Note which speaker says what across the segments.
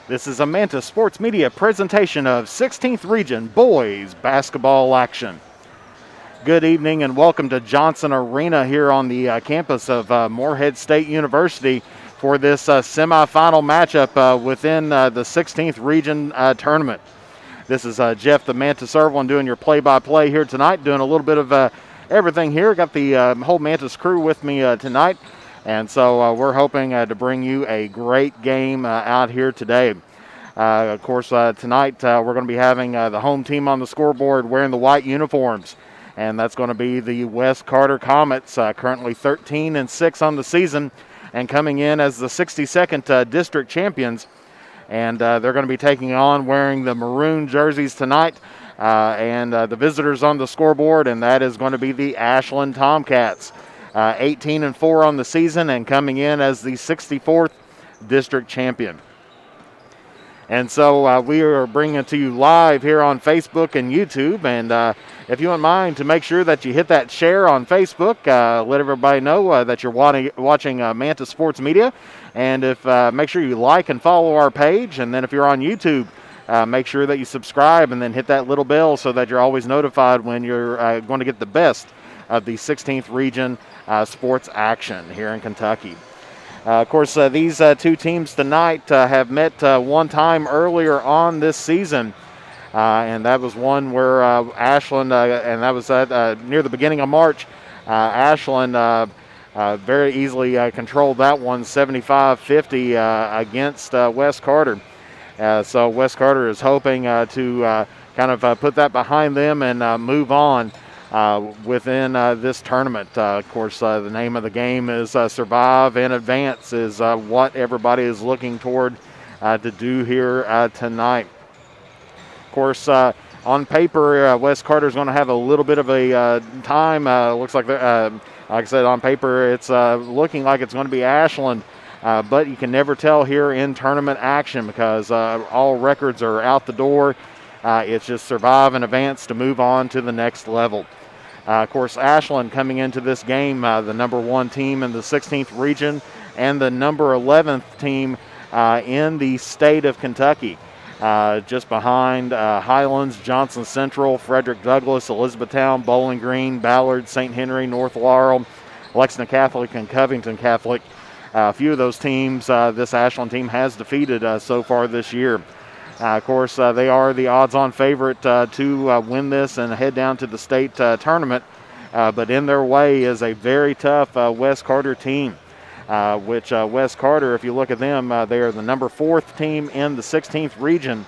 Speaker 1: This is a Manta Sports Media presentation of 16th Region Boys Basketball Action. Good evening and welcome to Johnson Arena here on the campus of Morehead State University for this semifinal matchup within the 16th Region tournament. This is Jeff the Manta Servalin doing your play-by-play here tonight, doing a little bit of everything here. Got the whole Mantis crew with me tonight. And so we're hoping to bring you a great game out here today. Of course, tonight we're going to be having the home team on the scoreboard wearing the white uniforms. And that's going to be the West Carter Comets, currently 13-6 on the season and coming in as the 62nd district champions. And they're going to be taking on wearing the maroon jerseys tonight. And the visitors on the scoreboard, and that is going to be the Ashland Tomcats. 18-4 on the season and coming in as the 64th district champion. And so we are bringing it to you live here on Facebook and YouTube. And if you wouldn't mind to make sure that you hit that share on Facebook, let everybody know that you're watching Manta Sports Media. And if make sure you like and follow our page. And then if you're on YouTube, make sure that you subscribe and then hit that little bell so that you're always notified when you're going to get the best of the 16th Region sports action here in Kentucky. Of course, these two teams tonight have met one time earlier on this season, and that was one where Ashland, and that was near the beginning of March, Ashland very easily controlled that one 75-50 against West Carter. So West Carter is hoping to kind of put that behind them and move on within this tournament. Of course, the name of the game is Survive and Advance is what everybody is looking toward to do here tonight. Of course, on paper, West Carter is going to have a little bit of a time. Looks like, like I said, on paper, it's looking like it's going to be Ashland. But you can never tell here in tournament action because all records are out the door. It's just survive and advance to move on to the next level. Of course, Ashland coming into this game, the number 1 team in the 16th region and the number 11th team in the state of Kentucky. Just behind Highlands, Johnson Central, Frederick Douglass, Elizabethtown, Bowling Green, Ballard, St. Henry, North Laurel, Lexington Catholic, and Covington Catholic. A few of those teams this Ashland team has defeated so far this year. Of course, they are the odds-on favorite to win this and head down to the state tournament. But in their way is a very tough West Carter team, which West Carter, if you look at them, they are the number 4th team in the 16th region,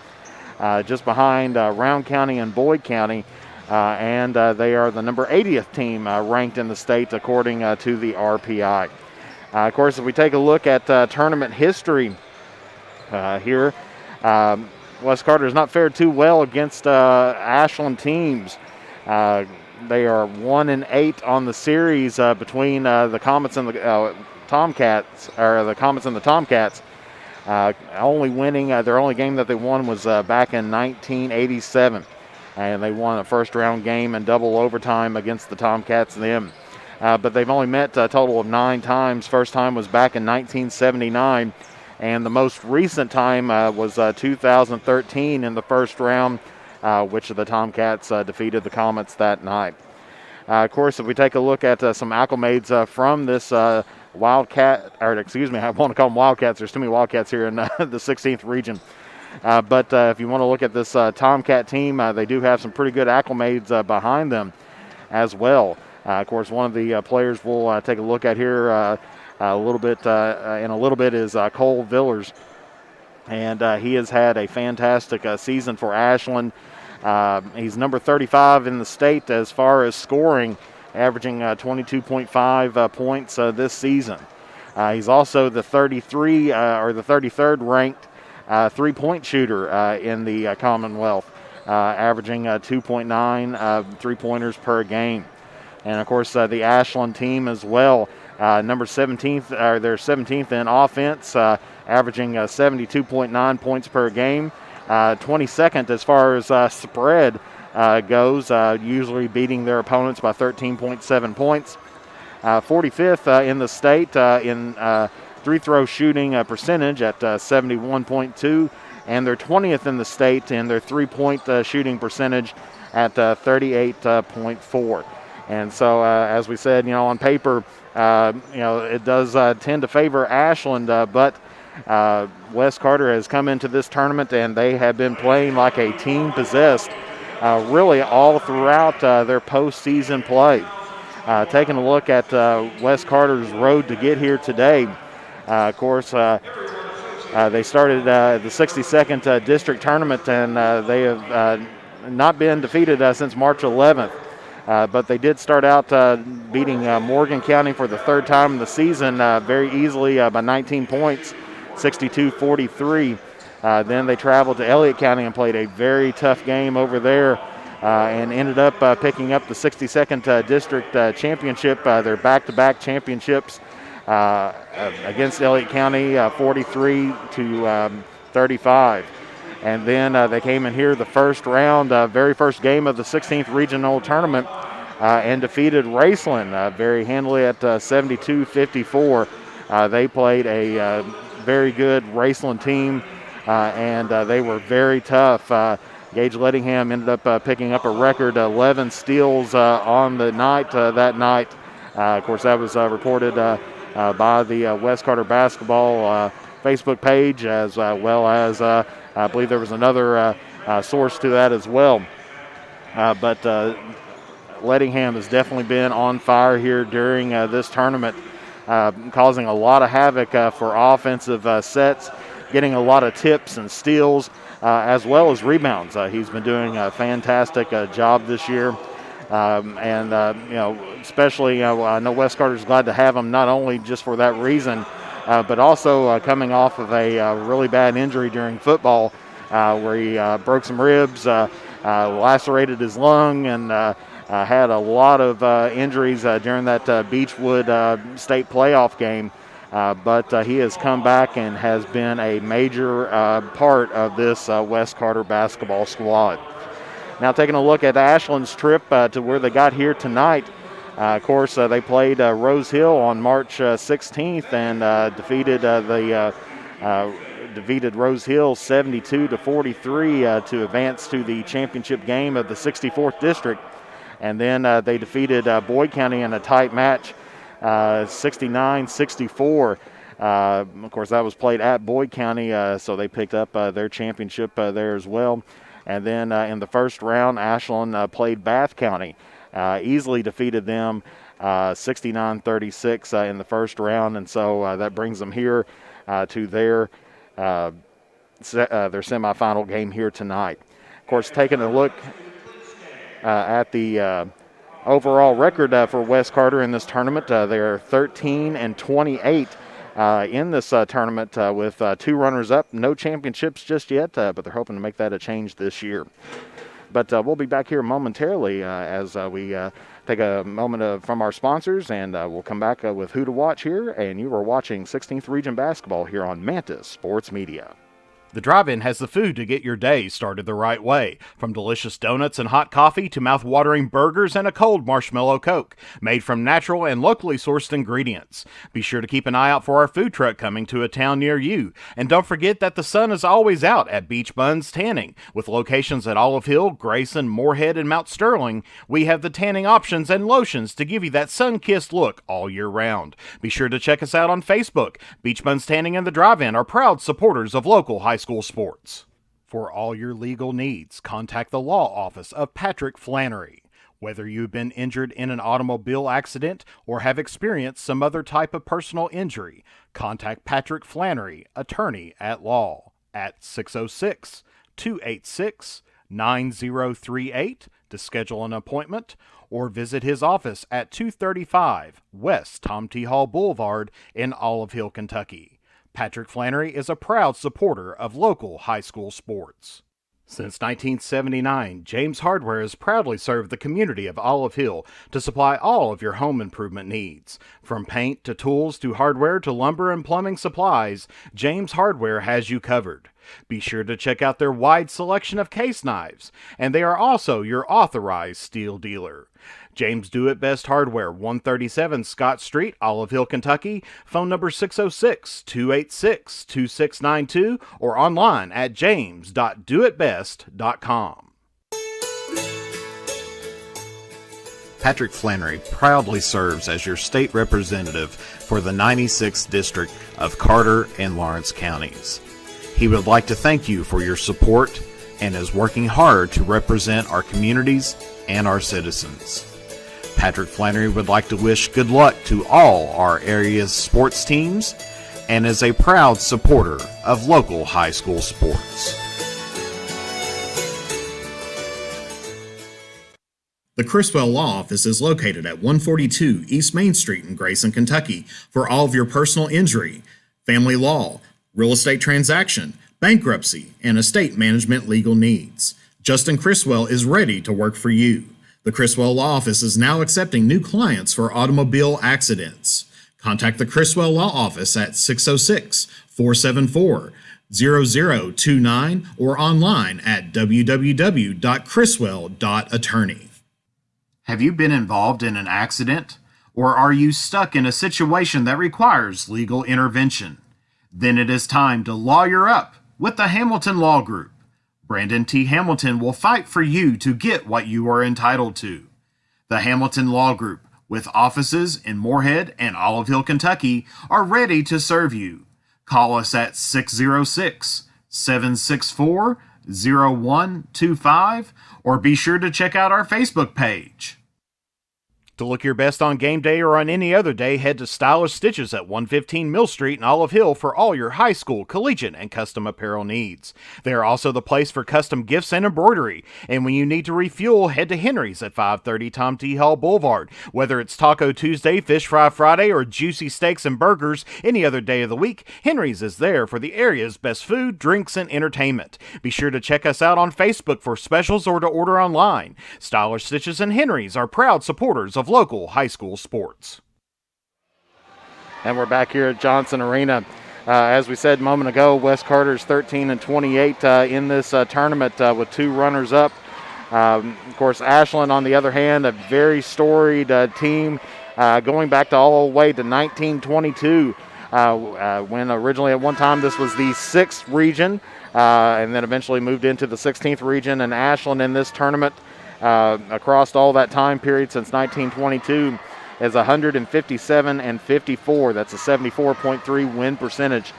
Speaker 1: just behind Round County and Boyd County. And they are the number 80th team ranked in the state according to the RPI. Of course, if we take a look at tournament history here, West Carter has not fared too well against Ashland teams. They are 1-8 on the series between the Comets and the Tomcats, or the Comets and the Tomcats. Only winning their only game that they won was back in 1987, and they won a first-round game in double overtime against the Tomcats then. But they've only met a total of 9 times. First time was back in 1979. And the most recent time was 2013 in the first round, which the Tomcats defeated the Comets that night. Of course, if we take a look at some acclimates from this Wildcat, or excuse me, I want to call them Wildcats. There's too many Wildcats here in the 16th region. But if you want to look at this Tomcat team, they do have some pretty good acclimates behind them as well. Of course, one of the players we'll take a look at here in a little bit is Cole Villers, and he has had a fantastic season for Ashland. He's number 35 in the state as far as scoring, averaging 22.5 points this season. He's also the 33rd ranked 3-point shooter in the Commonwealth, averaging 2.9 3-pointers per game. And of course, the Ashland team as well. Number 17th, or they're 17th in offense, averaging 72.9 points per game. 22nd as far as spread goes, usually beating their opponents by 13.7 points. 45th in the state in free-throw shooting percentage at 71.2, and they're 20th in the state in their three-point shooting percentage at 38.4. And so, as we said, on paper, it does tend to favor Ashland, but West Carter has come into this tournament and they have been playing like a team possessed really all throughout their postseason play. Taking a look at West Carter's road to get here today, of course, they started the 62nd district tournament, and they have not been defeated since March 11th. But they did start out beating Morgan County for the third time in the season very easily by 19 points, 62-43. Then they traveled to Elliott County and played a very tough game over there and ended up picking up the 62nd district championship, their back-to-back championships against Elliott County, 43-35. And then they came in here the first round, very first game of the 16th regional tournament, and defeated Raceland very handily at 72-54. They played a very good Raceland team, and they were very tough. Gage Lettingham ended up picking up a record 11 steals on the night that night. Of course, that was reported by the West Carter basketball Facebook page, as well as I believe there was another source to that as well. But Lettingham has definitely been on fire here during this tournament, causing a lot of havoc for offensive sets, getting a lot of tips and steals, as well as rebounds. He's been doing a fantastic job this year. Especially I know West Carter's glad to have him, not only just for that reason, but also coming off of a really bad injury during football where he broke some ribs, lacerated his lung, and had a lot of injuries during that Beechwood state playoff game. But he has come back and has been a major part of this West Carter basketball squad. Now taking a look at Ashland's trip to where they got here tonight. Of course, they played Rose Hill on March 16th and defeated Rose Hill 72-43 to advance to the championship game of the 64th district. And then they defeated Boyd County in a tight match, 69-64. Of course, that was played at Boyd County, so they picked up their championship there as well. And then in the first round, Ashland played Bath County, easily defeated them 69-36 in the first round. And so that brings them here to their semifinal game here tonight. Of course, taking a look at the overall record for West Carter in this tournament, they are 13-28 in this tournament with two runners-up. No championships just yet, but they're hoping to make that a change this year. But we'll be back here momentarily as we take a moment from our sponsors, and we'll come back with Who to Watch here. And you are watching 16th Region Basketball here on Mantis Sports Media.
Speaker 2: The drive-in has the food to get your day started the right way. From delicious donuts and hot coffee to mouth-watering burgers and a cold marshmallow Coke, made from natural and locally sourced ingredients. Be sure to keep an eye out for our food truck coming to a town near you. And don't forget that the sun is always out at Beach Buns Tanning. With locations at Olive Hill, Grayson, Moorhead, and Mount Sterling, we have the tanning options and lotions to give you that sun-kissed look all year round. Be sure to check us out on Facebook. Beach Buns Tanning and the Drive-In are proud supporters of local high school sports. For all your legal needs, contact the law office of Patrick Flannery. Whether you've been injured in an automobile accident or have experienced some other type of personal injury, contact Patrick Flannery, attorney at law, at 606-286-9038 to schedule an appointment, or visit his office at 235 West Tom T. Hall Boulevard in Olive Hill, Kentucky. Patrick Flannery is a proud supporter of local high school sports. Since 1979, James Hardware has proudly served the community of Olive Hill to supply all of your home improvement needs. From paint to tools to hardware to lumber and plumbing supplies, James Hardware has you covered. Be sure to check out their wide selection of case knives, and they are also your authorized steel dealer. James Do It Best Hardware, 137 Scott Street, Olive Hill, Kentucky. Phone number 606-286-2692 or online at james.doitbest.com. Patrick Flannery proudly serves as your state representative for the 96th District of Carter and Lawrence counties. He would like to thank you for your support and is working hard to represent our communities and our citizens. Patrick Flannery would like to wish good luck to all our area's sports teams and is a proud supporter of local high school sports.
Speaker 3: The Criswell Law Office is located at 142 East Main Street in Grayson, Kentucky for all of your personal injury, family law, real estate transaction, bankruptcy, and estate management legal needs. Justin Criswell is ready to work for you. The Criswell Law Office is now accepting new clients for automobile accidents. Contact the Criswell Law Office at 606-474-0029 or online at www.criswell.attorney. Have you been involved in an accident? Or are you stuck in a situation that requires legal intervention? Then it is time to lawyer up with the Hamilton Law Group. Brandon T. Hamilton will fight for you to get what you are entitled to. The Hamilton Law Group, with offices in Moorhead and Olive Hill, Kentucky, are ready to serve you. Call us at 606-764-0125 or be sure to check out our Facebook page.
Speaker 2: To look your best on game day or on any other day, head to Stylish Stitches at 115 Mill Street in Olive Hill for all your high school, collegiate, and custom apparel needs. They are also the place for custom gifts and embroidery. And when you need to refuel, head to Henry's at 530 Tom T. Hall Boulevard. Whether it's Taco Tuesday, Fish Fry Friday, or juicy steaks and burgers any other day of the week, Henry's is there for the area's best food, drinks, and entertainment. Be sure to check us out on Facebook for specials or to order online. Stylish Stitches and Henry's are proud supporters of local high school sports.
Speaker 1: And we're back here at Johnson Arena. As we said a moment ago, West Carter's 13-28 in this tournament with two runners up. Of course, Ashland, on the other hand, a very storied team going back to all the way to 1922 when originally at one time this was the 6th region and then eventually moved into the 16th region. And Ashland in this tournament across all that time period since 1922 is 157-54. That's a 74.3 win percentage.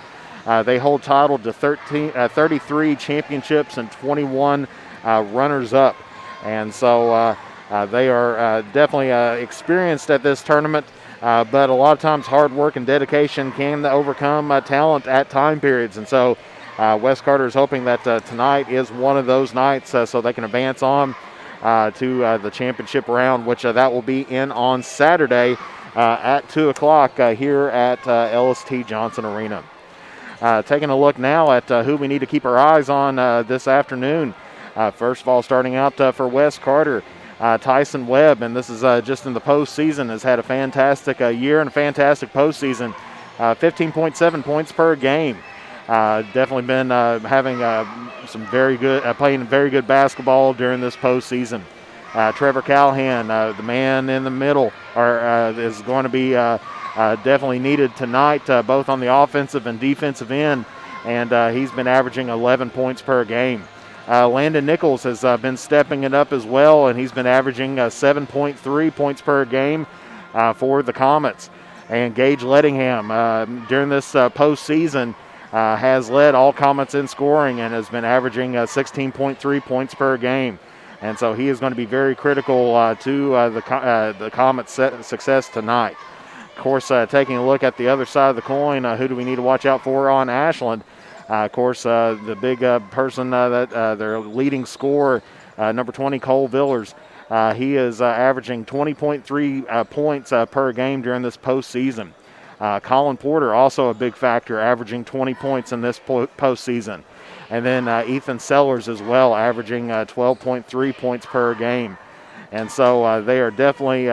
Speaker 1: They hold title to 33 championships and 21 runners-up. And so they are definitely experienced at this tournament, but a lot of times hard work and dedication can overcome talent at time periods. And so West Carter is hoping that tonight is one of those nights so they can advance on to the championship round, which that will be in on Saturday at 2 o'clock here at LST Johnson Arena. Taking a look now at who we need to keep our eyes on this afternoon. First of all, starting out for West Carter, Tyson Webb, and this is just in the postseason, has had a fantastic year and a fantastic postseason. 15.7 points per game. Definitely been having some very good, playing very good basketball during this postseason. Trevor Callahan, the man in the middle, is going to be definitely needed tonight, both on the offensive and defensive end, and he's been averaging 11 points per game. Landon Nichols has been stepping it up as well, and he's been averaging 7.3 points per game for the Comets. And Gage Lettingham, during this postseason, has led all Comets in scoring and has been averaging 16.3 points per game. And so he is going to be very critical to the Comets' success tonight. Of course, taking a look at the other side of the coin, who do we need to watch out for on Ashland? Of course, the big person that their leading scorer, number 20, Cole Villers, he is averaging 20.3 points per game during this postseason. Colin Porter, also a big factor, averaging 20 points in this postseason. And then Ethan Sellers as well, averaging 12.3 points per game. And so they are definitely,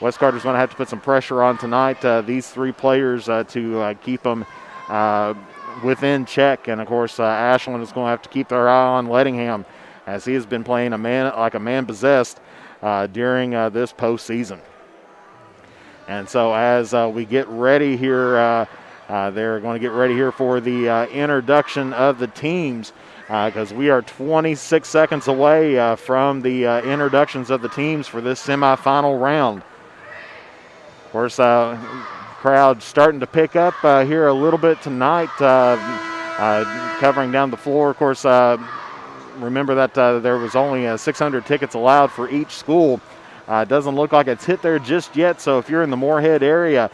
Speaker 1: West Carter's going to have to put some pressure on tonight, these three players, to keep them within check. And, of course, Ashland is going to have to keep their eye on Lettingham, as he has been playing a man possessed during this postseason. And so as we get ready here, they're going to get ready here for the introduction of the teams, because we are 26 seconds away from the introductions of the teams for this semifinal round. Of course, crowd starting to pick up here a little bit tonight, covering down the floor. Of course, remember that there was only 600 tickets allowed for each school. It doesn't look like it's hit there just yet, so if you're in the Moorhead area,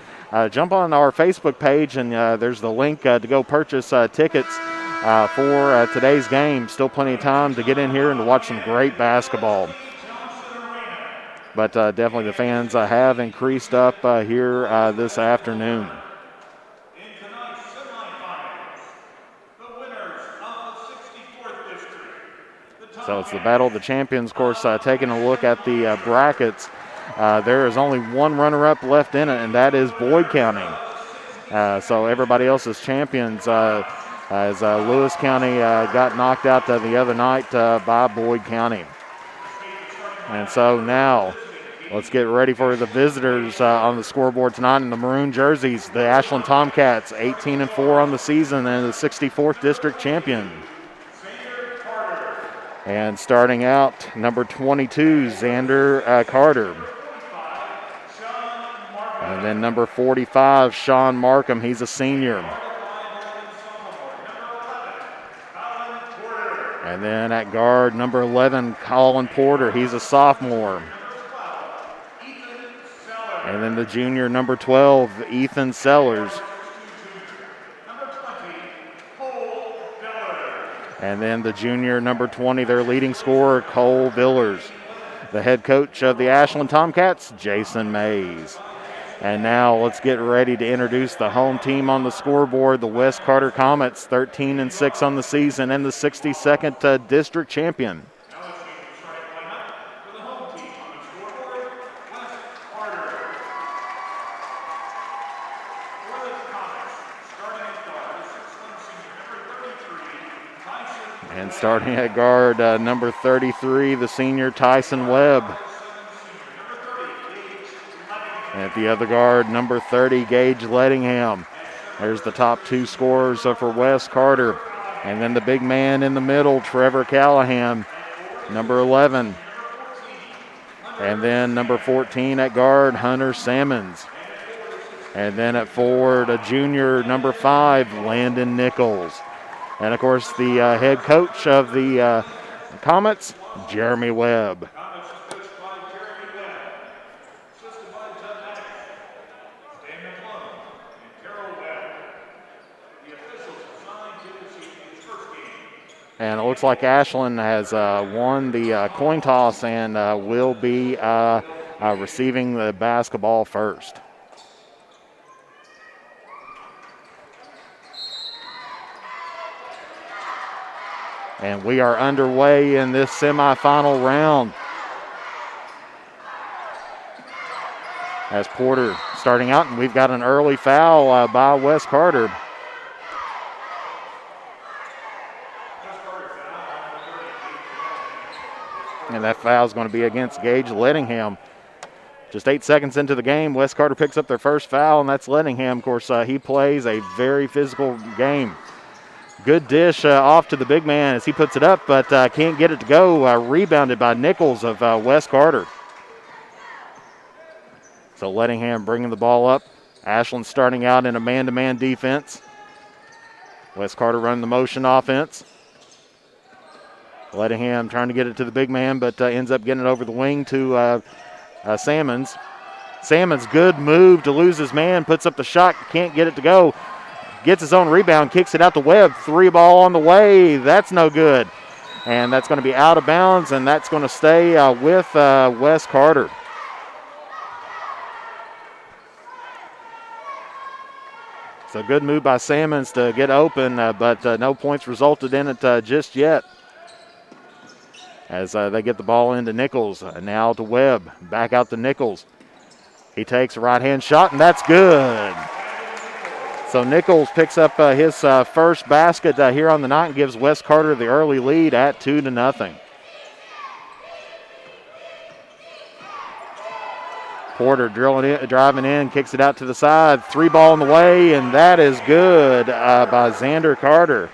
Speaker 1: jump on our Facebook page, and there's the link to go purchase tickets for today's game. Still plenty of time to get in here and to watch some great basketball. But definitely the fans have increased up here this afternoon. So it's the Battle of the Champions. Of course, taking a look at the brackets, there is only one runner-up left in it, and that is Boyd County. So everybody else is champions, as Lewis County got knocked out the other night by Boyd County. And so now let's get ready for the visitors on the scoreboard tonight in the maroon jerseys. The Ashland Tomcats, 18-4 on the season and the 64th district champion. And starting out, number 22, Xander Carter. And then number 45, Sean Markham. He's a senior. And then at guard, number 11, Colin Porter. He's a sophomore. And then the junior, number 12, Ethan Sellers. And then the junior, number 20, their leading scorer, Cole Villers. The head coach of the Ashland Tomcats, Jason Mays. And now let's get ready to introduce the home team on the scoreboard, the West Carter Comets, 13-6 on the season and the 62nd district champion. And starting at guard, number 33, the senior Tyson Webb. And at the other guard, number 30, Gage Lettingham. There's the top two scorers for West Carter. And then the big man in the middle, Trevor Callahan, number 11. And then number 14 at guard, Hunter Sammons. And then at forward, a junior, number 5, Landon Nichols. And, of course, the head coach of the Comets, Jeremy Webb. And it looks like Ashland has won the coin toss and will be receiving the basketball first. And we are underway in this semifinal round. As Porter starting out, and we've got an early foul by West Carter. And that foul is going to be against Gage Lettingham. Just 8 seconds into the game, West Carter picks up their first foul, and that's Lettingham. Of course, he plays a very physical game. Good dish off to the big man as he puts it up, but can't get it to go. Rebounded by Nichols of West Carter. So Lettingham bringing the ball up. Ashland starting out in a man-to-man defense. West Carter running the motion offense. Lettingham trying to get it to the big man, but ends up getting it over the wing to Sammons. Sammons, good move to lose his man, puts up the shot, can't get it to go. Gets his own rebound, kicks it out to Webb. 3 ball on the way. That's no good. And that's going to be out of bounds, and that's going to stay with West Carter. So good move by Sammons to get open, but no points resulted in it just yet. As they get the ball into Nichols. Now to Webb. Back out to Nichols. He takes a right-hand shot, and that's good. So Nichols picks up his first basket here on the night and gives Wes Carter the early lead at 2-0. Porter driving in, kicks it out to the side. 3-ball in the way, and that is good by Xander Carter.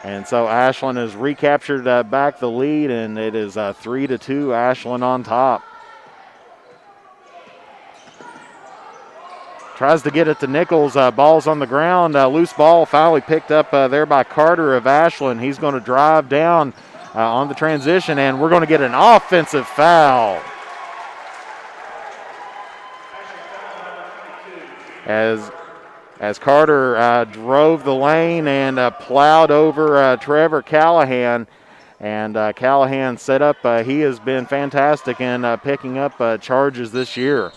Speaker 1: And so Ashland has recaptured back the lead, and it is 3-2, Ashland on top. Tries to get it to Nichols. Ball's on the ground. Loose ball finally picked up there by Carter of Ashland. He's going to drive down on the transition, and we're going to get an offensive foul. As Carter drove the lane and plowed over Trevor Callahan. And Callahan set up. He has been fantastic in picking up charges this year.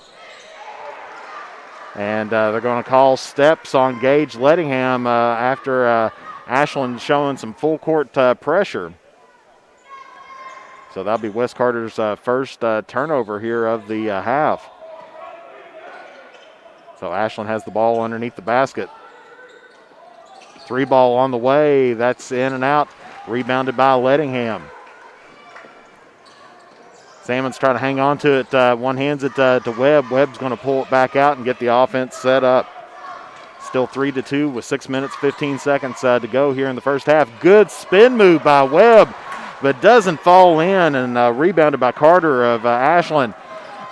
Speaker 1: And they're going to call steps on Gage Lettingham after Ashland showing some full court pressure. So that'll be Wes Carter's first turnover here of the half. So Ashland has the ball underneath the basket. 3-ball on the way. That's in and out. Rebounded by Lettingham. Salmon's trying to hang on to it. One hands it to Webb. Webb's going to pull it back out and get the offense set up. Still 3-2 with 6 minutes, 15 seconds to go here in the first half. Good spin move by Webb, but doesn't fall in, and rebounded by Carter of Ashland.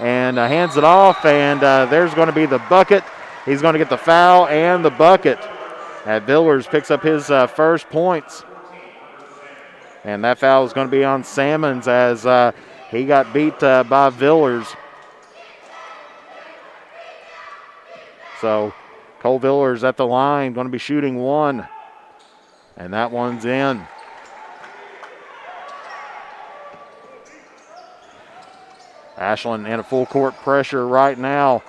Speaker 1: And hands it off, and there's going to be the bucket. He's going to get the foul and the bucket. Villers picks up his first points. And that foul is going to be on Salmons as he got beat by Villers. So Cole Villers at the line, going to be shooting one. And that one's in. Ashland in a full court pressure right now.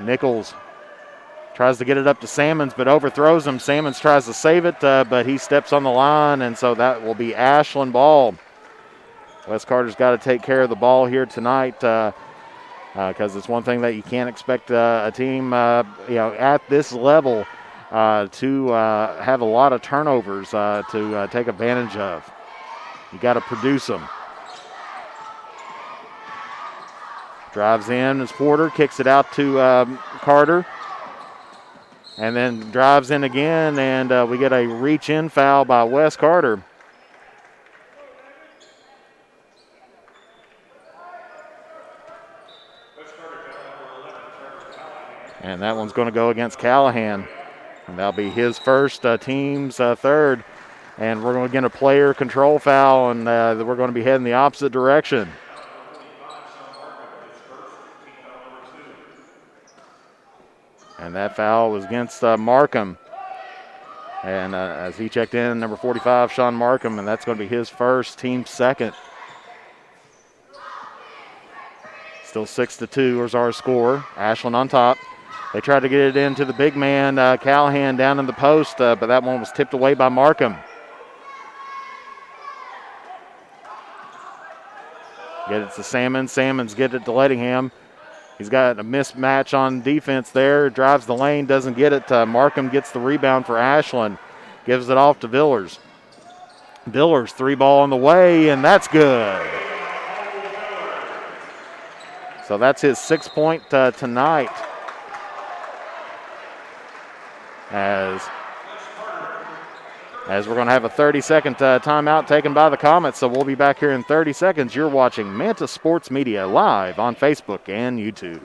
Speaker 1: Nichols tries to get it up to Salmons, but overthrows him. Salmons tries to save it, but he steps on the line, and so that will be Ashland ball. Wes Carter's got to take care of the ball here tonight because it's one thing that you can't expect a team at this level to have a lot of turnovers to take advantage of. You got to produce them. Drives in as Porter, kicks it out to Carter. And then drives in again, and we get a reach-in foul by Wes Carter. And that one's going to go against Callahan. And that'll be his first, team's third. And we're going to get a player control foul, and we're going to be heading the opposite direction. And that foul was against Markham. And as he checked in, number 45, Sean Markham, and that's going to be his first, team second. Still 6-2 is our score. Ashland on top. They tried to get it into the big man, Callahan, down in the post, but that one was tipped away by Markham. Get it to Salmons. Salmons get it to Lettingham. He's got a mismatch on defense there. Drives the lane, doesn't get it. Markham gets the rebound for Ashland. Gives it off to Villers. Villers, 3-ball on the way, and that's good. So that's his 6-point tonight. As we're going to have a 30-second timeout taken by the Comets, so we'll be back here in 30 seconds. You're watching Manta Sports Media live on Facebook and YouTube.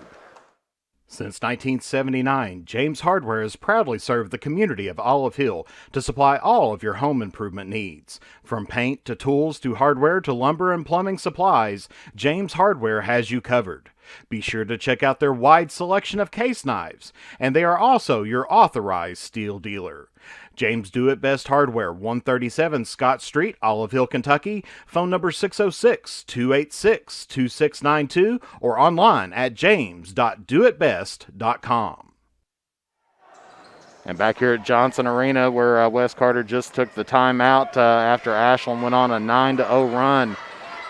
Speaker 2: Since 1979, James Hardware has proudly served the community of Olive Hill to supply all of your home improvement needs. From paint to tools to hardware to lumber and plumbing supplies, James Hardware has you covered. Be sure to check out their wide selection of case knives, and they are also your authorized steel dealer. James Do It Best Hardware, 137 Scott Street, Olive Hill, Kentucky. Phone number 606-286-2692 or online at james.doitbest.com.
Speaker 1: And back here at Johnson Arena where Wes Carter just took the timeout after Ashland went on a 9-0 run.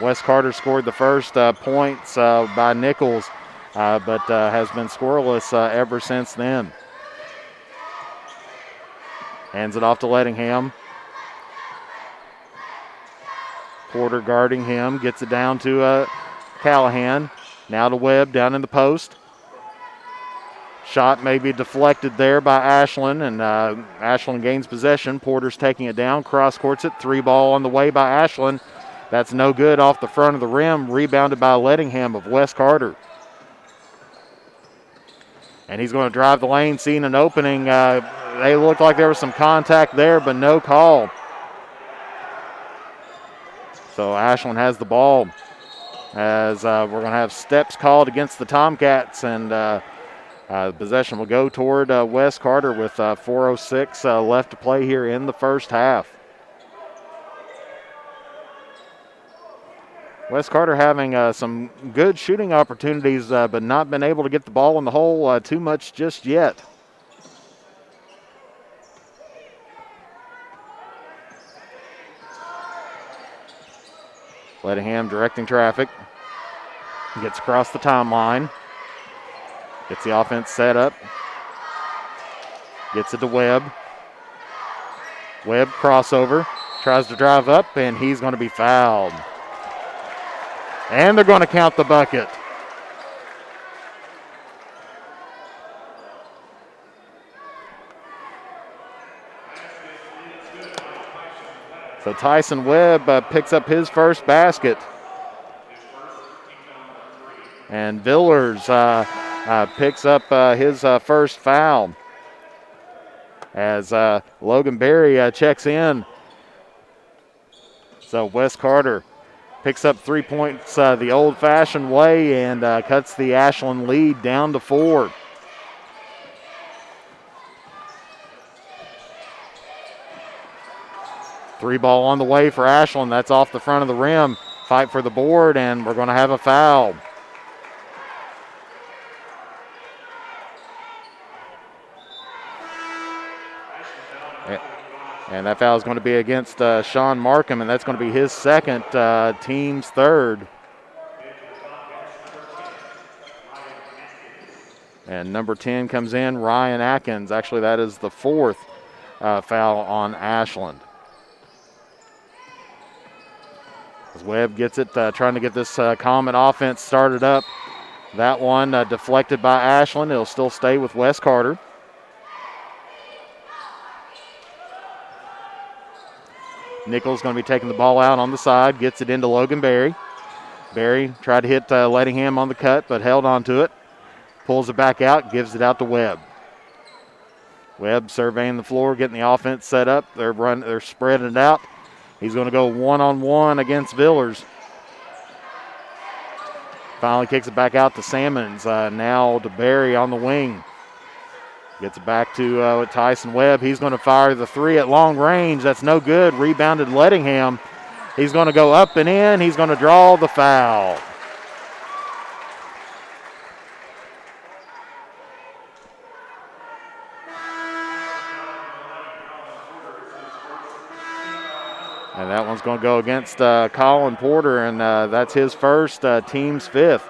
Speaker 1: Wes Carter scored the first points by Nichols, but has been scoreless ever since then. Hands it off to Lettingham. Porter guarding him, gets it down to Callahan. Now to Webb down in the post. Shot may be deflected there by Ashland, and Ashland gains possession. Porter's taking it down, cross courts it. 3 ball on the way by Ashland. That's no good off the front of the rim, rebounded by Lettingham of Wes Carter. And he's going to drive the lane, seeing an opening. They looked like there was some contact there, but no call. So Ashland has the ball as we're going to have steps called against the Tomcats, and the possession will go toward Wes Carter with 4:06 left to play here in the first half. Wes Carter having some good shooting opportunities, but not been able to get the ball in the hole too much just yet. Lettingham directing traffic. Gets across the timeline. Gets the offense set up. Gets it to Webb. Webb crossover. Tries to drive up, and he's going to be fouled. And they're going to count the bucket. So Tyson Webb picks up his first basket. And Villers picks up his first foul. As Logan Berry checks in. So Wes Carter picks up 3 points the old-fashioned way and cuts the Ashland lead down to 4. Three ball on the way for Ashland. That's off the front of the rim. Fight for the board, and we're going to have a foul. And that foul is going to be against Sean Markham, and that's going to be his second, team's third. And number 10 comes in, Ryan Atkins. Actually, that is the fourth foul on Ashland. As Webb gets it, trying to get this Comet offense started up. That one deflected by Ashland. It'll still stay with Wes Carter. Nichols going to be taking the ball out on the side, gets it into Logan Berry. Berry tried to hit Lettingham on the cut, but held on to it. Pulls it back out, gives it out to Webb. Webb surveying the floor, getting the offense set up. They're spreading it out. He's going to go one-on-one against Villers. Finally kicks it back out to Sammons. Now to Berry on the wing. Gets it back to Tyson Webb. He's going to fire the three at long range. That's no good. Rebounded Lettingham. He's going to go up and in. He's going to draw the foul. And that one's going to go against Colin Porter, and that's his first, team's fifth.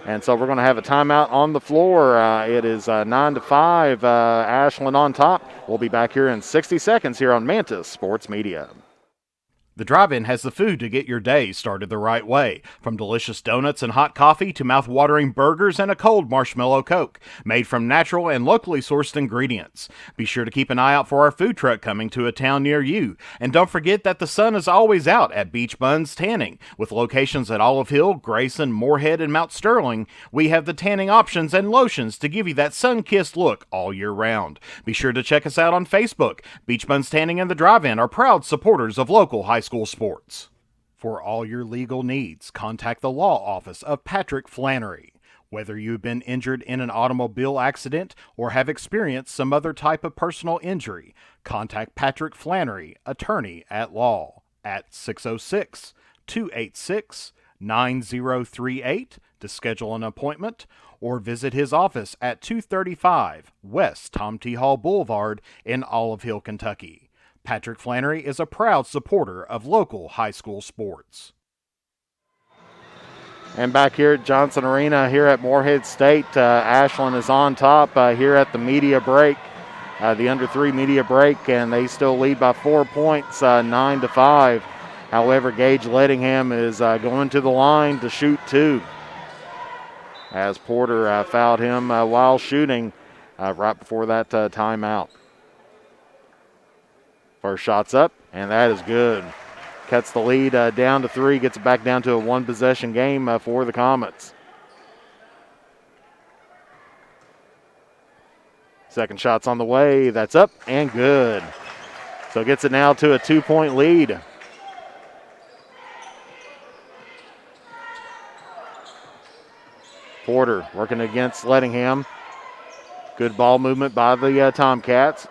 Speaker 1: And so we're going to have a timeout on the floor. It is 9-5, Ashland on top. We'll be back here in 60 seconds here on Mantis Sports Media.
Speaker 2: The drive-in has the food to get your day started the right way. From delicious donuts and hot coffee to mouth-watering burgers and a cold marshmallow Coke, made from natural and locally sourced ingredients. Be sure to keep an eye out for our food truck coming to a town near you. And don't forget that the sun is always out at Beach Buns Tanning. With locations at Olive Hill, Grayson, Moorhead, and Mount Sterling, we have the tanning options and lotions to give you that sun-kissed look all year round. Be sure to check us out on Facebook. Beach Buns Tanning and the Drive-In are proud supporters of local high school sports. For all your legal needs, contact the law office of Patrick Flannery. Whether you've been injured in an automobile accident or have experienced some other type of personal injury, contact Patrick Flannery, attorney at law, at 606-286-9038 to schedule an appointment, or visit his office at 235 West Tom T. Hall Boulevard in Olive Hill, Kentucky. Patrick Flannery is a proud supporter of local high school sports.
Speaker 1: And back here at Johnson Arena here at Moorhead State, Ashland is on top here at the media break. the under 3 media break, and they still lead by 4 points, 9-5. However, Gage Lettingham is going to the line to shoot 2, as Porter fouled him while shooting right before that timeout. First shot's up, and that is good. Cuts the lead down to 3, gets it back down to a one-possession game for the Comets. Second shot's on the way. That's up and good. So gets it now to a 2-point lead. Porter working against Lettingham. Good ball movement by the Tomcats.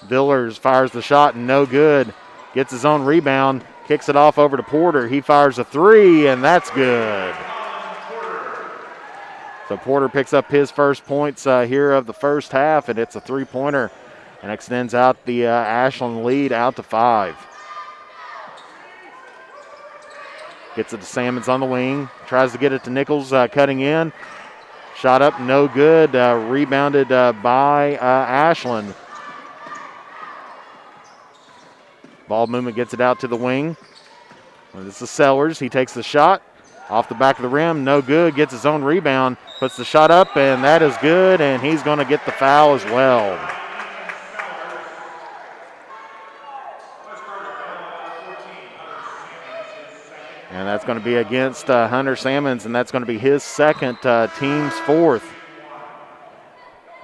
Speaker 1: Villers fires the shot, and no good. Gets his own rebound, kicks it off over to Porter. He fires a 3, and that's good. So Porter picks up his first points here of the first half, and it's a 3-pointer and extends out the Ashland lead out to 5. Gets it to Salmons on the wing. Tries to get it to Nichols, cutting in. Shot up, no good. Rebounded by Ashland. Ball movement gets it out to the wing. And this is Sellers. He takes the shot. Off the back of the rim, no good. Gets his own rebound. Puts the shot up, and that is good. And he's going to get the foul as well. And that's going to be against Hunter Salmons, and that's going to be his second, team's fourth.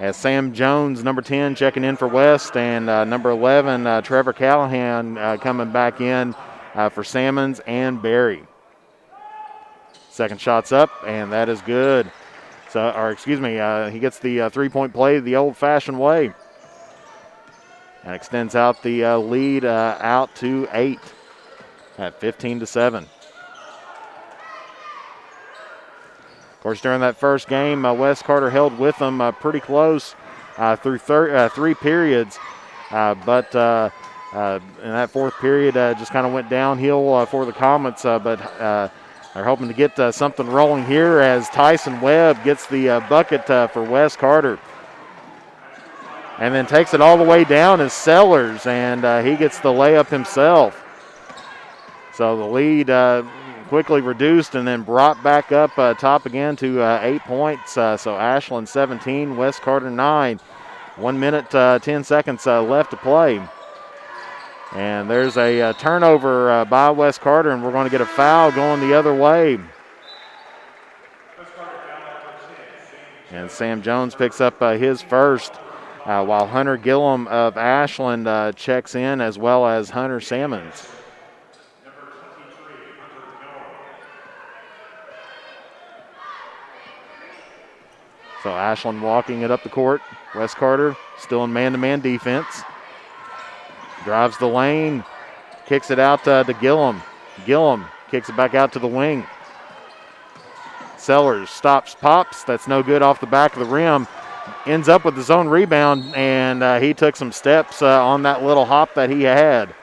Speaker 1: As Sam Jones, number 10, checking in for West, and number 11, Trevor Callahan, coming back in for Salmons and Berry. Second shot's up, and that is good. He gets the 3-point play the old-fashioned way. And extends out the lead out to 8 at 15-7. Of course, during that first game, Wes Carter held with them pretty close through 3 periods. But in that fourth period, just kind of went downhill for the Comets. But they're hoping to get something rolling here as Tyson Webb gets the bucket for Wes Carter. And then takes it all the way down as Sellers, and he gets the layup himself. So the lead quickly reduced and then brought back up top again to 8 points. So Ashland 17, West Carter 9. 1 minute, 10 seconds left to play. And there's a turnover by West Carter, and we're going to get a foul going the other way. And Sam Jones picks up his first, while Hunter Gillum of Ashland checks in, as well as Hunter Salmons. So Ashland walking it up the court. West Carter still in man-to-man defense. Drives the lane, kicks it out to Gillum. Gillum kicks it back out to the wing. Sellers stops, pops. That's no good off the back of the rim. Ends up with his own rebound, and he took some steps on that little hop that he had.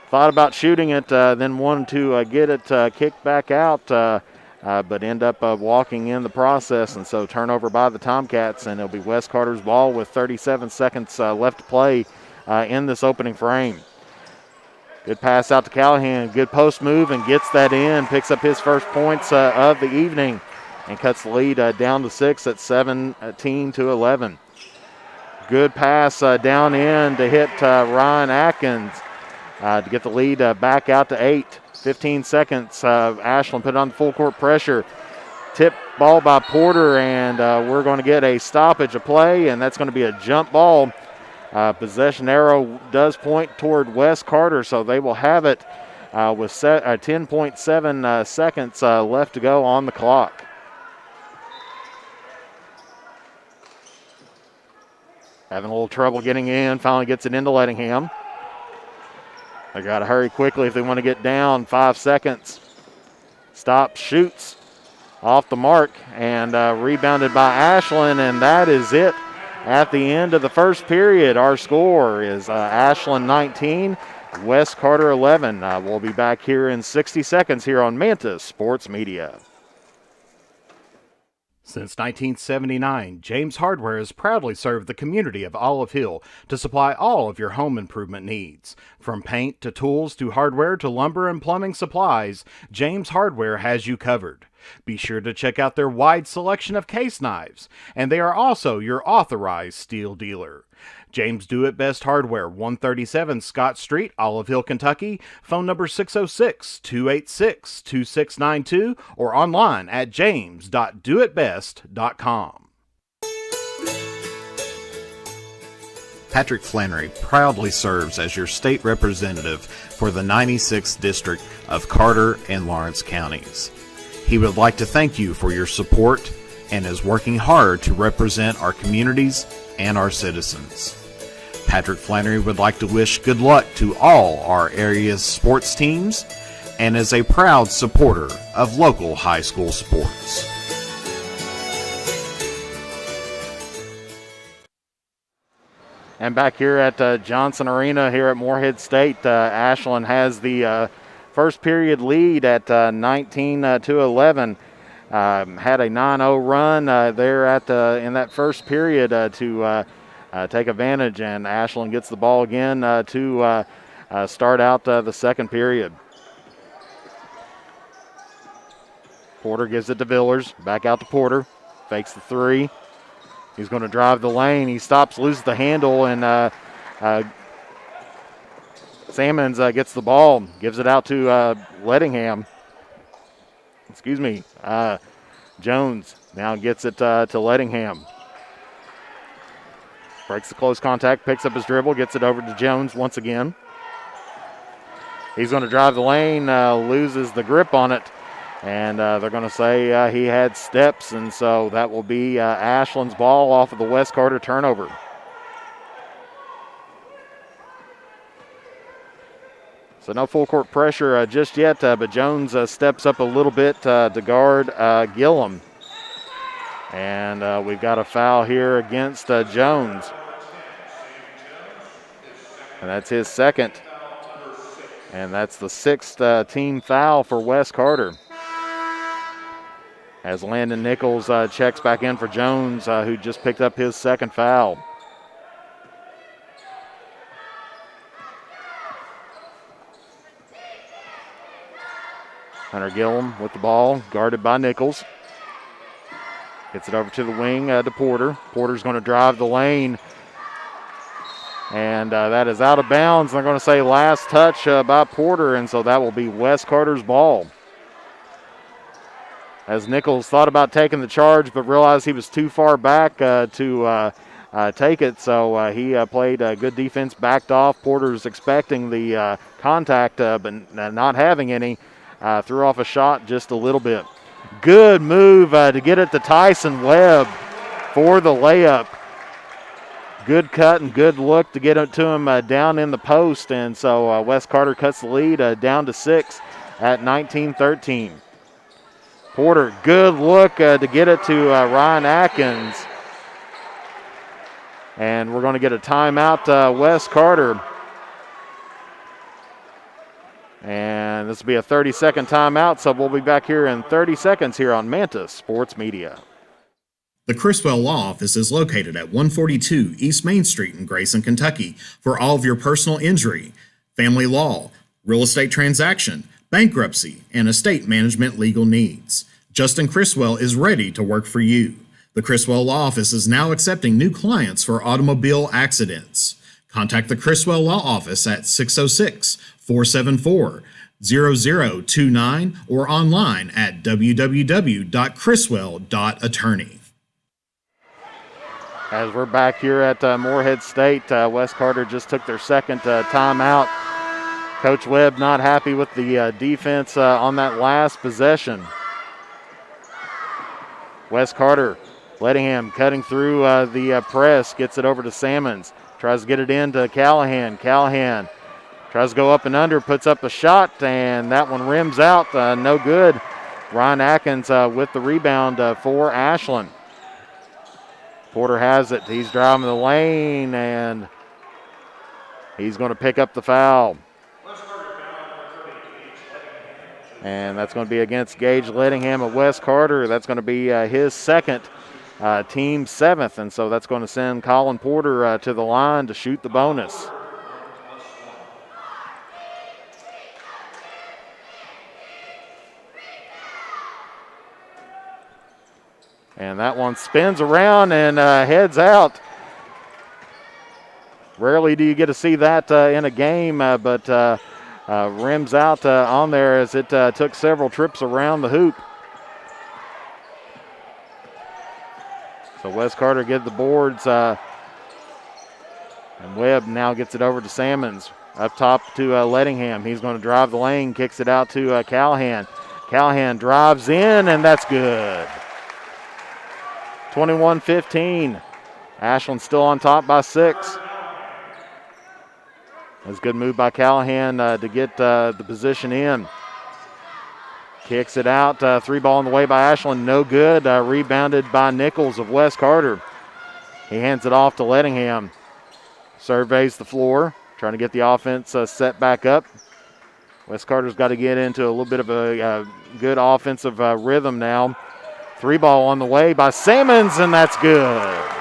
Speaker 1: Thought about shooting it, then wanted to get it kicked back out, but end up walking in the process. And so turnover by the Tomcats, and it'll be West Carter's ball with 37 seconds left to play in this opening frame. Good pass out to Callahan. Good post move and gets that in. Picks up his first points of the evening and cuts the lead down to 6 at 17-11. Good pass down in to hit Ryan Atkins to get the lead back out to 8. 15 seconds. Ashland put on full court pressure. Tip ball by Porter, and we're going to get a stoppage of play, and that's going to be a jump ball. Possession arrow does point toward West Carter, so they will have it with 10.7 seconds left to go on the clock. Having a little trouble getting in, finally gets it into Lettingham. They got to hurry quickly if they want to get down. 5 seconds. Stops, shoots off the mark, and rebounded by Ashland, and that is it at the end of the first period. Our score is Ashland 19, West Carter 11. We'll be back here in 60 seconds here on Mantis Sports Media.
Speaker 2: Since 1979, James Hardware has proudly served the community of Olive Hill to supply all of your home improvement needs. From paint to tools to hardware to lumber and plumbing supplies, James Hardware has you covered. Be sure to check out their wide selection of case knives, and they are also your authorized steel dealer. James Do It Best Hardware, 137 Scott Street, Olive Hill, Kentucky. Phone number 606-286-2692 or online at james.doitbest.com.
Speaker 3: Patrick Flannery proudly serves as your state representative for the 96th District of Carter and Lawrence counties. He would like to thank you for your support and is working hard to represent our communities and our citizens. Patrick Flannery would like to wish good luck to all our area's sports teams and is a proud supporter of local high school sports.
Speaker 1: And back here at Johnson Arena here at Morehead State, Ashland has the first period lead at 19-11. Had a 9-0 run there in that first period to take advantage, and Ashland gets the ball again to start out the second period. Porter gives it to Villers, back out to Porter, fakes the three. He's going to drive the lane. He stops, loses the handle, and Salmons gets the ball, gives it out to Lettingham. Jones now gets it to Lettingham. Breaks the close contact, picks up his dribble, gets it over to Jones once again. He's going to drive the lane, loses the grip on it, and they're going to say he had steps, and so that will be Ashland's ball off of the West Carter turnover. So no full court pressure just yet, but Jones steps up a little bit to guard Gillum. And we've got a foul here against Jones. And that's his second. And that's the sixth team foul for West Carter. As Landon Nichols checks back in for Jones, who just picked up his second foul. Hunter Gillum with the ball, guarded by Nichols. Gets it over to the wing to Porter. Porter's going to drive the lane. And that is out of bounds. They're going to say last touch by Porter, and so that will be West Carter's ball. As Nichols thought about taking the charge, but realized he was too far back to take it, so he played good defense, backed off. Porter's expecting the contact, but not having any. Threw off a shot just a little bit. Good move to get it to Tyson Webb for the layup. Good cut and good look to get it to him down in the post. And so West Carter cuts the lead down to 6 at 19-13. Porter, good look to get it to Ryan Atkins. And we're going to get a timeout, West Carter. And this will be a 30-second timeout, so we'll be back here in 30 seconds here on Manta Sports Media.
Speaker 3: The Criswell Law Office is located at 142 East Main Street in Grayson, Kentucky for all of your personal injury, family law, real estate transaction, bankruptcy, and estate management legal needs. Justin Criswell is ready to work for you. The Criswell Law Office is now accepting new clients for automobile accidents. Contact the Criswell Law Office at 606-474-0029 or online at www.criswell.attorney.
Speaker 1: As we're back here at Morehead State, West Carter just took their second timeout. Coach Webb not happy with the defense on that last possession. West Carter, Lettingham cutting through the press, gets it over to Salmons. Tries to get it into Callahan. Callahan tries to go up and under, puts up a shot, and that one rims out. No good. Ryan Atkins with the rebound for Ashland. Porter has it. He's driving the lane, and he's going to pick up the foul. And that's going to be against Gage Lettingham of West Carter. That's going to be his second, team 7th. And so that's going to send Colin Porter to the line to shoot the bonus. And that one spins around and heads out. Rarely do you get to see that in a game, but rims out on there as it took several trips around the hoop. So West Carter get the boards, and Webb now gets it over to Salmons. Up top to Lettingham. He's going to drive the lane, kicks it out to Callahan. Callahan drives in, and that's good. 21-15. Ashland still on top by 6. That's a good move by Callahan to get the position in. Kicks it out. 3 ball on the way by Ashland. No good. Rebounded by Nichols of West Carter. He hands it off to Lettingham. Surveys the floor, trying to get the offense set back up. West Carter's got to get into a little bit of a good offensive rhythm now. 3 ball on the way by Salmons, and that's good.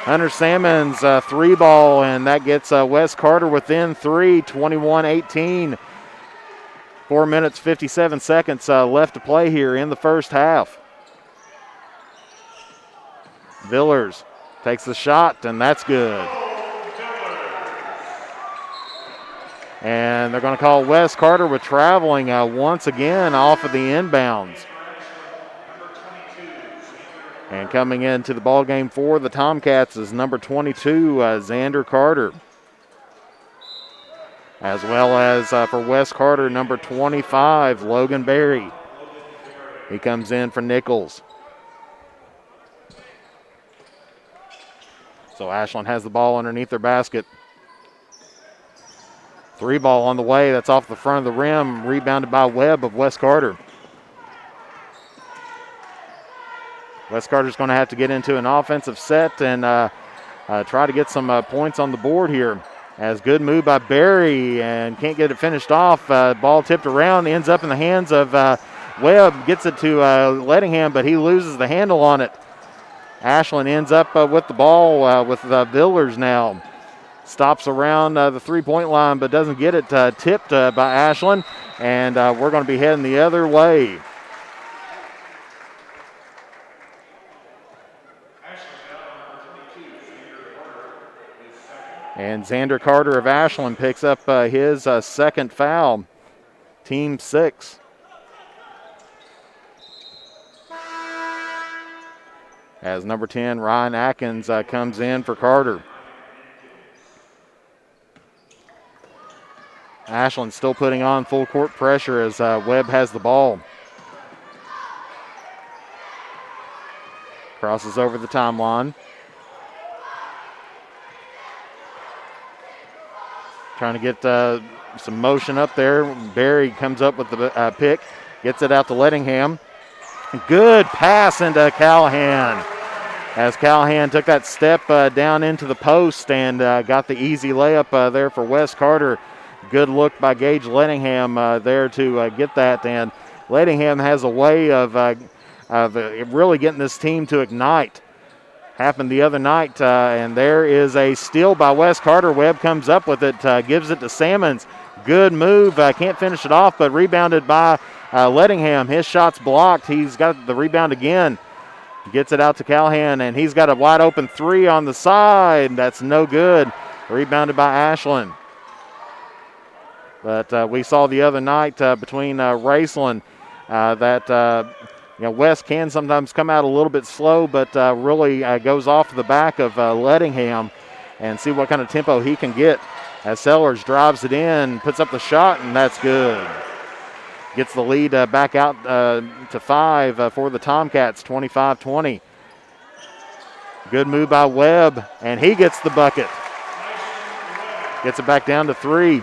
Speaker 1: Hunter Salmons, 3 ball, and that gets West Carter within 3, 21-18. 4 minutes, 57 seconds left to play here in the first half. Villers takes the shot, and that's good. And they're going to call West Carter with traveling once again off of the inbounds. And coming into the ball game for the Tomcats is number 22, Xander Carter. As well as for West Carter, number 25, Logan Berry. He comes in for Nichols. So Ashland has the ball underneath their basket. 3 ball on the way. That's off the front of the rim. Rebounded by Webb of West Carter. West Carter's going to have to get into an offensive set and try to get some points on the board here. As good move by Berry and can't get it finished off. Ball tipped around, ends up in the hands of Webb. Gets it to Lettingham, but he loses the handle on it. Ashland ends up with the ball with Villers now. Stops around the 3-point line, but doesn't get it tipped by Ashland. And we're going to be heading the other way. And Xander Carter of Ashland picks up his second foul, team 6. As number 10, Ryan Atkins, comes in for Carter. Ashland still putting on full court pressure as Webb has the ball. Crosses over the timeline. Trying to get some motion up there. Berry comes up with the pick. Gets it out to Lettingham. Good pass into Callahan. As Callahan took that step down into the post and got the easy layup there for West Carter. Good look by Gage Lettingham there to get that. And Lettingham has a way of really getting this team to ignite. Happened the other night, and there is a steal by West Carter. Webb comes up with it, gives it to Salmons. Good move, can't finish it off, but rebounded by Lettingham. His shot's blocked. He's got the rebound again. Gets it out to Callahan, and he's got a wide open 3 on the side. That's no good. Rebounded by Ashland. But we saw the other night between Raceland that West can sometimes come out a little bit slow, but really goes off the back of Lettingham and see what kind of tempo he can get. As Sellers drives it in, puts up the shot, and that's good. Gets the lead back out to 5 for the Tomcats, 25-20. Good move by Webb, and he gets the bucket. Gets it back down to 3.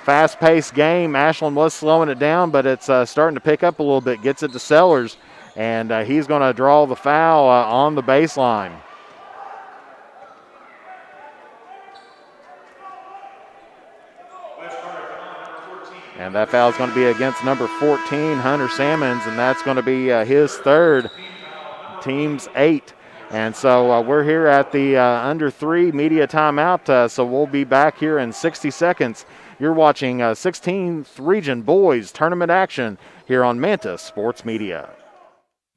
Speaker 1: Fast-paced game. Ashland was slowing it down, but it's starting to pick up a little bit. Gets it to Sellers, and he's going to draw the foul on the baseline. And that foul is going to be against number 14, Hunter Salmons, and that's going to be his third, team's 8. And so we're here at the under 3 media timeout, so we'll be back here in 60 seconds. You're watching 16th Region Boys Tournament action here on Manta Sports Media.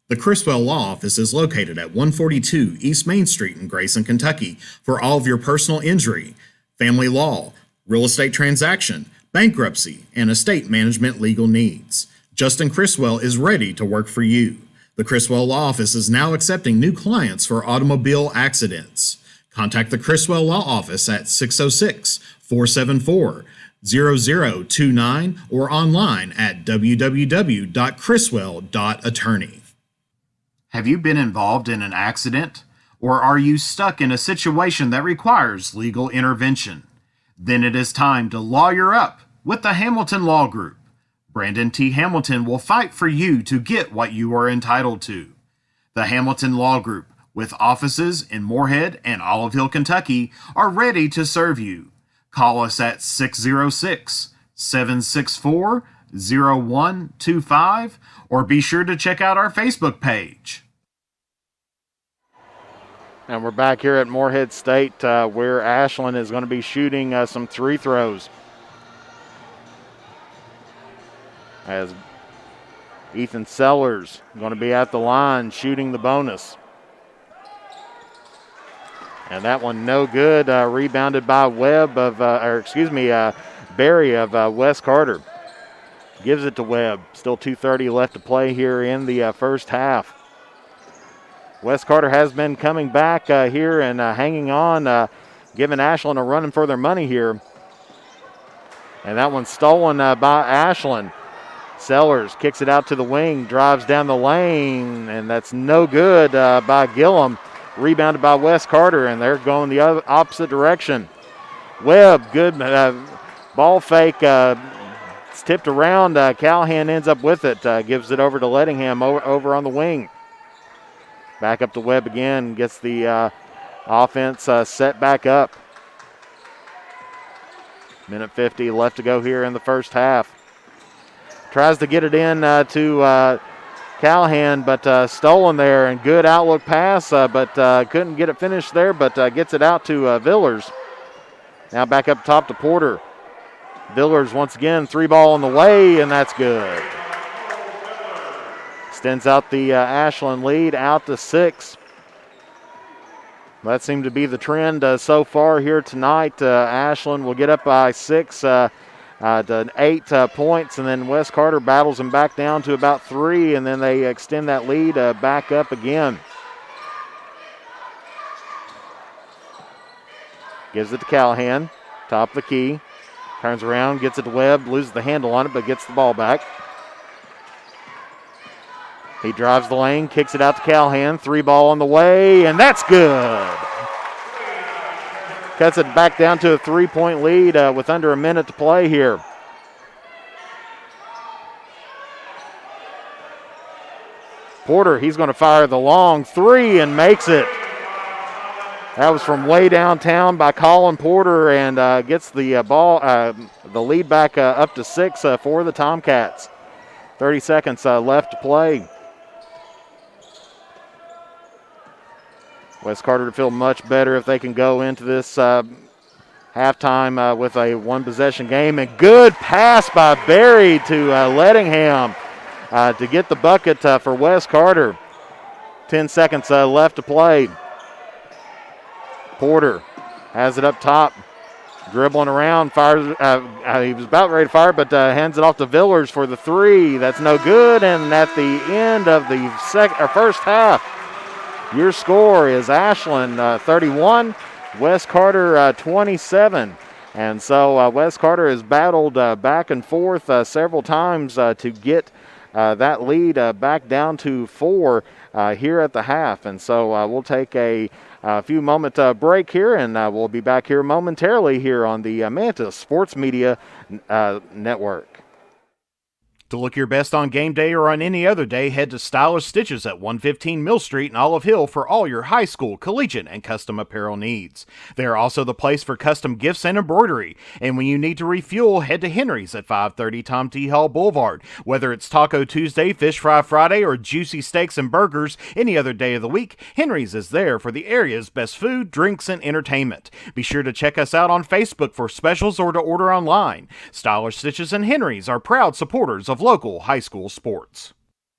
Speaker 3: The Criswell Law Office is located at 142 East Main Street in Grayson, Kentucky for all of your personal injury, family law, real estate transaction, bankruptcy, and estate management legal needs. Justin Criswell is ready to work for you. The Criswell Law Office is now accepting new clients for automobile accidents. Contact the Criswell Law Office at 606-474-0029 or online at www.criswell.attorney. Have you been involved in an accident? Or are you stuck in a situation that requires legal intervention? Then it is time to lawyer up with the Hamilton Law Group. Brandon T. Hamilton will fight for you to get what you are entitled to. The Hamilton Law Group, with offices in Moorhead and Olive Hill, Kentucky, are ready to serve you. Call us at 606-764-0125 or be sure to check out our Facebook page.
Speaker 1: And we're back here at Moorhead State where Ashland is going to be shooting some free throws. As Ethan Sellers going to be at the line shooting the bonus. And that one no good, rebounded by Barry of Wes Carter. Gives it to Webb. Still 2:30 left to play here in the first half. Wes Carter has been coming back here and hanging on, giving Ashland a run for their money here. And that one's stolen by Ashland. Sellers kicks it out to the wing, drives down the lane, and that's no good by Gillum. Rebounded by Wes Carter, and they're going the opposite direction. Webb, good ball fake. It's tipped around. Callahan ends up with it. Gives it over to Lettingham over on the wing. Back up to Webb again. Gets the offense set back up. Minute 50 left to go here in the first half. Tries to get it in to Callahan, but stolen there, and good outlook pass, but couldn't get it finished there, but gets it out to Villers. Now back up top to Porter. Villers once again, 3-ball on the way, and that's good. Extends out the Ashland lead out to 6. That seemed to be the trend so far here tonight. Ashland will get up by 6 to 8 points, and then Wes Carter battles them back down to about 3, and then they extend that lead back up again. Gives it to Callahan, top of the key. Turns around, gets it to Webb, loses the handle on it, but gets the ball back. He drives the lane, kicks it out to Callahan, 3-ball on the way, and that's good. Cuts it back down to a 3-point lead with under a minute to play here. Porter, he's going to fire the long 3 and makes it. That was from way downtown by Colin Porter, and gets the ball, the lead back up to 6 for the Tomcats. 30 seconds left to play. Wes Carter to feel much better if they can go into this halftime with a one-possession game. And good pass by Barry to Lettingham to get the bucket for Wes Carter. 10 seconds left to play. Porter has it up top, dribbling around, fires. He was about ready to fire, but hands it off to Villers for the 3. That's no good, and at the end of the first half, your score is Ashland 31, Wes Carter 27. And so Wes Carter has battled back and forth several times to get that lead back down to 4 here at the half. And so we'll take a few moment break here, and we'll be back here momentarily here on the Manta Sports Media Network.
Speaker 2: To look your best on game day or on any other day, head to Stylish Stitches at 115 Mill Street in Olive Hill for all your high school, collegiate, and custom apparel needs. They are also the place for custom gifts and embroidery. And when you need to refuel, head to Henry's at 530 Tom T. Hall Boulevard. Whether it's Taco Tuesday, Fish Fry Friday, or juicy steaks and burgers any other day of the week, Henry's is there for the area's best food, drinks, and entertainment. Be sure to check us out on Facebook for specials or to order online. Stylish Stitches and Henry's are proud supporters of local high school sports.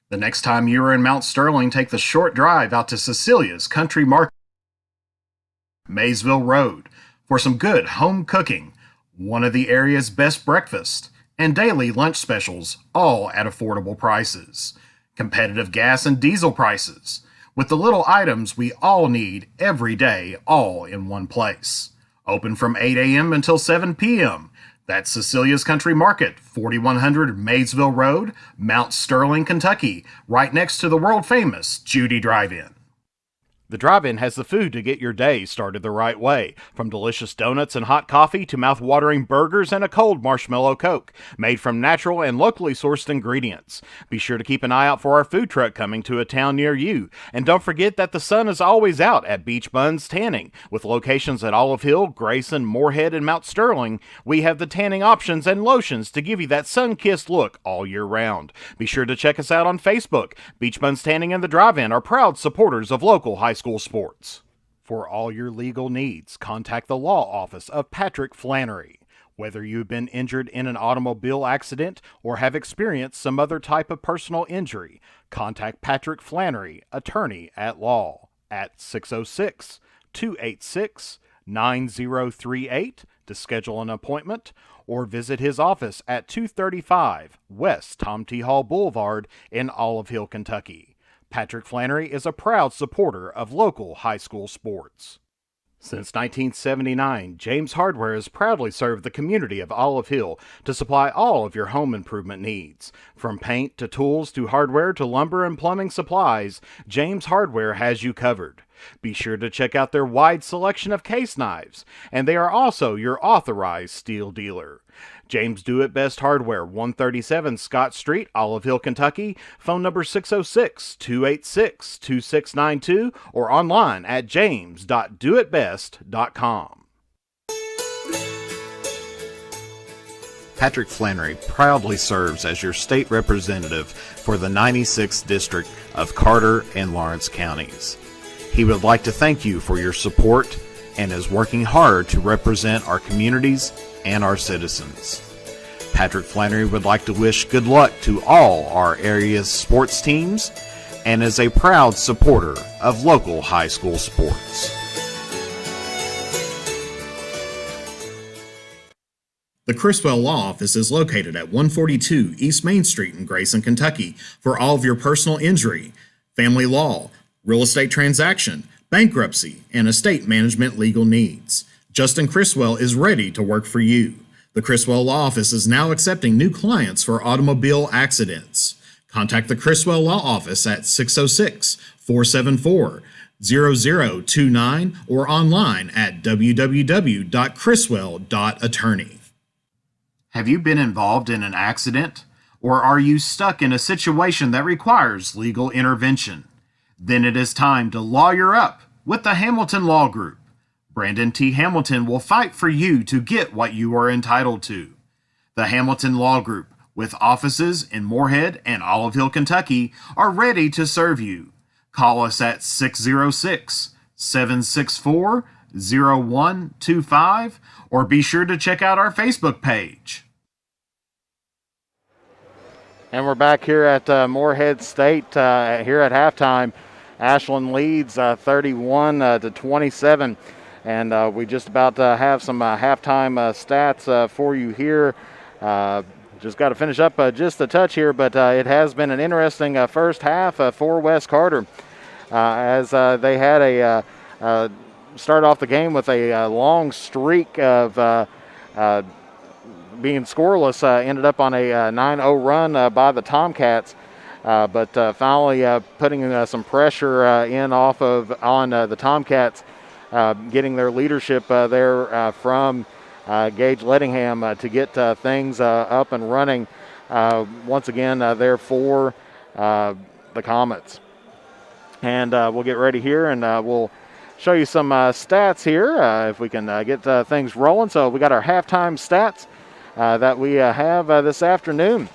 Speaker 3: The next time you are in Mount Sterling, take the short drive out to Cecilia's Country Market, Maysville Road, for some good home cooking, one of the area's best breakfast, and daily lunch specials, all at affordable prices. Competitive gas and diesel prices, with the little items we all need every day, all in one place. Open from 8 a.m. until 7 p.m. That's Cecilia's Country Market, 4100 Maysville Road, Mount Sterling, Kentucky, right next to the world-famous Judy Drive-In.
Speaker 2: The drive-in has the food to get your day started the right way, from delicious donuts and hot coffee to mouth-watering burgers and a cold marshmallow Coke, made from natural and locally sourced ingredients. Be sure to keep an eye out for our food truck coming to a town near you, and don't forget that the sun is always out at Beach Buns Tanning. With locations at Olive Hill, Grayson, Moorhead, and Mount Sterling, we have the tanning options and lotions to give you that sun-kissed look all year round. Be sure to check us out on Facebook. Beach Buns Tanning and the Drive-In are proud supporters of local high school sports. For all your legal needs, contact the law office of Patrick Flannery. Whether you've been injured in an automobile accident or have experienced some other type of personal injury, contact Patrick Flannery, attorney at law, at 606-286-9038 to schedule an appointment, or visit his office at 235 West Tom T. Hall Boulevard in Olive Hill, Kentucky. Patrick Flannery is a proud supporter of local high school sports. Since 1979, James Hardware has proudly served the community of Olive Hill to supply all of your home improvement needs. From paint to tools to hardware to lumber and plumbing supplies, James Hardware has you covered. Be sure to check out their wide selection of case knives, and they are also your authorized steel dealer. James Do It Best Hardware, 137 Scott Street, Olive Hill, Kentucky. Phone number 606-286-2692 or online at james.doitbest.com.
Speaker 4: Patrick Flannery proudly serves as your state representative for the 96th District of Carter and Lawrence counties. He would like to thank you for your support and is working hard to represent our communities and our citizens. Patrick Flannery would like to wish good luck to all our area's sports teams and is a proud supporter of local high school sports.
Speaker 3: The Criswell Law Office is located at 142 East Main Street in Grayson, Kentucky for all of your personal injury, family law, real estate transaction, bankruptcy, and estate management legal needs. Justin Criswell is ready to work for you. The Criswell Law Office is now accepting new clients for automobile accidents. Contact the Criswell Law Office at 606-474-0029 or online at www.criswell.attorney. Have you been involved in an accident? Or are you stuck in a situation that requires legal intervention? Then it is time to lawyer up with the Hamilton Law Group. Brandon T. Hamilton will fight for you to get what you are entitled to. The Hamilton Law Group, with offices in Moorhead and Olive Hill, Kentucky, are ready to serve you. Call us at 606-764-0125 or be sure to check out our Facebook page.
Speaker 1: And we're back here at Moorhead State here at halftime. Ashland leads 31-27. And we just about have some halftime stats for you here. Just got to finish up just a touch here, but it has been an interesting first half for West Carter as they had a start off the game with a long streak of being scoreless. Ended up on a 9-0 run by the Tomcats, but finally putting some pressure on the Tomcats. Getting their leadership there from Gage Lettingham to get things up and running once again there for the Comets. And we'll get ready here, and we'll show you some stats here if we can get things rolling. So we got our halftime stats that we have this afternoon.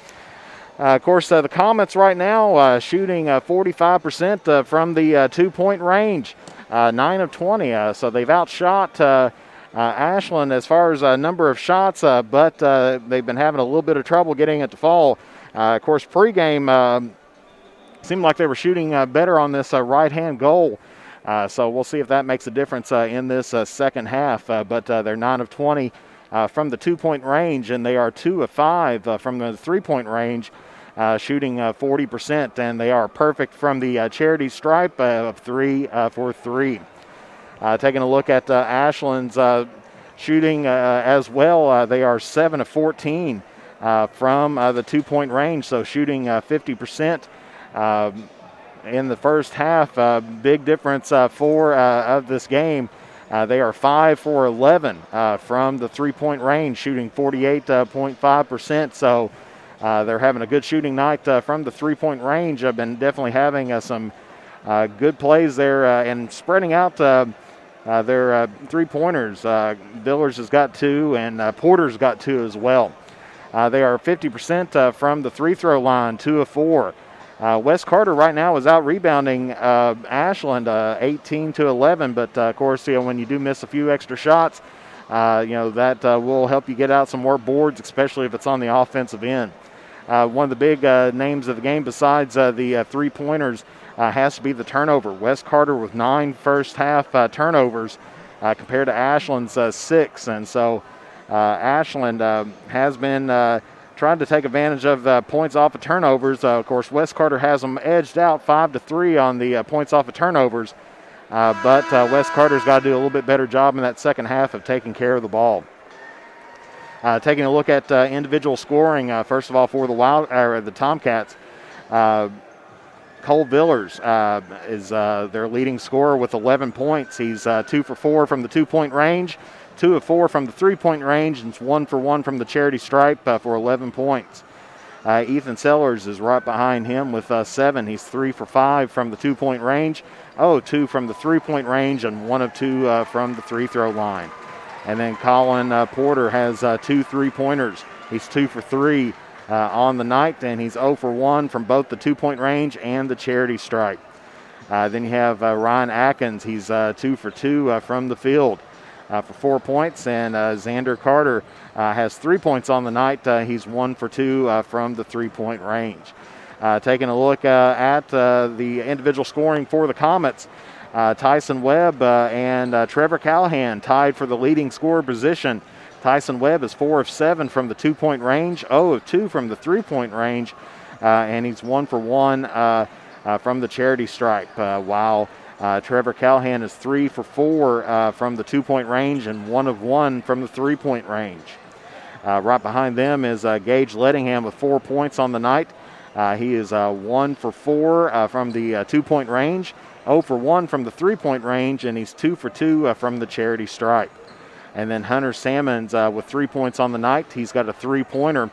Speaker 1: Of course, the Comets right now shooting 45% from the two-point range, 9 of 20. So they've outshot Ashland as far as number of shots, but they've been having a little bit of trouble getting it to fall. Of course, pregame seemed like they were shooting better on this right-hand goal. So we'll see if that makes a difference in this second half. But they're 9 of 20 from the two-point range, and they are 2 of 5 from the three-point range, shooting 40%. And they are perfect from the charity stripe of 3 for 3. Taking a look at Ashland's shooting as well, they are 7 of 14 from the two-point range, so shooting 50%. In the first half, big difference for of this game. They are 5 for 11 from the three-point range, shooting 48.5%. So they're having a good shooting night from the three-point range. I've been definitely having some good plays there and spreading out their three-pointers. Villers has got 2, and Porter's got 2 as well. They are 50% from the free-throw line, 2 of 4. Wes Carter right now is out rebounding Ashland 18 to 11, but of course, when you do miss a few extra shots, that will help you get out some more boards, especially if it's on the offensive end. One of the big names of the game besides the three-pointers has to be the turnover. Wes Carter with 9 first half turnovers compared to Ashland's 6, and so Ashland has been trying to take advantage of points off of turnovers. Of course, Wes Carter has them edged out 5-3 on the points off of turnovers. But Wes Carter's got to do a little bit better job in that second half of taking care of the ball. Taking a look at individual scoring, first of all for the Tomcats, Cole Villers is their leading scorer with 11 points. He's 2 for 4 from the two-point range, 2 of 4 from the three-point range, and 1 for 1 from the charity stripe for 11 points. Ethan Sellers is right behind him with 7. He's 3 for 5 from the two-point range, 2 from the three-point range, and 1 of 2 from the free-throw line. And then Colin Porter has 2 three-pointers. He's 2 for 3 on the night, and he's 0 for 1 from both the two-point range and the charity stripe. Then you have Ryan Atkins. He's 2 for 2 from the field for 4 points, and Xander Carter has 3 points on the night. He's 1 for 2 from the three-point range. Taking a look at the individual scoring for the Comets, Tyson Webb and Trevor Callahan tied for the leading scorer position. Tyson Webb is 4 of 7 from the two-point range, 0 of 2 from the three-point range, and he's 1 for 1 from the charity stripe, while Trevor Callahan is 3 for 4 from the two-point range and 1 of 1 from the three-point range. Right behind them is Gage Lettingham with 4 points on the night. He is 1 for 4 from the two-point range, 0 for 1 from the three-point range, and he's 2 for 2 from the charity stripe. And then Hunter Salmons with 3 points on the night. He's got a three-pointer.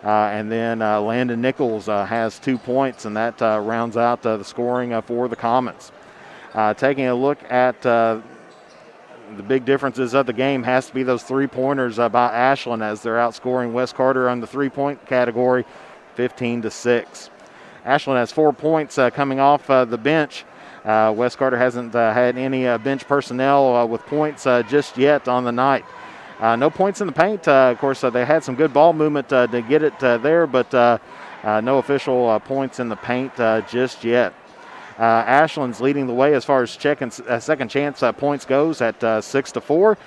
Speaker 1: And then Landon Nichols has 2 points, and that rounds out the scoring for the Comets. Taking a look at the big differences of the game has to be those three-pointers by Ashland, as they're outscoring Wes Carter on the three-point category 15-6. Ashland has 4 points coming off the bench. Wes Carter hasn't had any bench personnel with points just yet on the night. No points in the paint. Of course, they had some good ball movement to get it there, but no official points in the paint just yet. Ashland's leading the way as far as second chance points goes at 6-4.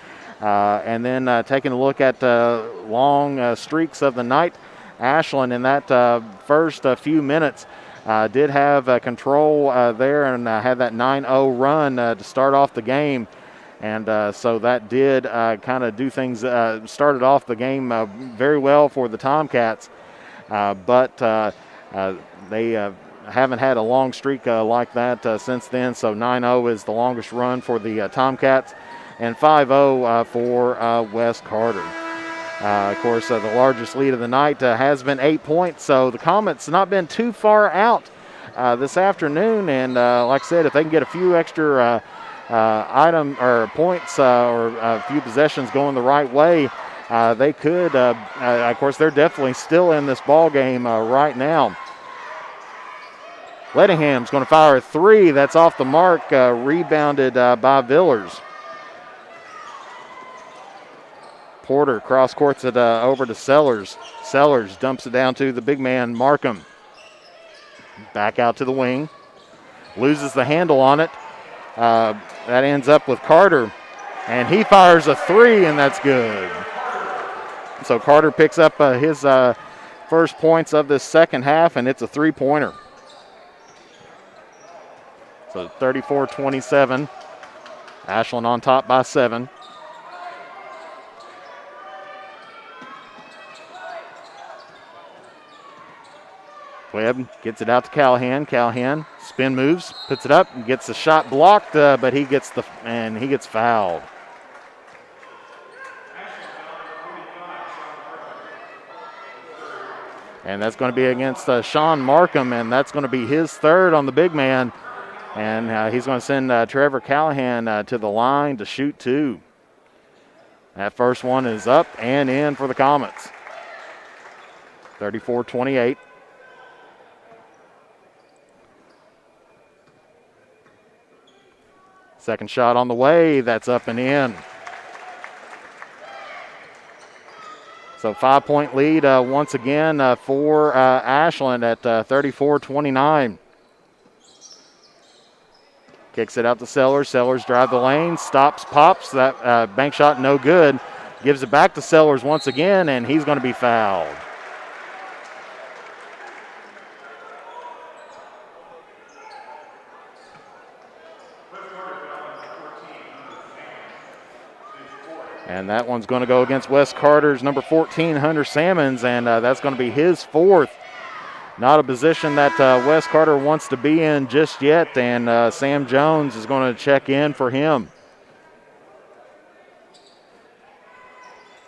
Speaker 1: And then taking a look at long streaks of the night, Ashland in that first few minutes did have control there and had that 9-0 run to start off the game. And so that did kind of do things, started off the game very well for the Tomcats. But they haven't had a long streak like that since then. So 9-0 is the longest run for the Tomcats, and 5-0 for Wes Carter. Of course, the largest lead of the night has been 8 points, so the Comets not been too far out this afternoon. And like I said, if they can get a few extra item or points or a few possessions going the right way, they could. Of course, they're definitely still in this ball game right now. Lettingham's going to fire a three. That's off the mark, rebounded by Villers. Porter cross courts it over to Sellers. Sellers dumps it down to the big man, Markham. Back out to the wing. Loses the handle on it. That ends up with Carter. And he fires a three, and that's good. So Carter picks up his first points of this second half, and it's a three-pointer. So 34-27. Ashland on top by 7. Webb gets it out to Callahan. Callahan spin moves, puts it up, and gets the shot blocked, but he gets fouled. And that's going to be against Sean Markham, and that's going to be his third on the big man. And he's going to send Trevor Callahan to the line to shoot 2. That first one is up and in for the Comets. 34-28. Second shot on the way, that's up and in. So 5-point lead once again for Ashland at 34-29. Kicks it out to Sellers. Sellers drive the lane, stops, pops. That bank shot no good. Gives it back to Sellers once again, and he's going to be fouled. And that one's going to go against Wes Carter's number 14, Hunter Salmons, and that's going to be his fourth. Not a position that Wes Carter wants to be in just yet, and Sam Jones is going to check in for him.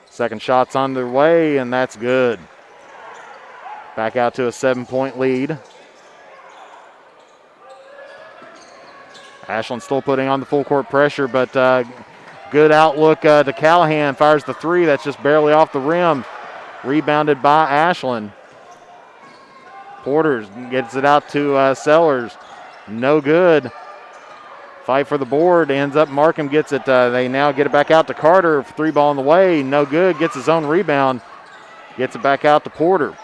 Speaker 1: Second shot's on their way, and that's good. Back out to a 7-point lead. Ashland still putting on the full court pressure, but good outlook to Callahan. Fires the three. That's just barely off the rim. Rebounded by Ashland. Porter gets it out to Sellers. No good. Fight for the board. Ends up Markham gets it. They now get it back out to Carter. 3 ball on the way. No good. Gets his own rebound. Gets it back out to Porter.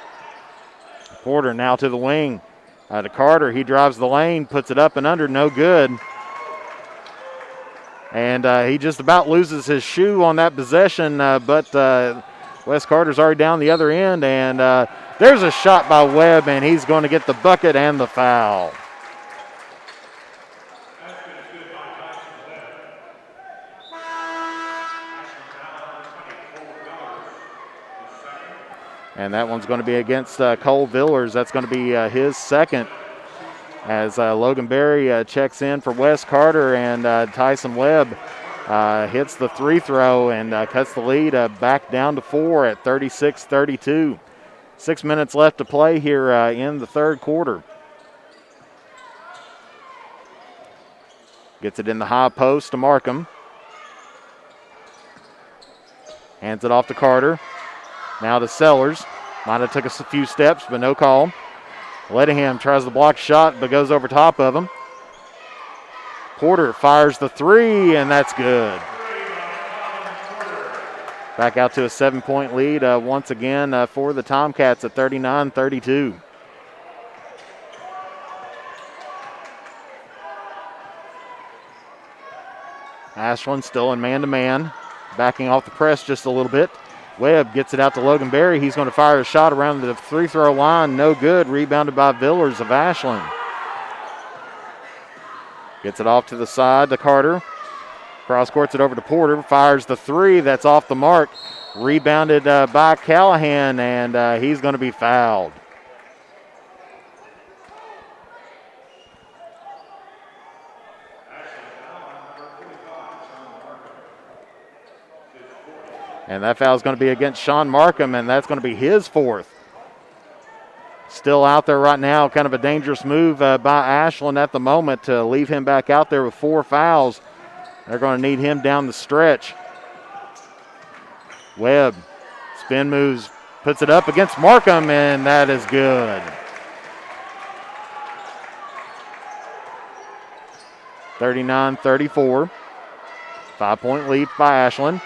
Speaker 1: Porter now to the wing. To Carter. He drives the lane. Puts it up and under. No good. And he just about loses his shoe on that possession, but Wes Carter's already down the other end, and there's a shot by Webb, and he's going to get the bucket and the foul. And that one's going to be against Cole Villers. That's going to be his second. As Logan Berry checks in for Wes Carter, and Tyson Webb hits the free throw and cuts the lead back down to 4 at 36-32. 6 minutes left to play here in the third quarter. Gets it in the high post to Markham. Hands it off to Carter. Now to Sellers. Might have took us a few steps, but no call. Lettingham tries the block shot, but goes over top of him. Porter fires the three, and that's good. Back out to a 7-point lead once again for the Tomcats at 39-32. Ashland still in man-to-man, backing off the press just a little bit. Webb gets it out to Logan Berry. He's going to fire a shot around the free-throw line. No good. Rebounded by Villers of Ashland. Gets it off to the side to Carter. Cross-courts it over to Porter. Fires the three. That's off the mark. Rebounded by Callahan, and he's going to be fouled. And that foul is going to be against Sean Markham, and that's going to be his fourth. Still out there right now, kind of a dangerous move by Ashland at the moment to leave him back out there with 4 fouls. They're going to need him down the stretch. Webb, spin moves, puts it up against Markham, and that is good. 39-34. 5-point lead by Ashland.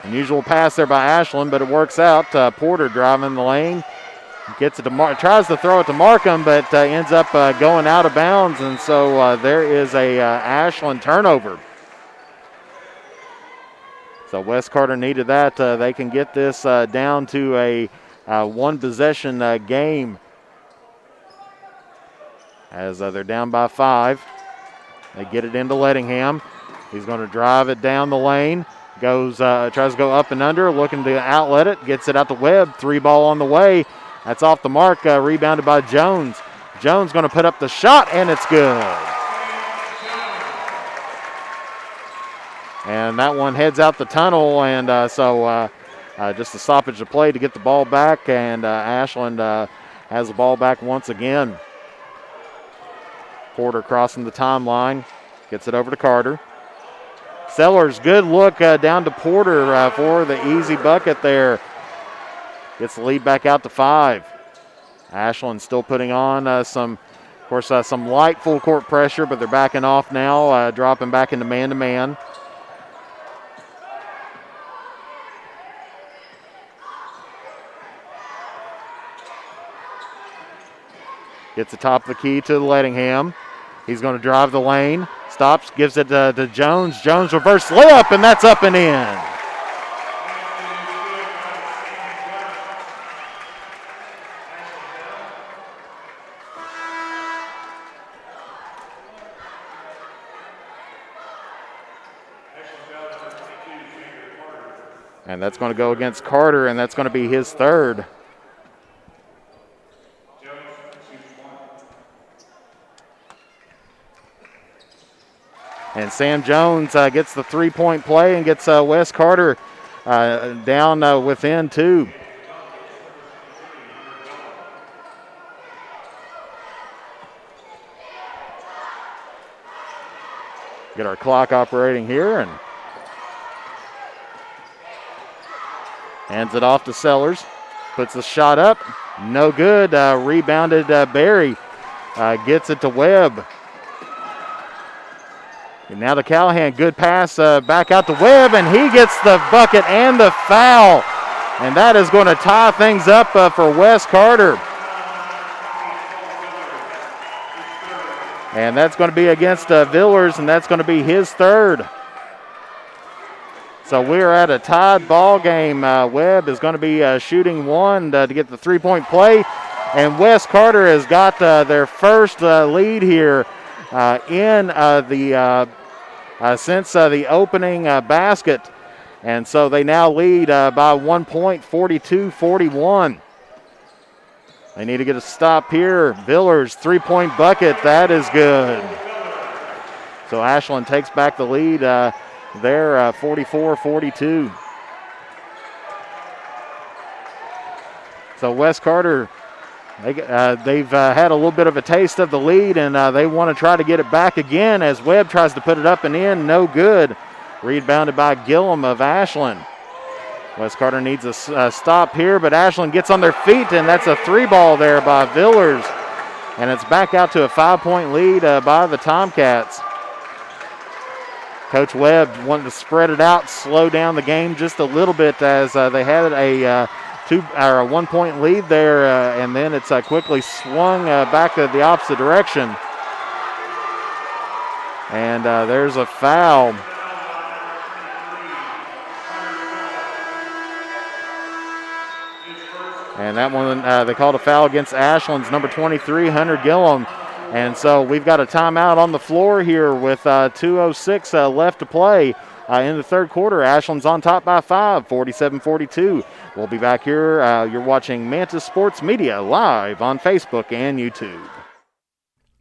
Speaker 1: Unusual pass there by Ashland, but it works out. Porter driving the lane. Gets it to tries to throw it to Markham, but ends up going out of bounds, and so there is a Ashland turnover. So West Carter needed that. They can get this down to a one-possession game as they're down by 5. They get it into Lettingham. He's going to drive it down the lane. Tries to go up and under, looking to outlet it. Gets it out to Webb. 3 ball on the way. That's off the mark, rebounded by Jones. Jones going to put up the shot, and it's good. And that one heads out the tunnel, and so just a stoppage of play to get the ball back, and Ashland has the ball back once again. Porter crossing the timeline, gets it over to Carter. Sellers, good look down to Porter for the easy bucket there. Gets the lead back out to 5. Ashland still putting on some light full court pressure, but they're backing off now, dropping back into man-to-man. Gets the top of the key to Lettingham. He's going to drive the lane. Stops, gives it to Jones. Jones reverse layup, and that's up and in. And that's going to go against Carter, and that's going to be his third. And Sam Jones gets the 3-point play and gets Wes Carter down within 2. Get our clock operating here, and hands it off to Sellers. Puts the shot up. No good. Rebounded Barry. Gets it to Webb. And now to Callahan. Good pass back out to Webb, and he gets the bucket and the foul. And that is going to tie things up for Wes Carter. And that's going to be against Villers, and that's going to be his third. So we're at a tied ball game. Webb is going to be shooting 1 to get the 3-point play. And Wes Carter has got their first lead here since the opening basket. And so they now lead by 1 point, 42-41. They need to get a stop here. Villers, 3-point bucket. That is good. So Ashland takes back the lead there, 44-42. So Wes Carter, they've had a little bit of a taste of the lead, and they want to try to get it back again as Webb tries to put it up and in. No good. Rebounded by Gillum of Ashland. Wes Carter needs a stop here, but Ashland gets on their feet, and that's a 3-ball there by Villers. And it's back out to a 5-point lead by the Tomcats. Coach Webb wanted to spread it out, slow down the game just a little bit as they had a 1-point lead there, and then it's quickly swung back the opposite direction. And there's a foul. And that one, they called a foul against Ashland's number 23, Hunter Gillum. And so we've got a timeout on the floor here with 2:06 left to play in the third quarter. Ashland's on top by 5, 47-42. We'll be back here. You're watching Mantis Sports Media live on Facebook and YouTube.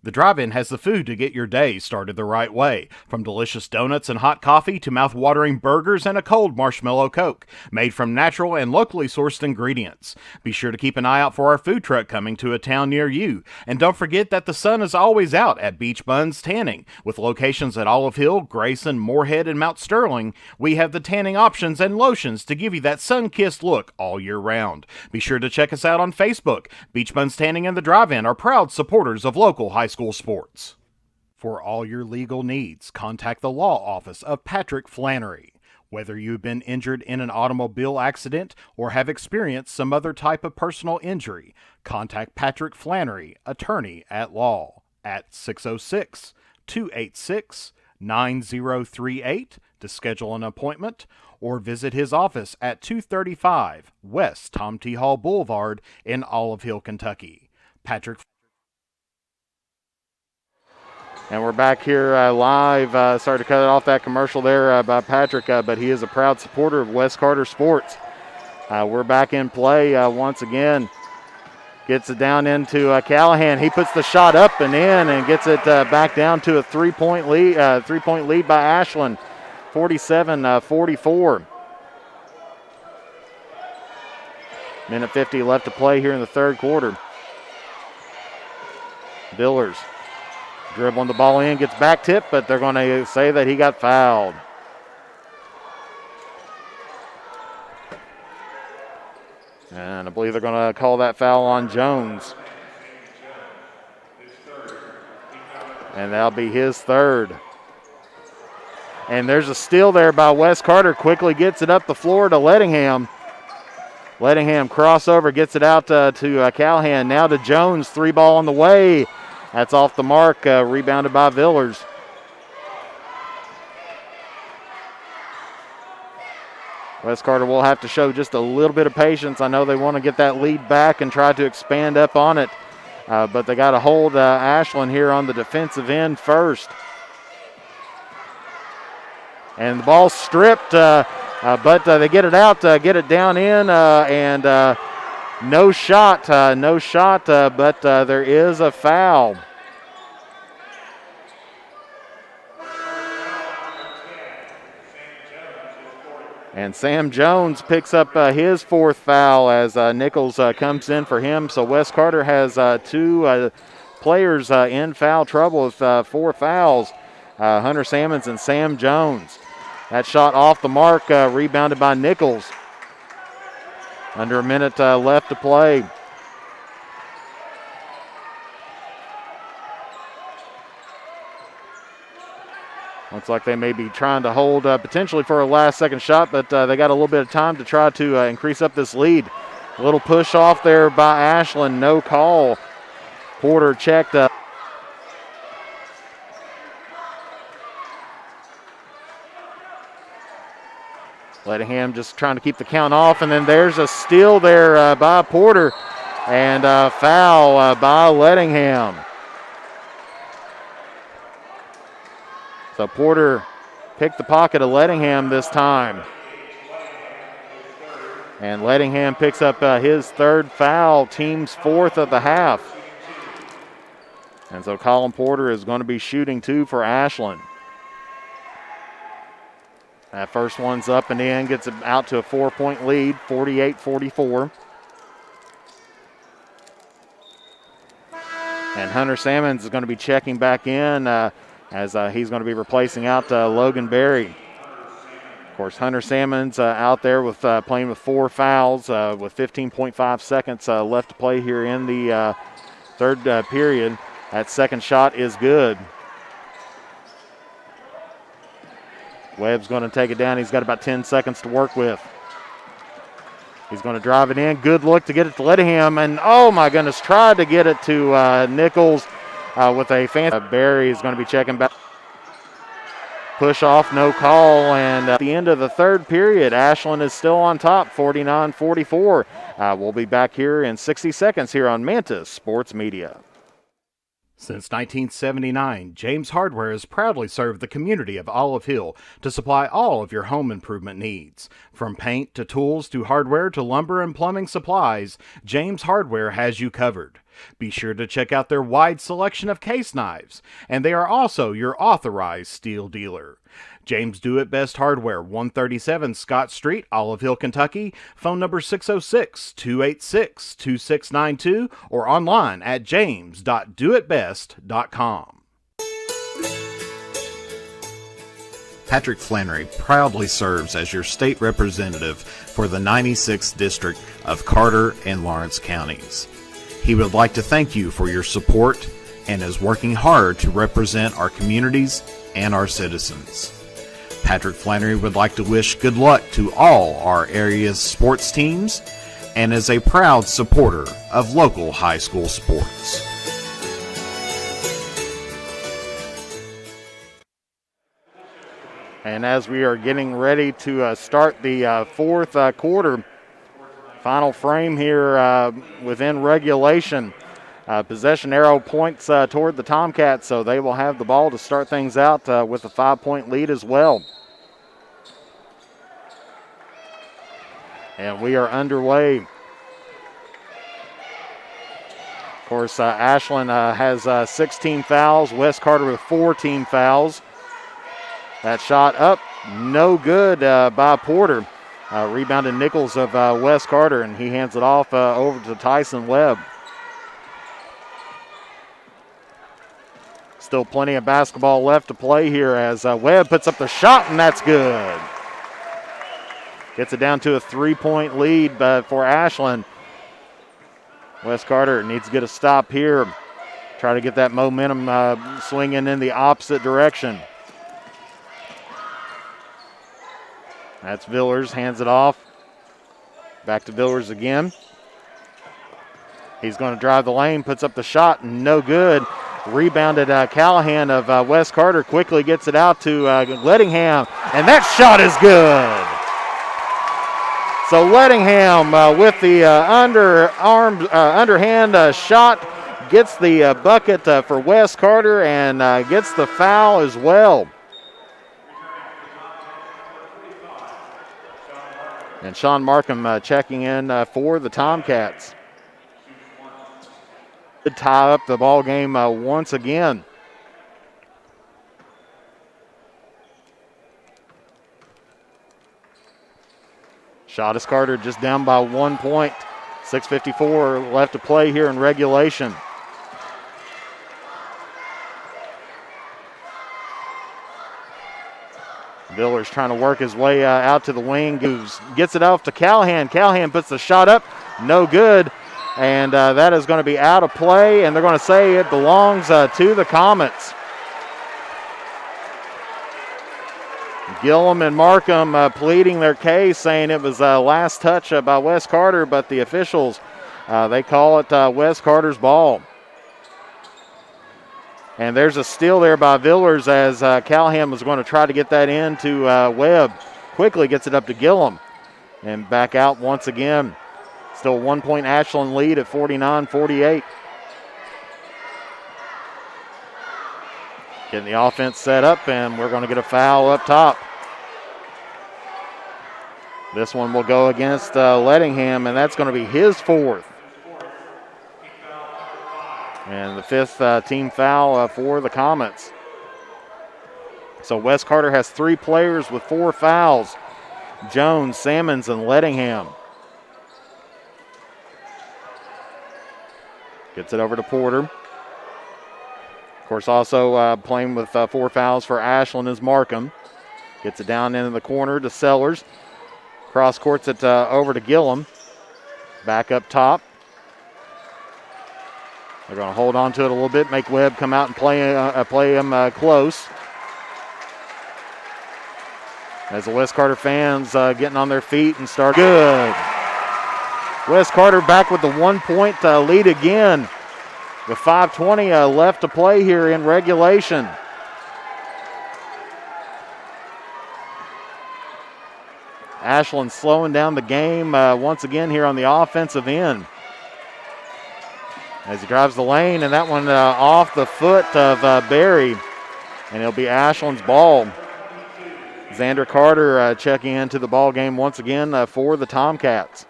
Speaker 2: The drive-in has the food to get your day started the right way, from delicious donuts and hot coffee to mouth-watering burgers and a cold marshmallow Coke, made from natural and locally sourced ingredients. Be sure to keep an eye out for our food truck coming to a town near you, and don't forget that the sun is always out at Beach Buns Tanning. With locations at Olive Hill, Grayson, Moorhead, and Mount Sterling, we have the tanning options and lotions to give you that sun-kissed look all year round. Be sure to check us out on Facebook. Beach Buns Tanning and the Drive-In are proud supporters of local high school sports. For all your legal needs, contact the law office of Patrick Flannery. Whether you've been injured in an automobile accident or have experienced some other type of personal injury, contact Patrick Flannery, attorney at law, at 606-286-9038 to schedule an appointment, or visit his office at 235 West Tom T. Hall Boulevard in Olive Hill, Kentucky. Patrick.
Speaker 1: And we're back here live. Sorry to cut off that commercial there by Patrick, but he is a proud supporter of West Carter Sports. We're back in play once again. Gets it down into Callahan. He puts the shot up and in and gets it back down to a three-point lead by Ashland, 47-44. Minute 50 left to play here in the third quarter. Billers dribbling the ball in, gets back tipped, but they're going to say that he got fouled. And I believe they're going to call that foul on Jones. And that'll be his third. And there's a steal there by West Carter. Quickly gets it up the floor to Lettingham. Lettingham crossover, gets it out to Callahan. Now to Jones, three ball on the way. That's off the mark, rebounded by Villers. West Carter will have to show just a little bit of patience. I know they want to get that lead back and try to expand up on it, but they got to hold Ashland here on the defensive end first. And the ball's stripped, but they get it out, get it down in, and no shot, but there is a foul. And Sam Jones picks up his fourth foul as Nichols comes in for him. So West Carter has two players in foul trouble with four fouls, Hunter Sammons and Sam Jones. That shot off the mark, rebounded by Nichols. Under a minute left to play. Looks like they may be trying to hold potentially for a last-second shot, but they got a little bit of time to try to increase up this lead. A little push off there by Ashland, no call. Porter checked up. Lettingham just trying to keep the count off, and then there's a steal there by Porter, and a foul by Lettingham. So Porter picked the pocket of Lettingham this time. And Lettingham picks up his third foul, team's fourth of the half. And so Colin Porter is going to be shooting two for Ashland. That first one's up and in, gets it out to a 4-point lead, 48-44. And Hunter Sammons is going to be checking back in as he's going to be replacing out Logan Berry. Of course, Hunter Sammons out there with playing with four fouls with 15.5 seconds left to play here in the third period. That second shot is good. Webb's going to take it down. He's got about 10 seconds to work with. He's going to drive it in. Good look to get it to Lettingham. And, oh, my goodness, tried to get it to Nichols with a fancy. Barry is going to be checking back. Push off, no call. And at the end of the third period, Ashland is still on top, 49-44. We'll be back here in 60 seconds here on Mantis Sports Media.
Speaker 2: Since 1979, James Hardware has proudly served the community of Olive Hill to supply all of your home improvement needs. From paint to tools to hardware to lumber and plumbing supplies, James Hardware has you covered. Be sure to check out their wide selection of case knives, and they are also your authorized steel dealer. James Do It Best Hardware, 137 Scott Street, Olive Hill, Kentucky. Phone number 606-286-2692 or online at james.doitbest.com.
Speaker 4: Patrick Flannery proudly serves as your state representative for the 96th District of Carter and Lawrence counties. He would like to thank you for your support and is working hard to represent our communities and our citizens. Patrick Flannery would like to wish good luck to all our area's sports teams and is a proud supporter of local high school sports.
Speaker 1: And as we are getting ready to start the fourth quarter, final frame here within regulation, possession arrow points toward the Tomcats, so they will have the ball to start things out with a 5-point lead as well. And we are underway. Of course, Ashland has 16 fouls, West Carter with 4 team fouls. That shot up, no good by Porter. Rebounded Nichols of West Carter, and he hands it off over to Tyson Webb. Still plenty of basketball left to play here as Webb puts up the shot, and that's good. Gets it down to a 3-point lead for Ashland. West Carter needs to get a stop here. Try to get that momentum swinging in the opposite direction. That's Villers, hands it off. Back to Villers again. He's going to drive the lane, puts up the shot, no good. Rebounded Callahan of West Carter, quickly gets it out to Lettingham, and that shot is good. So Lettingham with the underhand shot gets the bucket for West Carter and gets the foul as well. And Sean Markham checking in for the Tomcats. To tie up the ball game once again. Shottis Carter just down by 1 point. 6:54 left to play here in regulation. Villers trying to work his way out to the wing. Gets it off to Callahan. Callahan puts the shot up. No good. And that is going to be out of play. And they're going to say it belongs to the Comets. Gillum and Markham pleading their case, saying it was last touch by West Carter, but the officials, they call it West Carter's ball. And there's a steal there by Villers as Callahan was going to try to get that into Webb. Quickly gets it up to Gillum and back out once again. Still 1 point Ashland lead at 49-48. Getting the offense set up, and we're going to get a foul up top. This one will go against Lettingham, and that's going to be his 4th. And the 5th team foul for the Comets. So West Carter has 3 players with 4 fouls. Jones, Sammons, and Lettingham. Gets it over to Porter. Of course, also playing with 4 fouls for Ashland is Markham. Gets it down into the corner to Sellers. Cross courts it over to Gillum. Back up top. They're going to hold on to it a little bit, make Webb come out and play him close. As the West Carter fans getting on their feet and start good. West Carter back with the 1 point lead again. With 5:20 left to play here in regulation. Ashland slowing down the game once again here on the offensive end. as he drives the lane, and that one off the foot of Barry, and it'll be Ashland's ball. Xander Carter checking into the ball game once again for the Tomcats.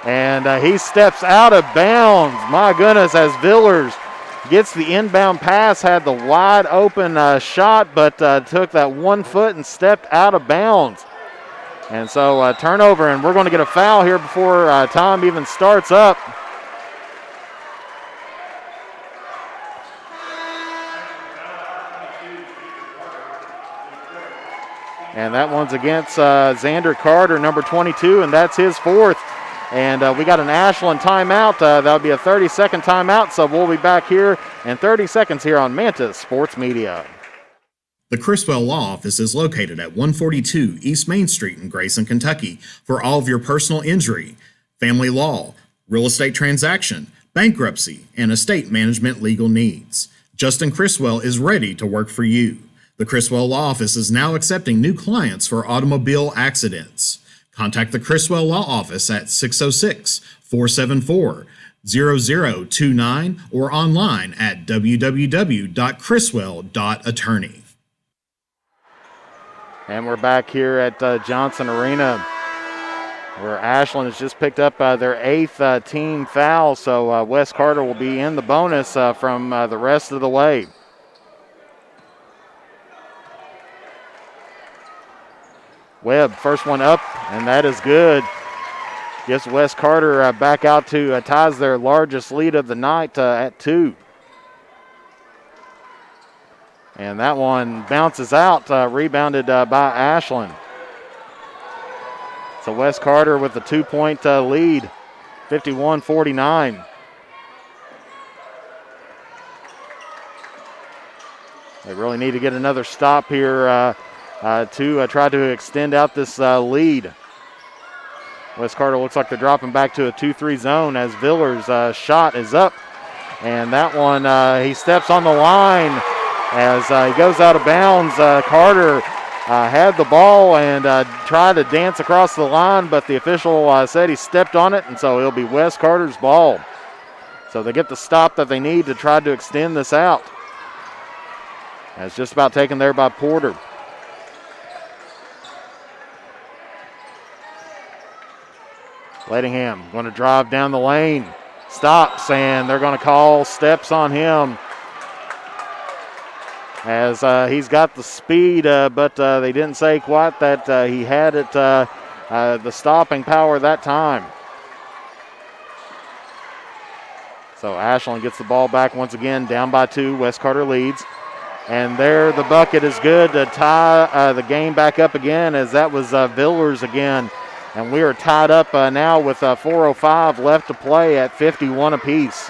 Speaker 1: And he steps out of bounds. My goodness, as Villers gets the inbound pass, had the wide open shot, but took that 1 foot and stepped out of bounds. And so turnover, and we're going to get a foul here before time even starts up. And that one's against Xander Carter, number 22, and that's his fourth. And we got an Ashland timeout. That'll be a 30-second timeout, so we'll be back here in 30 seconds here on Mantis Sports Media.
Speaker 3: The Criswell Law Office is located at 142 East Main Street in Grayson, Kentucky for all of your personal injury, family law, real estate transaction, bankruptcy, and estate management legal needs. Justin Criswell is ready to work for you. The Criswell Law Office is now accepting new clients for automobile accidents. Contact the Criswell Law Office at 606-474-0029 or online at www.criswell.attorney.
Speaker 1: And we're back here at Johnson Arena, where Ashland has just picked up their 8th team foul, so Wes Carter will be in the bonus from the rest of the way. Webb, first one up, and that is good. Gets Wes Carter back out to ties their largest lead of the night at 2. And that one bounces out, rebounded by Ashland. So Wes Carter with the 2-point lead, 51-49. They really need to get another stop here to try to extend out this lead. Wes Carter looks like they're dropping back to a 2-3 zone as Villers' shot is up. And that one, he steps on the line as he goes out of bounds. Carter had the ball and tried to dance across the line, but the official said he stepped on it, and so it'll be Wes Carter's ball. So they get the stop that they need to try to extend this out. And it's just about taken there by Porter. Ledingham going to drive down the lane. Stops, and they're going to call steps on him as he's got the speed, but they didn't say quite that he had it, the stopping power that time. So Ashland gets the ball back once again, down by 2. Wes Carter leads. And there the bucket is good to tie the game back up again, as that was Villers again. And we are tied up now with 4:05 left to play at 51 apiece.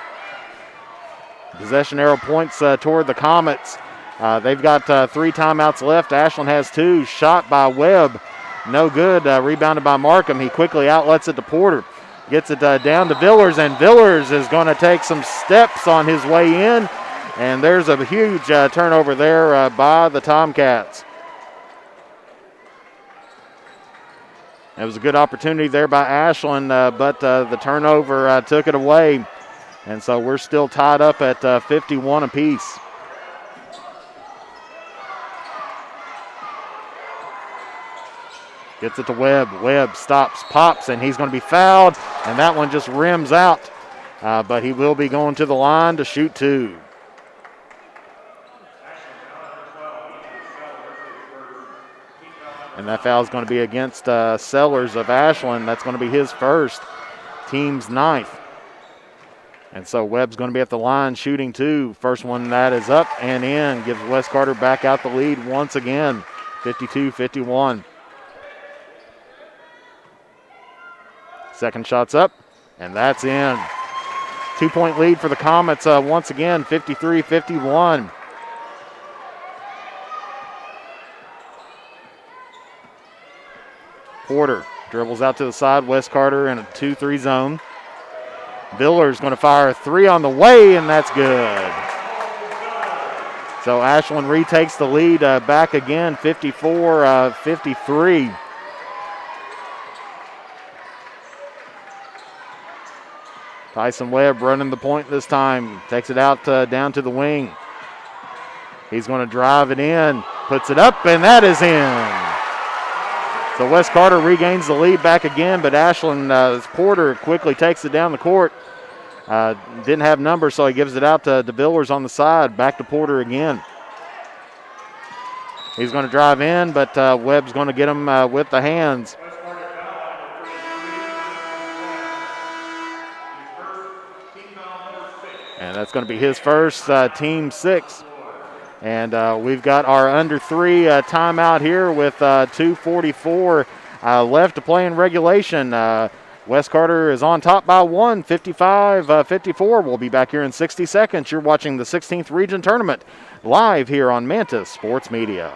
Speaker 1: Possession arrow points toward the Comets. They've got 3 timeouts left. Ashland has 2. Shot by Webb. No good. Rebounded by Markham. He quickly outlets it to Porter. Gets it down to Villers, and Villers is going to take some steps on his way in. And there's a huge turnover there by the Tomcats. It was a good opportunity there by Ashland, but the turnover took it away. And so we're still tied up at 51 apiece. Gets it to Webb. Webb stops, pops, and he's going to be fouled. And that one just rims out. But he will be going to the line to shoot 2. And that foul is going to be against Sellers of Ashland. That's going to be his first, team's 9th. And so Webb's going to be at the line shooting 2. First one that is up and in. Gives Wes Carter back out the lead once again, 52-51. Second shot's up, and that's in. 2-point lead for the Comets once again, 53-51. Porter dribbles out to the side. Wes Carter in a 2-3 zone. Villers going to fire a 3 on the way, and that's good. So Ashland retakes the lead back again, 54-53. Tyson Webb running the point this time. Takes it out down to the wing. He's going to drive it in. Puts it up, and that is in. So Wes Carter regains the lead back again, but Ashland Porter quickly takes it down the court. Didn't have numbers, so he gives it out to DeVillers on the side. Back to Porter again. He's going to drive in, but Webb's going to get him with the hands. And that's going to be his first, team 6. And we've got our under 3 timeout here with 2:44 left to play in regulation. Wes Carter is on top by 1, 55-54. We'll be back here in 60 seconds. You're watching the 16th Region Tournament live here on Mantis Sports Media.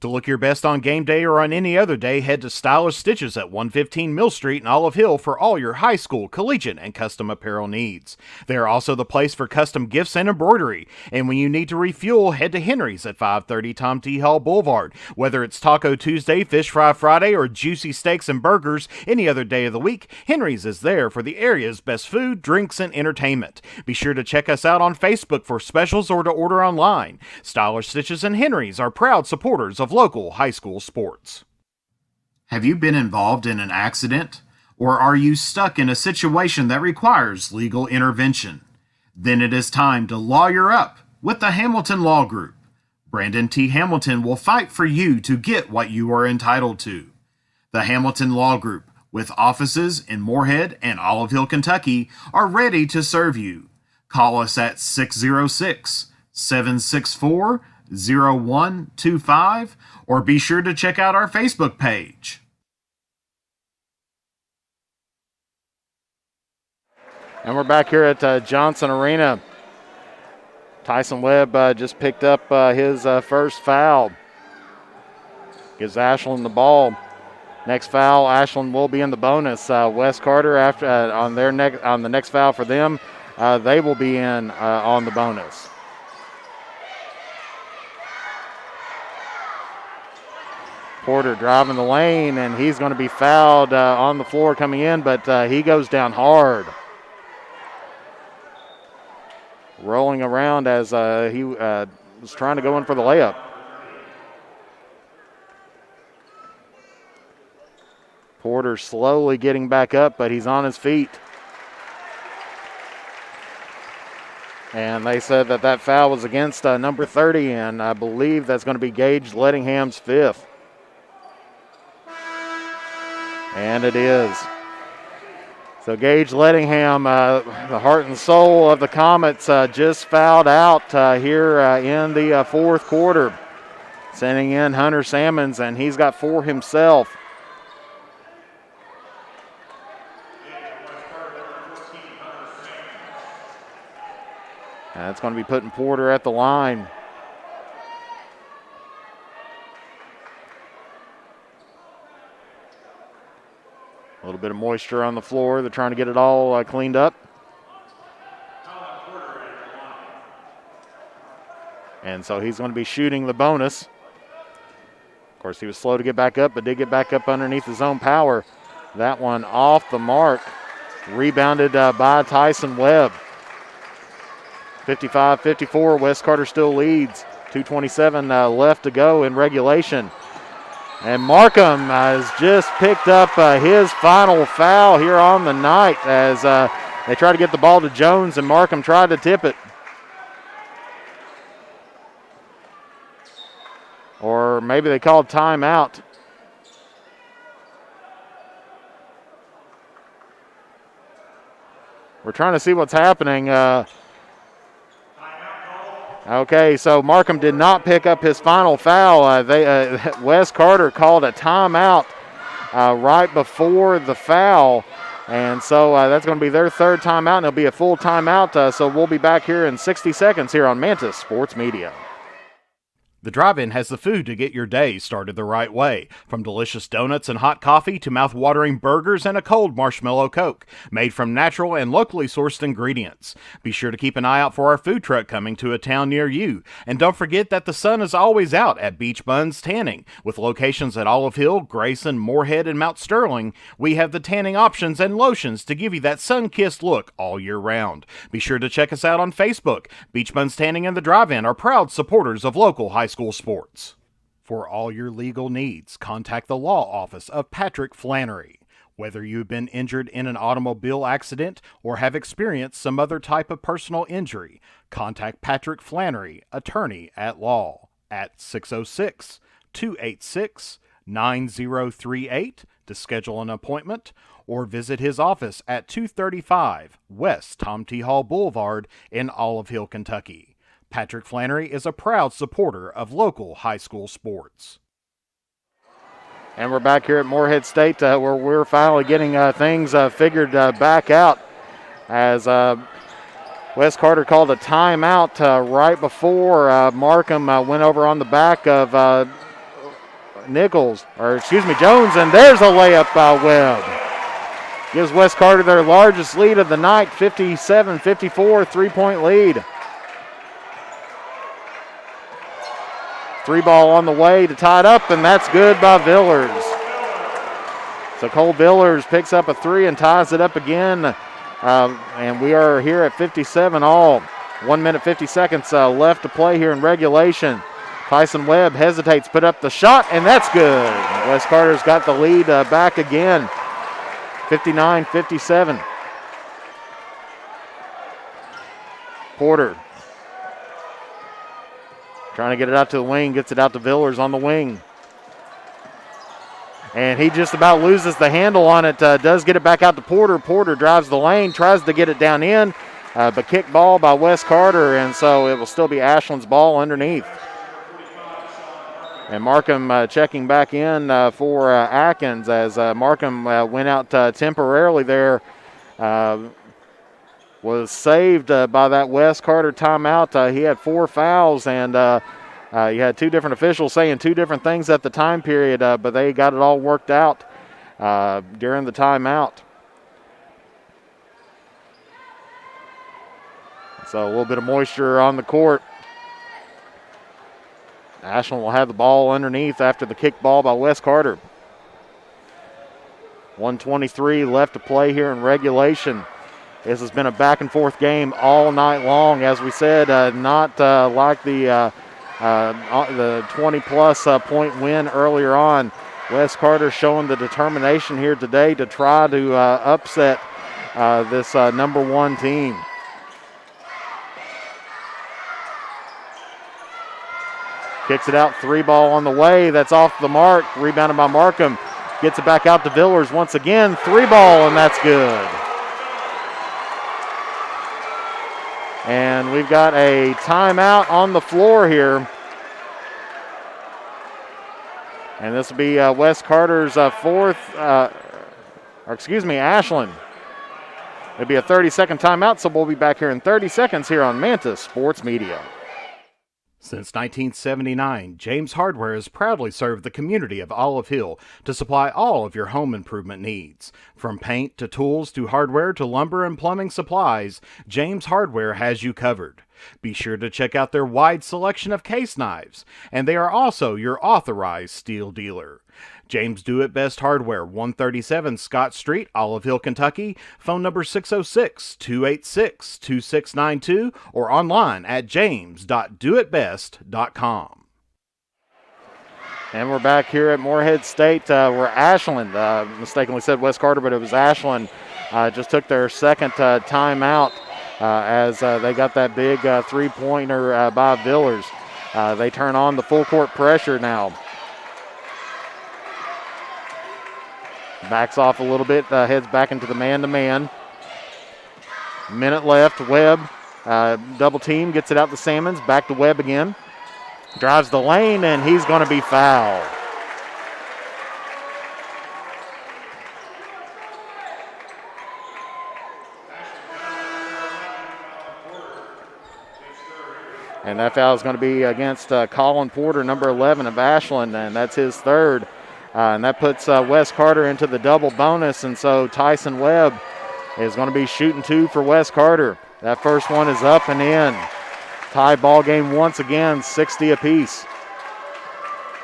Speaker 2: To look your best on game day or on any other day, head to Stylish Stitches at 115 Mill Street in Olive Hill for all your high school, collegiate, and custom apparel needs. They are also the place for custom gifts and embroidery. And when you need to refuel, head to Henry's at 530 Tom T. Hall Boulevard. Whether it's Taco Tuesday, Fish Fry Friday, or juicy steaks and burgers any other day of the week, Henry's is there for the area's best food, drinks, and entertainment. Be sure to check us out on Facebook for specials or to order online. Stylish Stitches and Henry's are proud supporters of local high school sports.
Speaker 3: Have you been involved in an accident? Or are you stuck in a situation that requires legal intervention? Then it is time to lawyer up with the Hamilton Law Group. Brandon T. Hamilton will fight for you to get what you are entitled to. The Hamilton Law Group, with offices in Moorhead and Olive Hill, Kentucky, are ready to serve you. Call us at 606-764-0125 or be sure to check out our Facebook page.
Speaker 1: And we're back here at Johnson Arena. Tyson Webb just picked up his first foul. Gives Ashland the ball. Next foul, Ashland will be in the bonus. Wes Carter after on the next foul for them, they will be in on the bonus. Porter driving the lane, and he's going to be fouled on the floor coming in, but he goes down hard. Rolling around as he was trying to go in for the layup. Porter slowly getting back up, but he's on his feet. And they said that foul was against number 30, and I believe that's going to be Gage Lettingham's 5th. And it is. So Gage Lettingham, the heart and soul of the Comets, just fouled out here in the fourth quarter. Sending in Hunter Salmons, and he's got 4 himself. And that's going to be putting Porter at the line. A little bit of moisture on the floor. They're trying to get it all cleaned up. And so he's going to be shooting the bonus. Of course, he was slow to get back up, but did get back up underneath his own power. That one off the mark. Rebounded by Tyson Webb. 55-54, Wes Carter still leads. 2:27 left to go in regulation. And Markham has just picked up his final foul here on the night as they try to get the ball to Jones, and Markham tried to tip it. Or maybe they called timeout. We're trying to see what's happening. Okay, so Markham did not pick up his final foul. Wes Carter called a timeout right before the foul. And so that's going to be their third timeout, and it'll be a full timeout. So we'll be back here in 60 seconds here on Mantis Sports Media.
Speaker 2: The drive-in has the food to get your day started the right way, from delicious donuts and hot coffee to mouth-watering burgers and a cold marshmallow Coke, made from natural and locally sourced ingredients. Be sure to keep an eye out for our food truck coming to a town near you. And don't forget that the sun is always out at Beach Buns Tanning. With locations at Olive Hill, Grayson, Moorhead, and Mount Sterling, we have the tanning options and lotions to give you that sun-kissed look all year round. Be sure to check us out on Facebook. Beach Buns Tanning and the Drive-In are proud supporters of local high school sports. For all your legal needs, contact the law office of Patrick Flannery. Whether you've been injured in an automobile accident or have experienced some other type of personal injury, contact Patrick Flannery, attorney at law, at 606-286-9038 to schedule an appointment, or visit his office at 235 West Tom T. Hall Boulevard in Olive Hill, Kentucky. Patrick Flannery is a proud supporter of local high school sports.
Speaker 1: And we're back here at Moorhead State where we're finally getting things figured back out as Wes Carter called a timeout right before Markham went over on the back of Jones, and there's a layup by Webb. Gives Wes Carter their largest lead of the night, 57-54, three-point lead. Three ball on the way to tie it up, and that's good by Villers. So Cole Villers picks up a three and ties it up again. And we are here at 57 all. 1 minute, 50 seconds left to play here in regulation. Tyson Webb hesitates, put up the shot, and that's good. Wes Carter's got the lead back again, 59-57. Porter trying to get it out to the wing, gets it out to Villers on the wing. And he just about loses the handle on it, does get it back out to Porter. Porter drives the lane, tries to get it down in, but kick ball by Wes Carter, and so it will still be Ashland's ball underneath. And Markham checking back in for Atkins as Markham went out temporarily there. Was saved by that Wes Carter timeout. He had 4 fouls, and you had 2 different officials saying 2 different things at the time period, but they got it all worked out during the timeout. So a little bit of moisture on the court. Ashland will have the ball underneath after the kick ball by Wes Carter. 1:23 left to play here in regulation. This has been a back-and-forth game all night long. As we said, not like the 20-plus point win earlier on. Wes Carter showing the determination here today to try to upset this number 1 team. Kicks it out, 3 ball on the way. That's off the mark. Rebounded by Markham. Gets it back out to Villers once again. 3 ball, and that's good. And we've got a timeout on the floor here. And this will be Wes Carter's Ashland. It'll be a 30-second timeout, so we'll be back here in 30 seconds here on Mantis Sports Media.
Speaker 2: Since 1979, James Hardware has proudly served the community of Olive Hill to supply all of your home improvement needs. From paint to tools to hardware to lumber and plumbing supplies, James Hardware has you covered. Be sure to check out their wide selection of case knives, and they are also your authorized steel dealer. James Do It Best Hardware, 137 Scott Street, Olive Hill, Kentucky. Phone number 606-286-2692 or online at james.doitbest.com.
Speaker 1: And we're back here at Moorhead State where Ashland, mistakenly said Wes Carter, but it was Ashland, just took their second timeout as they got that big three-pointer by Villers. They turn on the full court pressure now. Backs off a little bit, heads back into the man-to-man. Minute left, Webb, double team, gets it out to Salmons, back to Webb again. Drives the lane, and he's going to be fouled. And that foul is going to be against Colin Porter, number 11 of Ashland, and that's his third. And that puts Wes Carter into the double bonus, and so Tyson Webb is going to be shooting 2 for Wes Carter. That first one is up and in. Tie ball game once again, 60 apiece.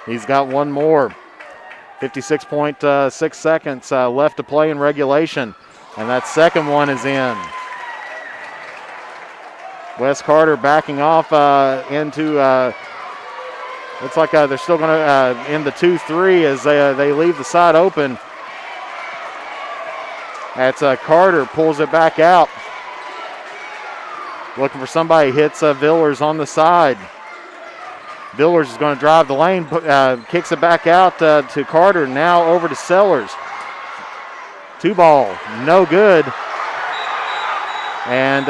Speaker 1: He's got one more. 56.6 seconds left to play in regulation, and that second one is in. Wes Carter backing off into, looks like they're still going to in the 2-3 as they leave the side open. That's Carter, pulls it back out. Looking for somebody, hits Villers on the side. Villers is going to drive the lane, kicks it back out to Carter, now over to Sellers. 2-ball, no good. And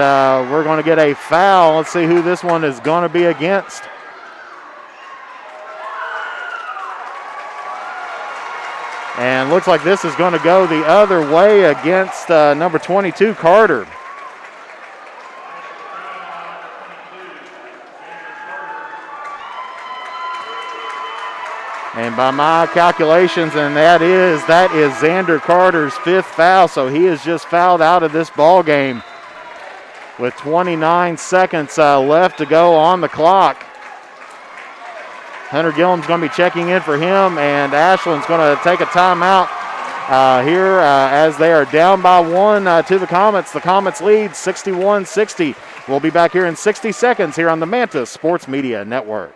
Speaker 1: we're going to get a foul. Let's see who this one is going to be against. And looks like this is going to go the other way against number 22, Carter. And by my calculations, and that is Xander Carter's 5th foul, so he is just fouled out of this ball game with 29 seconds left to go on the clock. Hunter Gillum's going to be checking in for him, and Ashland's going to take a timeout here as they are down by 1 to the Comets. The Comets lead 61-60. We'll be back here in 60 seconds here on the Mantis Sports Media Network.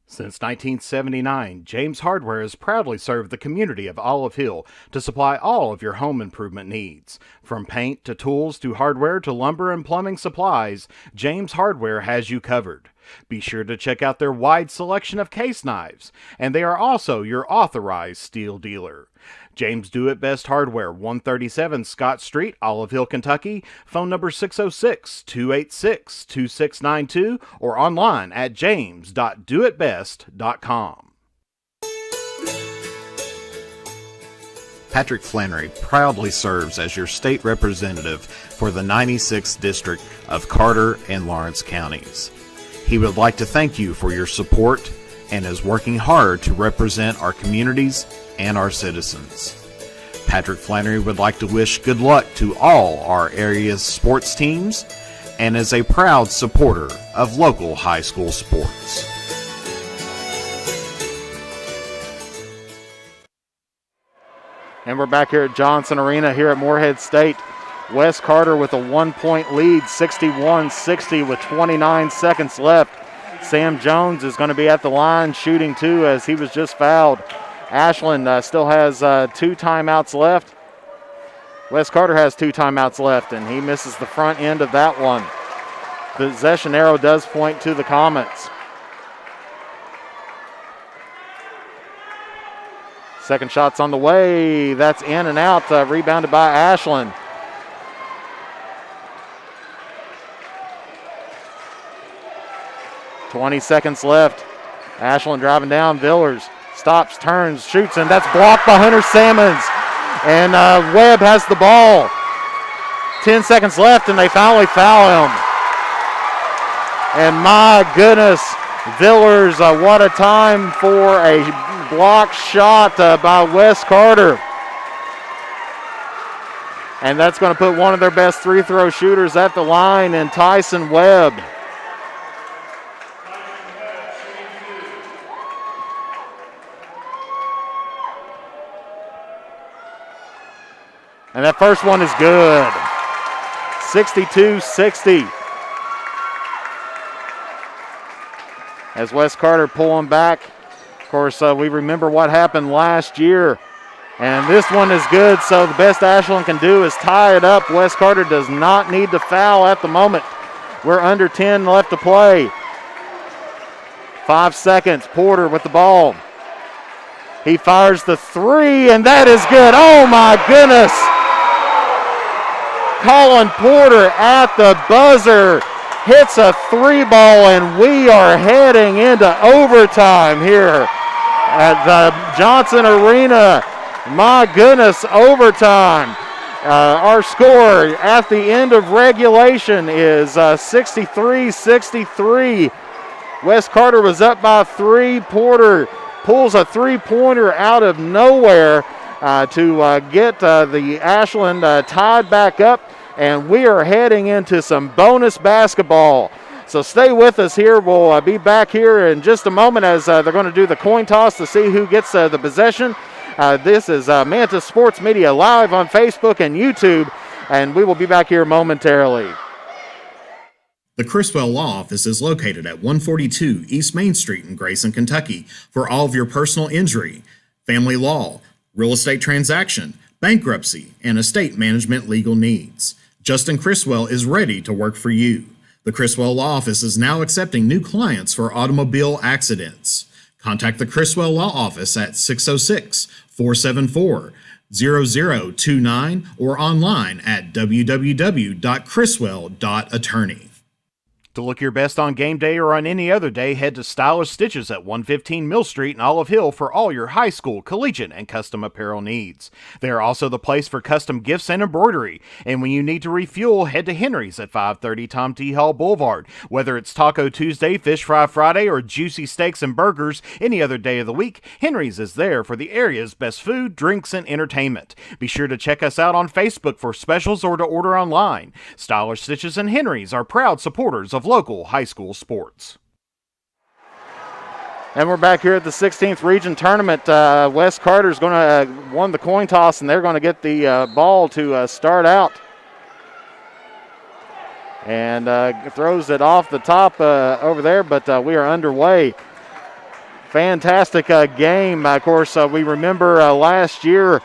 Speaker 2: Since 1979, James Hardware has proudly served the community of Olive Hill to supply all of your home improvement needs. From paint to tools to hardware to lumber and plumbing supplies, James Hardware has you covered. Be sure to check out their wide selection of case knives, and they are also your authorized steel dealer. James Do It Best Hardware, 137 Scott Street, Olive Hill, Kentucky. Phone number 606-286-2692 or online at james.doitbest.com.
Speaker 4: Patrick Flannery proudly serves as your state representative for the 96th District of Carter and Lawrence counties. He would like to thank you for your support and is working hard to represent our communities and our citizens. Patrick Flannery would like to wish good luck to all our area's sports teams and is a proud supporter of local high school sports.
Speaker 1: And we're back here at Johnson Arena here at Morehead State. Wes Carter with a 1-point lead, 61-60 with 29 seconds left. Sam Jones is going to be at the line shooting 2 as he was just fouled. Ashland still has 2 timeouts left. Wes Carter has 2 timeouts left, and he misses the front end of that one. The possession arrow does point to the Comets. Second shot's on the way. That's in and out, rebounded by Ashland. .20 seconds left. Ashland driving down. Villers stops, turns, shoots, and that's blocked by Hunter Salmons. And Webb has the ball. 10 seconds left, and they finally foul him. And my goodness, Villers, what a time for a block shot by Wes Carter. And that's going to put one of their best free throw shooters at the line in Tyson Webb. And that first one is good. 62-60. As Wes Carter pulling back. Of course, we remember what happened last year. And this one is good, so the best Ashland can do is tie it up. Wes Carter does not need to foul at the moment. We're under 10 left to play. 5 seconds. Porter with the ball. He fires the 3, and that is good. Oh, my goodness. Colin Porter at the buzzer hits a 3-ball, and we are heading into overtime here at the Johnson Arena. My goodness, overtime. Our score at the end of regulation is 63-63. West Carter was up by 3. Porter pulls a three-pointer out of nowhere to get the Ashland tied back up, and we are heading into some bonus basketball. So stay with us here. We'll be back here in just a moment as they're going to do the coin toss to see who gets the possession. This is Manta Sports Media live on Facebook and YouTube, and we will be back here momentarily.
Speaker 3: The Criswell Law Office is located at 142 East Main Street in Grayson, Kentucky for all of your personal injury, family law, real estate transaction, bankruptcy, and estate management legal needs. Justin Criswell is ready to work for you. The Criswell Law Office is now accepting new clients for automobile accidents. Contact the Criswell Law Office at 606-474-0029 or online at www.criswell.attorney.
Speaker 2: To look your best on game day or on any other day, head to Stylish Stitches at 115 Mill Street in Olive Hill for all your high school, collegiate, and custom apparel needs. They are also the place for custom gifts and embroidery. And when you need to refuel, head to Henry's at 530 Tom T. Hall Boulevard. Whether it's Taco Tuesday, Fish Fry Friday, or juicy steaks and burgers any other day of the week, Henry's is there for the area's best food, drinks, and entertainment. Be sure to check us out on Facebook for specials or to order online. Stylish Stitches and Henry's are proud supporters of local high school sports.
Speaker 1: And we're back here at the 16th Region Tournament. West Carter's going to won the coin toss, and they're going to get the ball to start out. And throws it off the top over there, but we are underway. Fantastic game. Of course, we remember last year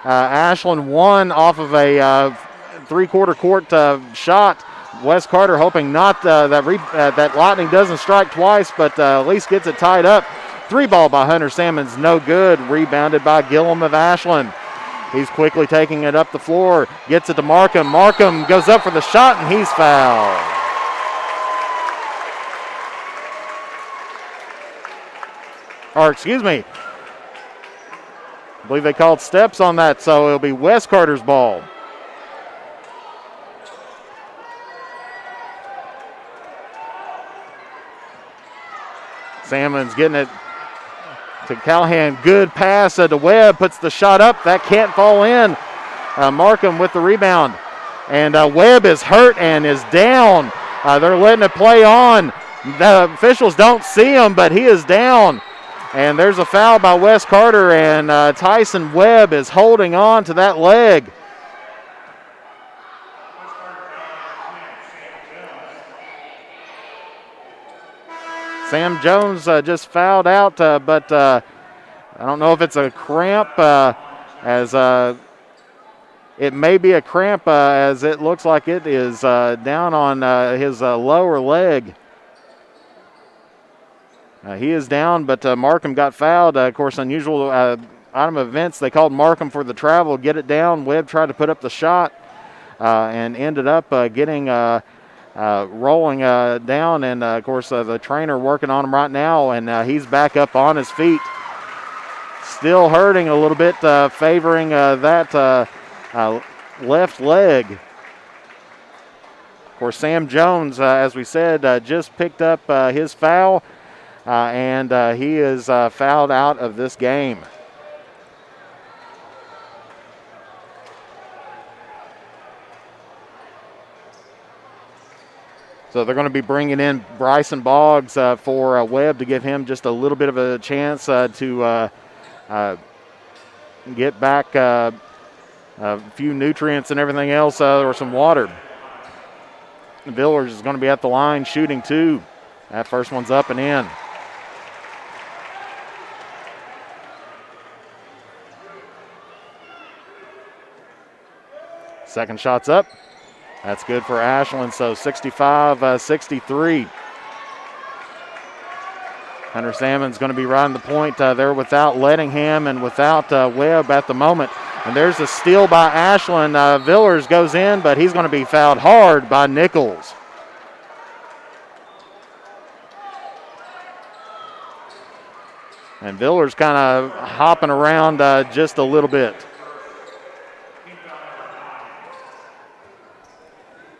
Speaker 1: Ashland won off of a three-quarter court shot. West Carter hoping not that Lightning doesn't strike twice, but at least gets it tied up. Three ball by Hunter Salmon's no good. Rebounded by Gillum of Ashland. He's quickly taking it up the floor. Gets it to Markham. Markham goes up for the shot, and he's fouled. Or excuse me. I believe they called steps on that, so it'll be West Carter's ball. Salmon's getting it to Callahan. Good pass to Webb. Puts the shot up. That can't fall in. Markham with the rebound. And Webb is hurt and is down. They're letting it play on. The officials don't see him, but he is down. And there's a foul by West Carter, and Tyson Webb is holding on to that leg. Sam Jones just fouled out, but I don't know if it's a cramp, as it may be a cramp, as it looks like it is down on his lower leg. He is down, but Markham got fouled. Of course, unusual item of events. They called Markham for the travel, get it down. Webb tried to put up the shot and ended up getting rolling down, and of course the trainer working on him right now, and he's back up on his feet. Still hurting a little bit, favoring that left leg. Of course, Sam Jones, as we said, just picked up his foul, and he is fouled out of this game. So they're going to be bringing in Bryson Boggs for Webb to give him just a little bit of a chance to get back a few nutrients and everything else, or some water. Villers is going to be at the line shooting two. That first one's up and in. Second shot's up. That's good for Ashland, so 65-63. Hunter Salmon's going to be riding the point there without Lettingham and without Webb at the moment. And there's a steal by Ashland. Villers goes in, but he's going to be fouled hard by Nichols. And Villers kind of hopping around just a little bit.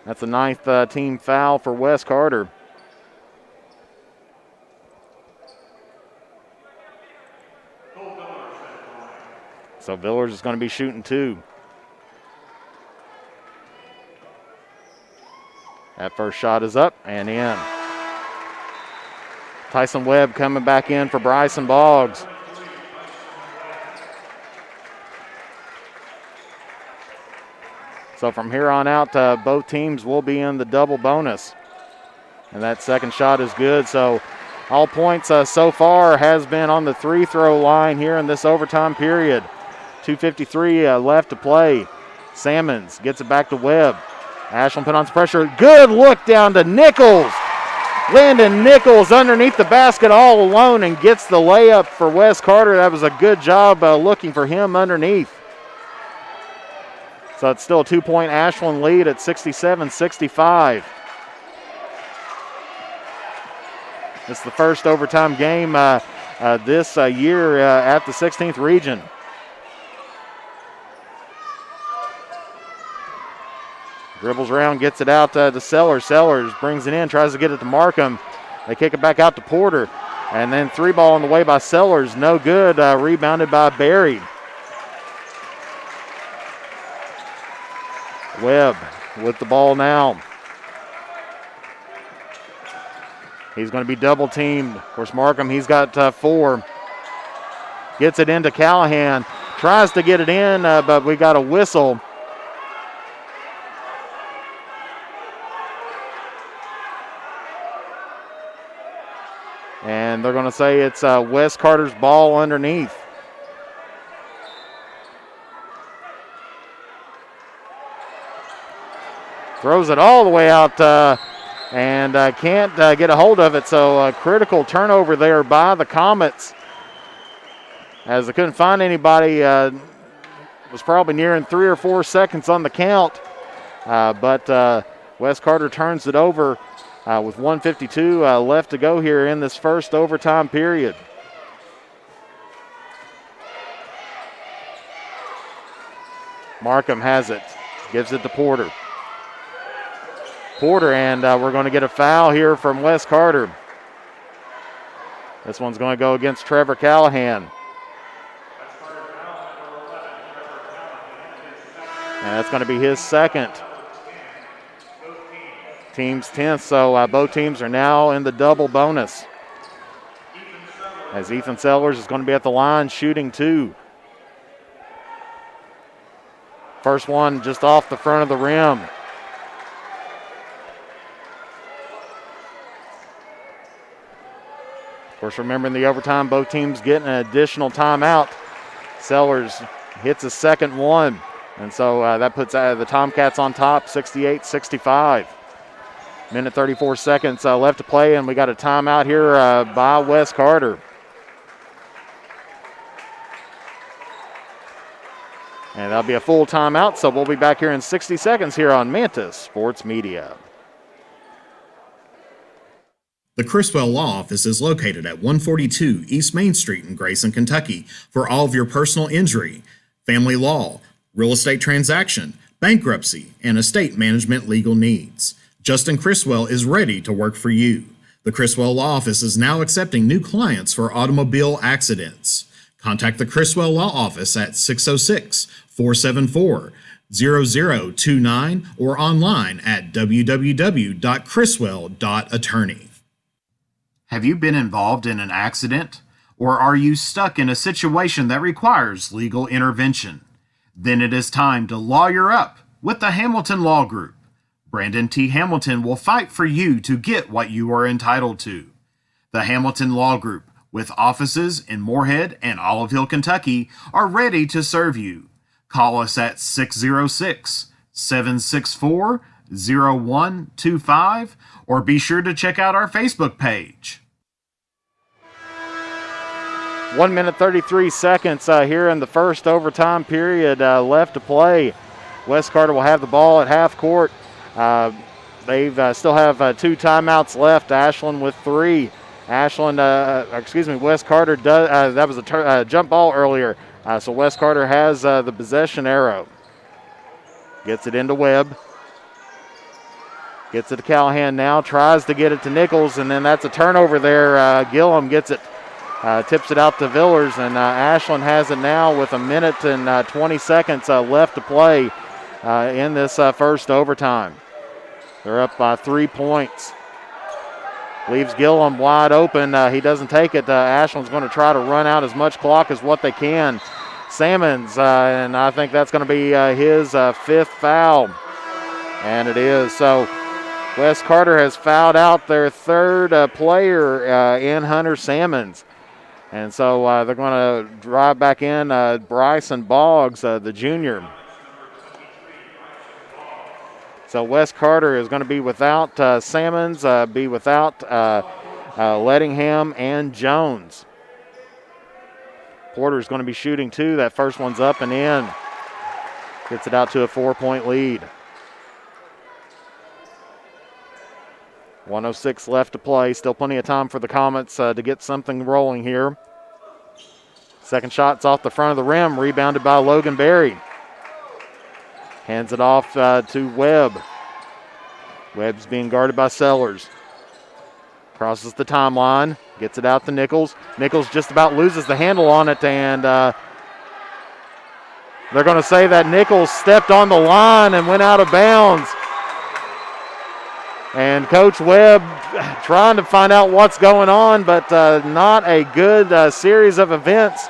Speaker 1: That's the 9th team foul for Wes Carter. So Villers is going to be shooting 2. That first shot is up and in. Tyson Webb coming back in for Bryson Boggs. So from here on out, both teams will be in the double bonus. And that second shot is good. So all points so far has been on the free-throw line here in this overtime period. 2:53 left to play. Sammons gets it back to Webb. Ashland put on some pressure. Good look down to Nichols. Landon Nichols underneath the basket all alone and gets the layup for Wes Carter. That was a good job looking for him underneath. So it's still a 2-point Ashland lead at 67-65. It's the first overtime game this year at the 16th region. Dribbles around, gets it out to Sellers. Sellers brings it in, tries to get it to Markham. They kick it back out to Porter. And then 3-ball on the way by Sellers. No good. Rebounded by Barry. Webb with the ball now. He's going to be double teamed. Of course, Markham, he's got 4. Gets it into Callahan. Tries to get it in, but we got a whistle. And they're going to say it's Wes Carter's ball underneath. Throws it all the way out and can't get a hold of it. So a critical turnover there by the Comets. As they couldn't find anybody, was probably nearing 3 or 4 seconds on the count. But Wes Carter turns it over. With 1:52 left to go here in this first overtime period. Markham has it, gives it to Porter. Porter, and we're going to get a foul here from Wes Carter. This one's going to go against Trevor Callahan. And that's going to be his second. Team's 10th, so both teams are now in the double bonus. As Ethan Sellers is going to be at the line shooting 2. First one just off the front of the rim. Of course, remembering the overtime, both teams getting an additional timeout. Sellers hits a second one, and so that puts the Tomcats on top, 68-65. Minute 34 seconds left to play, and we got a timeout here by Wes Carter. And that'll be a full timeout, so we'll be back here in 60 seconds here on Mantis Sports Media.
Speaker 3: The Criswell Law Office is located at 142 East Main Street in Grayson, Kentucky for all of your personal injury, family law, real estate transaction, bankruptcy, and estate management legal needs. Justin Criswell is ready to work for you. The Criswell Law Office is now accepting new clients for automobile accidents. Contact the Criswell Law Office at 606-474-0029 or online at www.criswell.attorney. Have you been involved in an accident? Or are you stuck in a situation that requires legal intervention? Then it is time to lawyer up with the Hamilton Law Group. Brandon T. Hamilton will fight for you to get what you are entitled to. The Hamilton Law Group, with offices in Moorhead and Olive Hill, Kentucky, are ready to serve you. Call us at 606-764-0125 or be sure to check out our Facebook page.
Speaker 1: 1 minute 33 seconds here in the first overtime period left to play. Wes Carter will have the ball at half court. They still have 2 timeouts left. Ashland with 3. Wes Carter does. That was a jump ball earlier. So Wes Carter has the possession arrow. Gets it into Webb. Gets it to Callahan now, tries to get it to Nichols, and then that's a turnover there. Gillum gets it, tips it out to Villers, and Ashland has it now with 1 minute and 20 seconds left to play in this first overtime. They're up by 3 points. Leaves Gillum wide open. He doesn't take it. Ashland's going to try to run out as much clock as what they can. Salmons, and I think that's going to be his 5th foul. And it is. So Wes Carter has fouled out their 3rd player in Hunter Salmons. And so they're going to drive back in Bryson Boggs, the junior. So Wes Carter is going to be without Salmons, be without Lettingham and Jones. Porter's going to be shooting 2. That first one's up and in. Gets it out to a 4-point lead. 1:06 left to play. Still plenty of time for the Comets to get something rolling here. Second shot's off the front of the rim, rebounded by Logan Berry. Hands it off to Webb. Webb's being guarded by Sellers. Crosses the timeline, gets it out to Nichols. Nichols just about loses the handle on it, and they're going to say that Nichols stepped on the line and went out of bounds. And Coach Webb trying to find out what's going on, but not a good series of events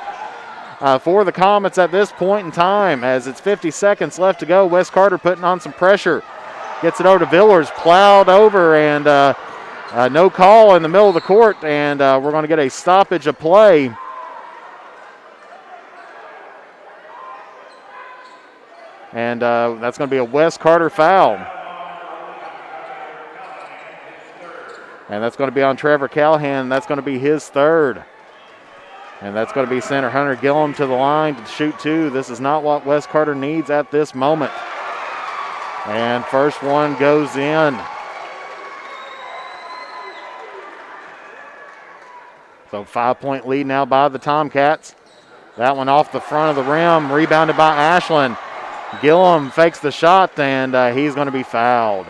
Speaker 1: for the Comets at this point in time, as it's 50 seconds left to go. Wes Carter putting on some pressure. Gets it over to Villers, plowed over, and no call in the middle of the court, and we're going to get a stoppage of play. And that's going to be a Wes Carter foul. And that's going to be on Trevor Callahan. That's going to be his 3rd. And that's going to be center Hunter Gillum to the line to shoot 2. This is not what Wes Carter needs at this moment. And first one goes in. So 5-point lead now by the Tomcats. That one off the front of the rim, rebounded by Ashland. Gillum fakes the shot, and he's going to be fouled.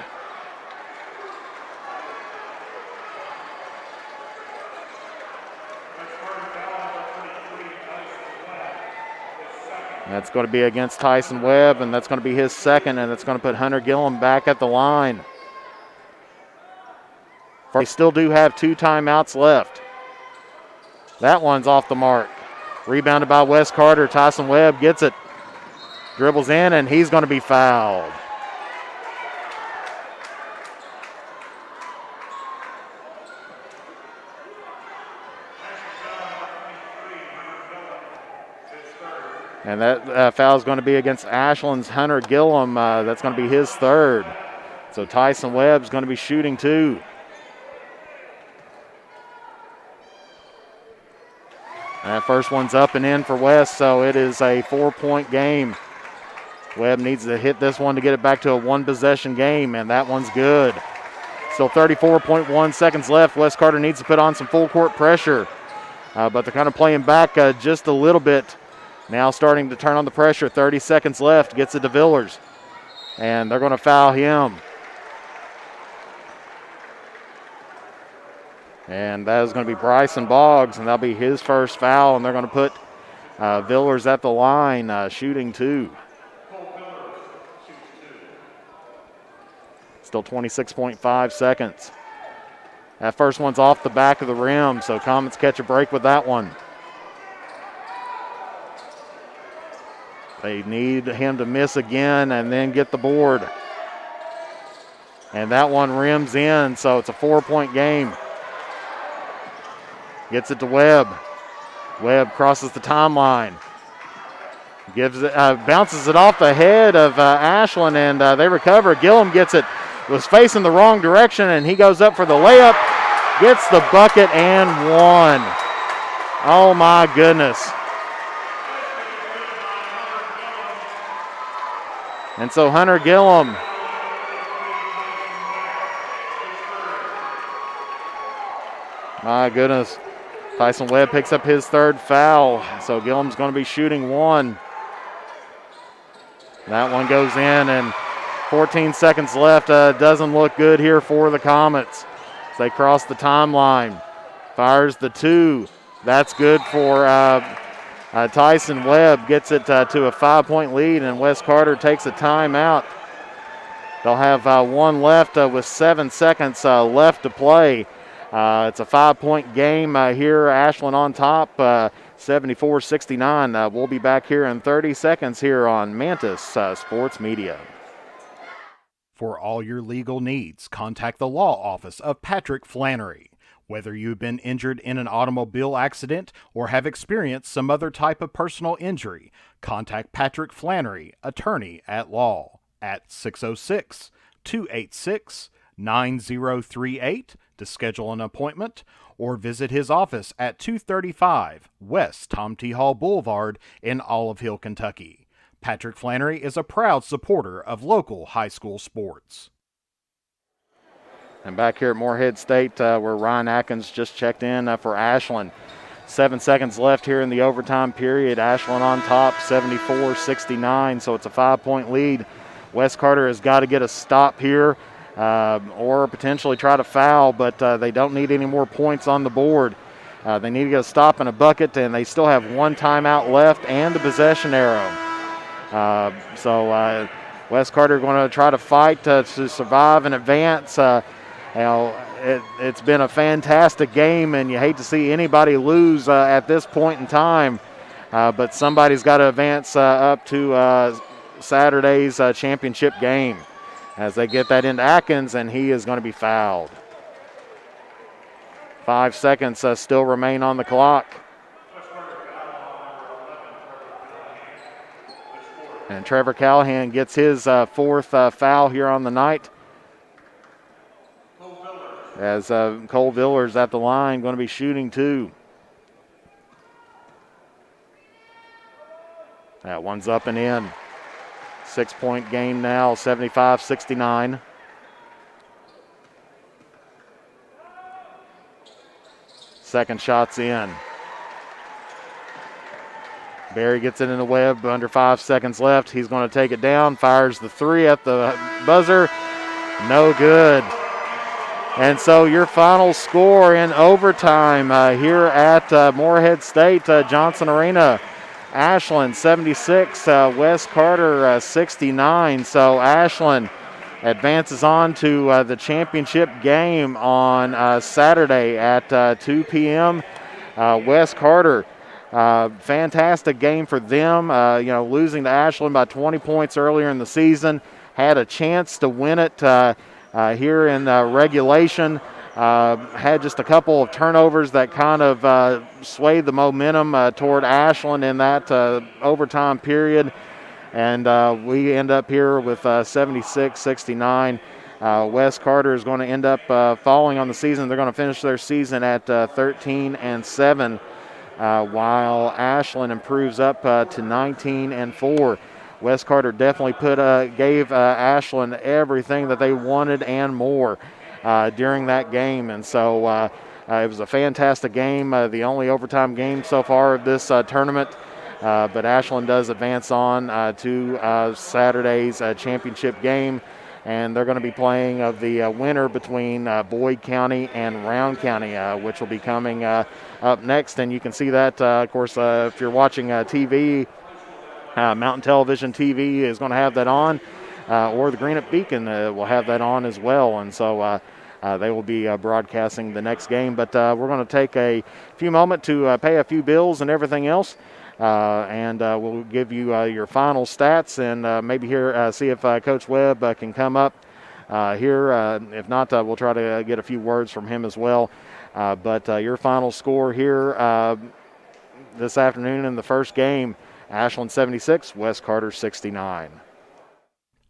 Speaker 1: That's going to be against Tyson Webb, and that's going to be his 2nd, and that's going to put Hunter Gillum back at the line. They still do have 2 timeouts left. That one's off the mark. Rebounded by Wes Carter. Tyson Webb gets it. Dribbles in, and he's going to be fouled. And that foul is going to be against Ashland's Hunter Gillum. That's going to be his 3rd. So Tyson Webb's going to be shooting 2. And that first one's up and in for West, so it is a 4-point game. Webb needs to hit this one to get it back to a 1-possession game, and that one's good. Still 34.1 seconds left. Wes Carter needs to put on some full court pressure, but they're kind of playing back just a little bit. Now starting to turn on the pressure. 30 seconds left. Gets it to Villers. And they're going to foul him. And that is going to be Bryson Boggs, and that'll be his first foul. And they're going to put Villers at the line, shooting 2. Still 26.5 seconds. That first one's off the back of the rim, so Comets catch a break with that one. They need him to miss again and then get the board. And that one rims in, so it's a 4-point game. Gets it to Webb. Webb crosses the timeline. Gives it, bounces it off the head of Ashland, and they recover. Gillum gets it. Was facing the wrong direction, and he goes up for the layup. Gets the bucket and one. Oh, my goodness. And so Hunter Gillum my goodness. Tyson Webb picks up his 3rd foul. So Gillum's going to be shooting 1. That one goes in, and 14 seconds left. Doesn't look good here for the Comets as they cross the timeline. Fires the 2. That's good for Tyson Webb. Gets it to a 5-point lead, and Wes Carter takes a timeout. They'll have one left with 7 seconds left to play. It's a 5-point game here. Ashland on top, 74-69. We'll be back here in 30 seconds here on Mantis Sports Media.
Speaker 2: For all your legal needs, contact the law office of Patrick Flannery. Whether you've been injured in an automobile accident or have experienced some other type of personal injury, contact Patrick Flannery, attorney at law, at 606-286-9038 to schedule an appointment, or visit his office at 235 West Tom T. Hall Boulevard in Olive Hill, Kentucky. Patrick Flannery is a proud supporter of local high school sports.
Speaker 1: And back here at Morehead State, where Ryan Atkins just checked in for Ashland. 7 seconds left here in the overtime period. Ashland on top, 74-69, so it's a 5-point lead. Wes Carter has got to get a stop here or potentially try to foul, but they don't need any more points on the board. They need to get a stop and a bucket, and they still have one timeout left and the possession arrow. So Wes Carter going to try to fight to survive and advance. It's been a fantastic game, and you hate to see anybody lose at this point in time, but somebody's got to advance up to Saturday's championship game as they get that into Atkins, and he is going to be fouled. 5 seconds still remain on the clock. And Trevor Callahan gets his fourth foul here on the night. As Cole Villers at the line, going to be shooting 2. That one's up and in. 6-point game now, 75-69. Second shot's in. Barry gets it in the web, under 5 seconds left. He's going to take it down, fires the 3 at the buzzer. No good. And so your final score in overtime here at Morehead State Johnson Arena. Ashland 76, Wes Carter 69. So Ashland advances on to the championship game on Saturday at 2 p.m. Wes Carter, fantastic game for them. Losing to Ashland by 20 points earlier in the season, had a chance to win it here in regulation. Had just a couple of turnovers that kind of swayed the momentum toward Ashland in that overtime period. And we end up here with 76-69. Wes Carter is going to end up falling on the season. They're going to finish their season at 13-7, while Ashland improves up to 19-4. Wes Carter definitely gave Ashland everything that they wanted and more during that game. And so it was a fantastic game, the only overtime game so far of this tournament. But Ashland does advance on to Saturday's championship game, and they're going to be playing of the winner between Boyd County and Round County, which will be coming up next. And you can see that, of course, if you're watching TV, Mountain Television TV is going to have that on, or the Greenup Beacon will have that on as well. And so they will be broadcasting the next game. But we're going to take a few moments to pay a few bills and everything else. And we'll give you your final stats and maybe see if Coach Webb can come up here. If not, we'll try to get a few words from him as well. But your final score here this afternoon in the first game, Ashland 76, Wes Carter 69.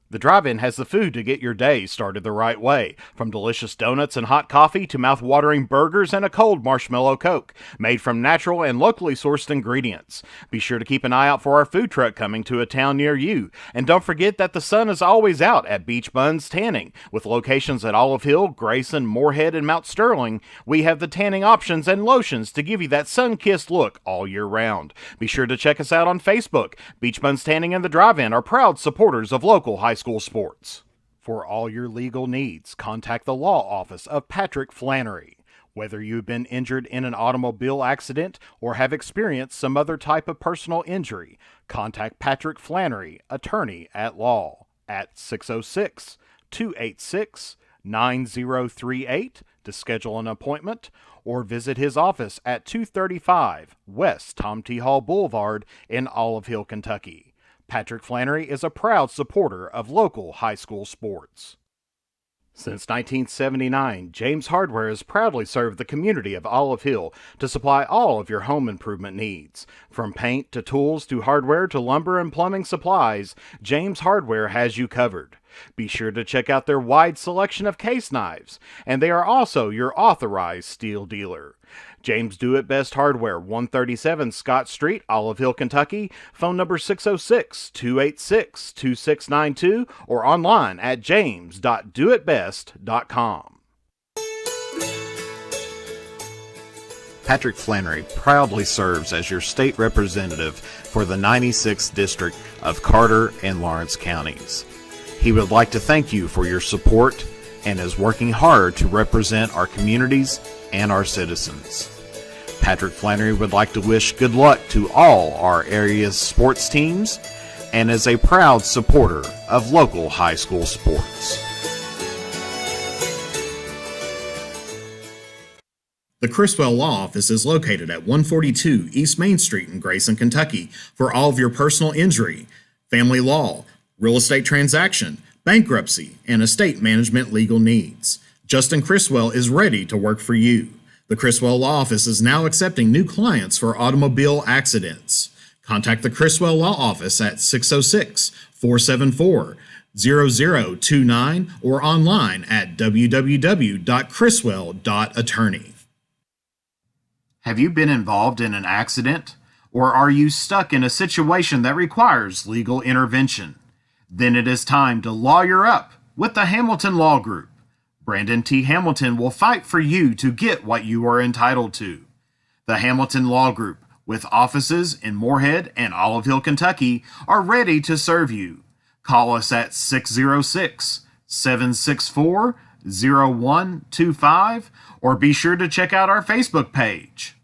Speaker 2: The drive-in has the food to get your day started the right way. From delicious donuts and hot coffee to mouth-watering burgers and a cold marshmallow Coke, made from natural and locally sourced ingredients. Be sure to keep an eye out for our food truck coming to a town near you. And don't forget that the sun is always out at Beach Buns Tanning. With locations at Olive Hill, Grayson, Moorhead, and Mount Sterling, we have the tanning options and lotions to give you that sun-kissed look all year round. Be sure to check us out on Facebook. Beach Buns Tanning and the Drive-In are proud supporters of local high school sports. For all your legal needs, contact the law office of Patrick Flannery. Whether you've been injured in an automobile accident or have experienced some other type of personal injury, contact Patrick Flannery, attorney at law, at 606 286 9038 to schedule an appointment, or visit his office at 235 West Tom T. Hall Boulevard in Olive Hill, Kentucky. Patrick Flannery is a proud supporter of local high school sports. Since 1979, James Hardware has proudly served the community of Olive Hill to supply all of your home improvement needs. From paint to tools to hardware to lumber and plumbing supplies, James Hardware has you covered. Be sure to check out their wide selection of case knives, and they are also your authorized steel dealer. James Do It Best Hardware, 137 Scott Street, Olive Hill, Kentucky. Phone number 606-286-2692 or online at james.doitbest.com.
Speaker 4: Patrick Flannery proudly serves as your state representative for the 96th District of Carter and Lawrence counties. He would like to thank you for your support and is working hard to represent our communities and our citizens. Patrick Flannery would like to wish good luck to all our area's sports teams and is a proud supporter of local high school sports.
Speaker 3: The Criswell Law Office is located at 142 East Main Street in Grayson, Kentucky for all of your personal injury, family law, real estate transaction, bankruptcy, and estate management legal needs. Justin Criswell is ready to work for you. The Criswell Law Office is now accepting new clients for automobile accidents. Contact the Criswell Law Office at 606-474-0029 or online at www.criswell.attorney. Have you been involved in an accident? Or are you stuck in a situation that requires legal intervention? Then it is time to lawyer up with the Hamilton Law Group. Brandon T. Hamilton will fight for you to get what you are entitled to. The Hamilton Law Group, with offices in Moorhead and Olive Hill, Kentucky, are ready to serve you. Call us at 606-764-0125 or be sure to check out our Facebook page.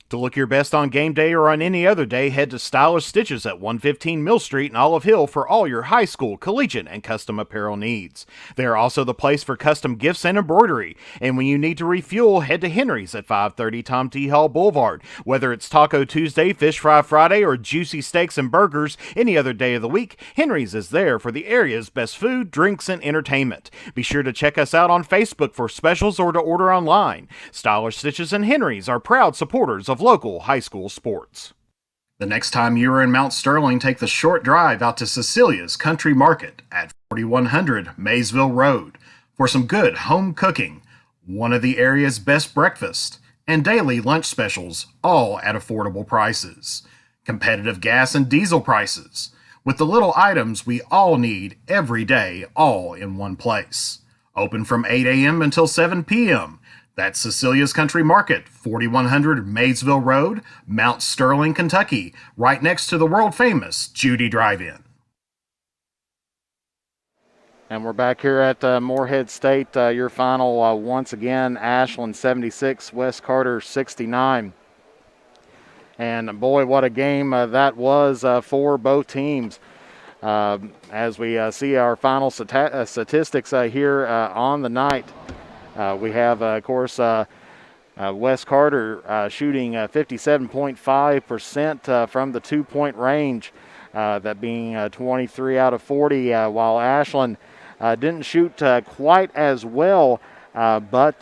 Speaker 2: To look your best on game day or on any other day, head to Stylish Stitches at 115 Mill Street in Olive Hill for all your high school, collegiate, and custom apparel needs. They are also the place for custom gifts and embroidery. And when you need to refuel, head to Henry's at 530 Tom T. Hall Boulevard. Whether it's Taco Tuesday, Fish Fry Friday, or juicy steaks and burgers any other day of the week, Henry's is there for the area's best food, drinks, and entertainment. Be sure to check us out on Facebook for specials or to order online. Stylish Stitches and Henry's are proud supporters of local high school sports.
Speaker 3: The next time you are in Mount Sterling, take the short drive out to Cecilia's Country Market at 4100 Maysville Road for some good home cooking, one of the area's best breakfast, and daily lunch specials, all at affordable prices. Competitive gas and diesel prices, with the little items we all need every day, all in one place. Open from 8 a.m. until 7 p.m. That's Cecilia's Country Market, 4100 Maysville Road, Mount Sterling, Kentucky, right next to the world-famous Judy Drive-In.
Speaker 1: And we're back here at Moorhead State. Your final, once again, Ashland 76, West Carter 69. And boy, what a game that was for both teams. As we see our final statistics here on the night. We have, of course, West Carter shooting 57.5% from the two-point range, that being 23 out of 40, while Ashland didn't shoot quite as well, but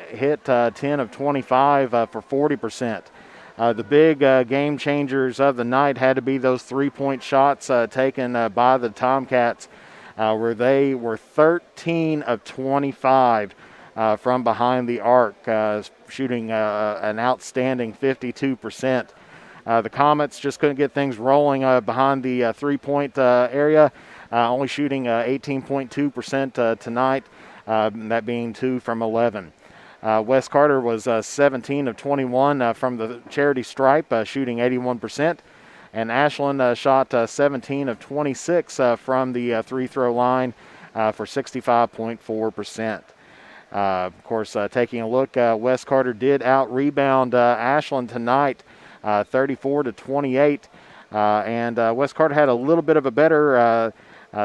Speaker 1: hit 10 of 25 for 40%. The big game changers of the night had to be those three-point shots taken by the Tomcats, where they were 13 of 25 from behind the arc, shooting an outstanding 52%. The Comets just couldn't get things rolling behind the three-point area, only shooting 18.2% tonight, that being 2 from 11. West Carter was 17 of 21 from the charity stripe, shooting 81%. And Ashland shot 17 of 26 from the free throw line, for 65.4%. Of course, taking a look, West Carter did out-rebound Ashland tonight, 34-28. And West Carter had a little bit of a better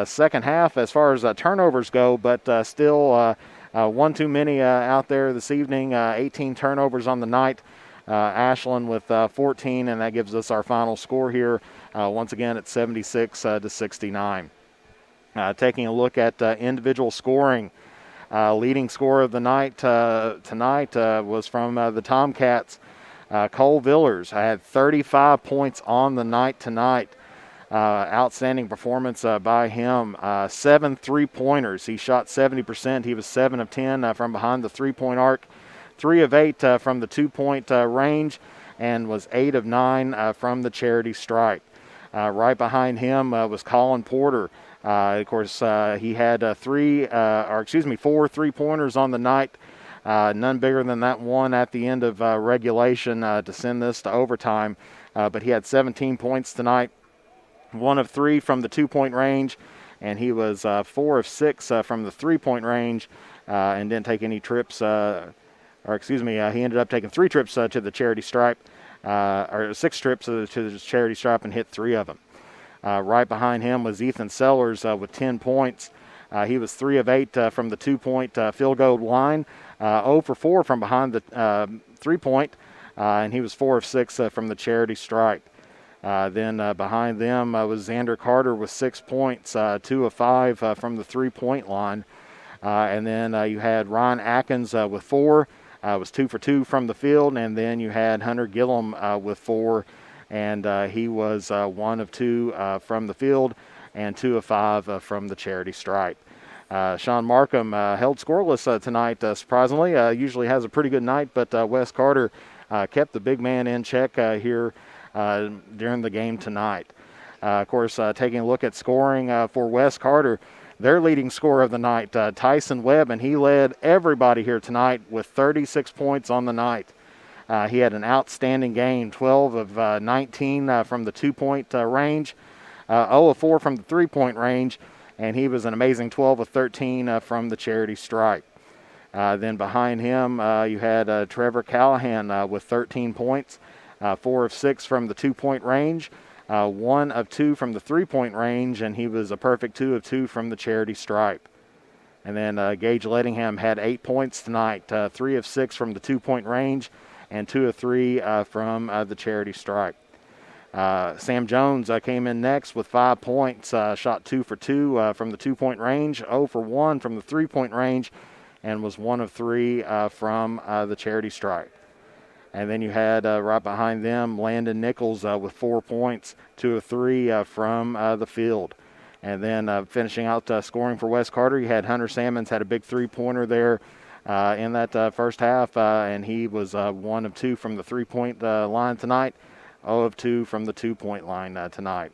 Speaker 1: second half as far as turnovers go, but still one too many out there this evening. 18 turnovers on the night. Ashland with 14, and that gives us our final score here. Once again, at 76-69. Taking a look at individual scoring. Leading scorer of the night tonight was from the Tomcats. Cole Villers had 35 points on the night tonight. Outstanding performance by him. 7 3-pointers. He shot 70%. He was 7 of 10 from behind the three-point arc. 3 of 8 from the two-point range, and was 8 of 9 from the charity stripe. Right behind him was Colin Porter. Of course, he had 4 3-pointers on the night. None bigger than that one at the end of regulation to send this to overtime. But he had 17 points tonight. 1 of 3 from the two-point range, and he was 4 of 6 from the three-point range, and didn't take any trips. He ended up taking 3 trips to the charity stripe, or 6 trips to the charity stripe, and hit 3 of them. Right behind him was Ethan Sellers with 10 points. He was 3 of 8 from the two-point field goal line, 0 for 4 from behind the three-point, and he was 4 of 6 from the charity stripe. Then behind them was Xander Carter with 6 points, 2 of 5 from the three-point line. And then you had Ron Atkins with 4, was 2 for 2 from the field. And then you had Hunter Gillum with 4, and he was 1 of 2 from the field and 2 of 5 from the charity stripe. Sean Markham held scoreless tonight, surprisingly. Usually has a pretty good night, but Wes Carter kept the big man in check here during the game tonight. Of course, taking a look at scoring for West Carter, their leading scorer of the night, Tyson Webb, and he led everybody here tonight with 36 points on the night. He had an outstanding game, 12 of 19 from the two-point range, 0 of 4 from the three-point range, and he was an amazing 12 of 13 from the charity stripe. Then behind him, you had Trevor Callahan with 13 points. 4 of 6 from the two-point range, 1 of 2 from the three-point range, and he was a perfect 2 of 2 from the charity stripe. And then Gage Lettingham had 8 points tonight, 3 of 6 from the two-point range, and 2 of 3 from the charity stripe. Sam Jones came in next with 5 points, shot 2 for 2 from the two-point range, 0 for 1 from the three-point range, and was 1 of 3 from the charity stripe. And then you had right behind them Landon Nichols with 4 points, 2 of 3 from the field. And then finishing out scoring for West Carter, you had Hunter Sammons had a big three-pointer there in that first half, and he was 1 of 2 from the three-point line tonight, 0 of 2 from the two-point line tonight.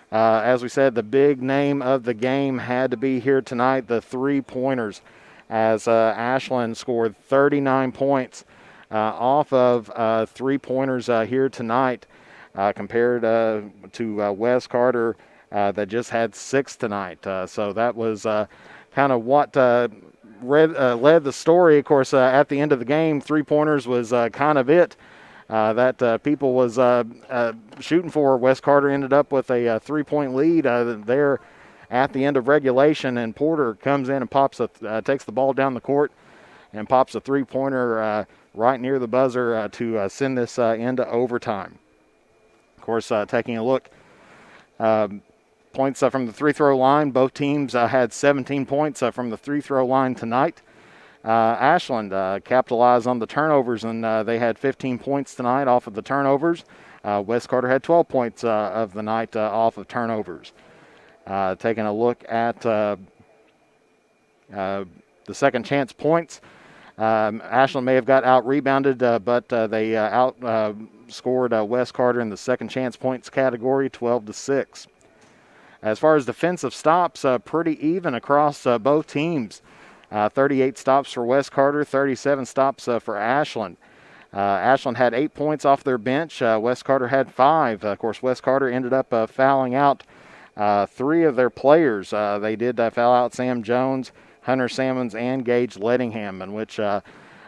Speaker 1: As we said, the big name of the game had to be here tonight, the three-pointers, as Ashland scored 39 points off of three-pointers here tonight, compared to West Carter that just had 6 tonight. So that was kind of what led the story. Of course, at the end of the game, three-pointers was kind of it that people was shooting for. West Carter ended up with a 3-point lead there at the end of regulation, and Porter comes in and takes the ball down the court and pops a three-pointer right near the buzzer to send this into overtime. Of course, taking a look, points from the free-throw line. Both teams had 17 points from the free-throw line tonight. Ashland capitalized on the turnovers, and they had 15 points tonight off of the turnovers. West Carter had 12 points of the night off of turnovers. Taking a look at the second chance points, Ashland may have got out-rebounded, but they outscored West Carter in the second chance points category, 12-6. As far as defensive stops, pretty even across both teams. 38 stops for West Carter, 37 stops for Ashland. Ashland had 8 points off their bench. West Carter had 5. Of course, West Carter ended up fouling out Three of their players, they did foul out Sam Jones, Hunter Sammons, and Gage Lettingham, in which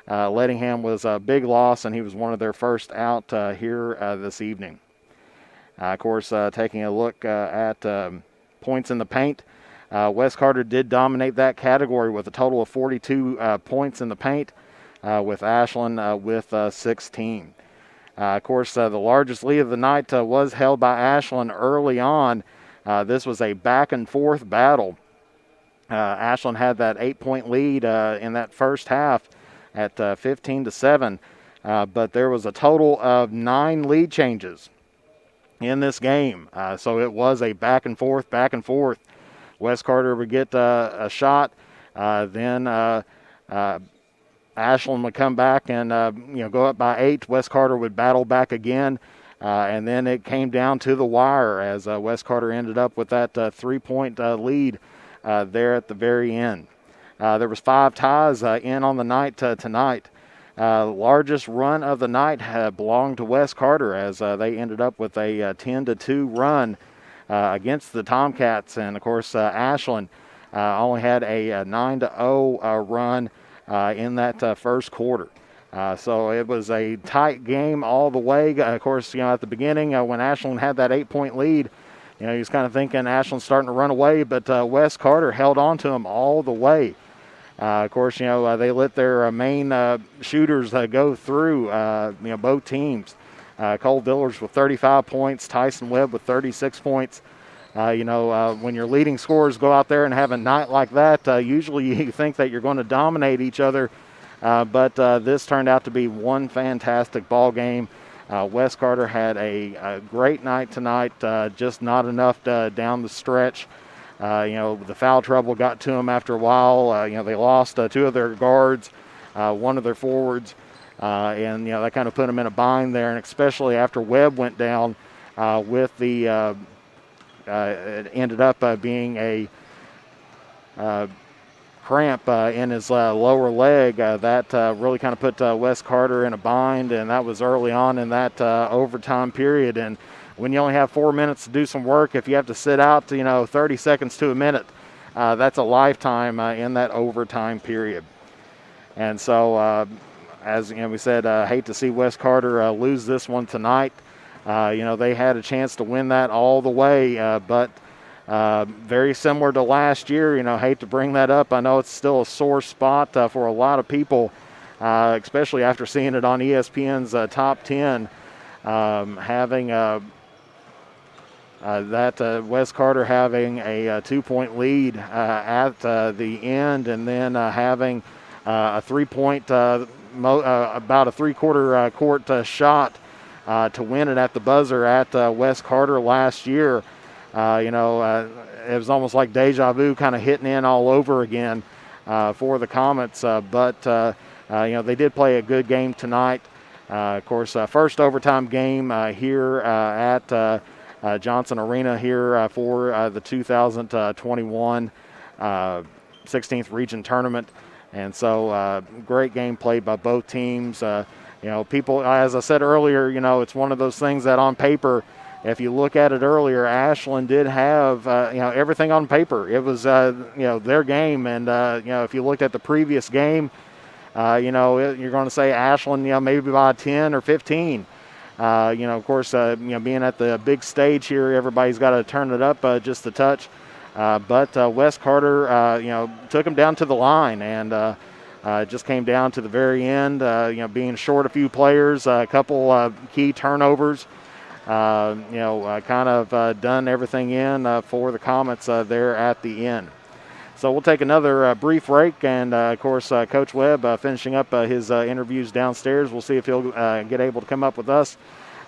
Speaker 1: Lettingham was a big loss, and he was one of their first out here this evening. Of course, taking a look at points in the paint, West Carter did dominate that category with a total of 42 points in the paint, with Ashland with 16. Of course, the largest lead of the night was held by Ashland early on. This was a back-and-forth battle. Ashland had that 8-point lead in that first half at 15-7, but there was a total of 9 lead changes in this game. So it was a back-and-forth. West Carter would get a shot, then Ashland would come back and go up by 8. West Carter would battle back again, and then it came down to the wire as West Carter ended up with that 3-point lead there at the very end. There was 5 ties in on the night tonight. Largest run of the night belonged to West Carter as they ended up with a 10-2 run against the Tomcats, and of course Ashland only had a 9-0 run in that first quarter. So it was a tight game all the way. Of course, at the beginning when Ashland had that 8-point lead, he was kind of thinking Ashland's starting to run away, but West Carter held on to them all the way. Of course, they let their main shooters go through, both teams. Cole Villers with 35 points, Tyson Webb with 36 points. When your leading scorers go out there and have a night like that, usually you think that you're going to dominate each other, but this turned out to be one fantastic ball game. West Carter had a great night tonight, just not enough down the stretch. The foul trouble got to them after a while. They lost 2 of their guards, 1 of their forwards, and that kind of put them in a bind there. And especially after Webb went down with the, it ended up being a cramp in his lower leg. That really kind of put West Carter in a bind, and that was early on in that overtime period. And when you only have 4 minutes to do some work, if you have to sit out, 30 seconds to a minute, that's a lifetime in that overtime period. And so, as we said, hate to see West Carter lose this one tonight. They had a chance to win that all the way, but very similar to last year. Hate to bring that up. I know it's still a sore spot for a lot of people, especially after seeing it on ESPN's Top 10, having that West Carter having a 2-point lead at the end, and then having a 3-point, about a 3/4 court shot to win it at the buzzer at West Carter last year. It was almost like deja vu kind of hitting in all over again for the Comets, but they did play a good game tonight. Of course, first overtime game here at Johnson Arena here for the 2021 16th Region Tournament. And so great game played by both teams. People, as I said earlier, it's one of those things that on paper, if you look at it earlier, Ashland did have, everything on paper. It was, their game. And, if you looked at the previous game, you're going to say Ashland, maybe by 10 or 15. Of course, being at the big stage here, everybody's got to turn it up just a touch. But West Carter, took them down to the line, and it just came down to the very end, being short a few players, a couple key turnovers, kind of done everything in for the Comets there at the end. So we'll take another brief break, and of course, Coach Webb finishing up his interviews downstairs. We'll see if he'll get able to come up with us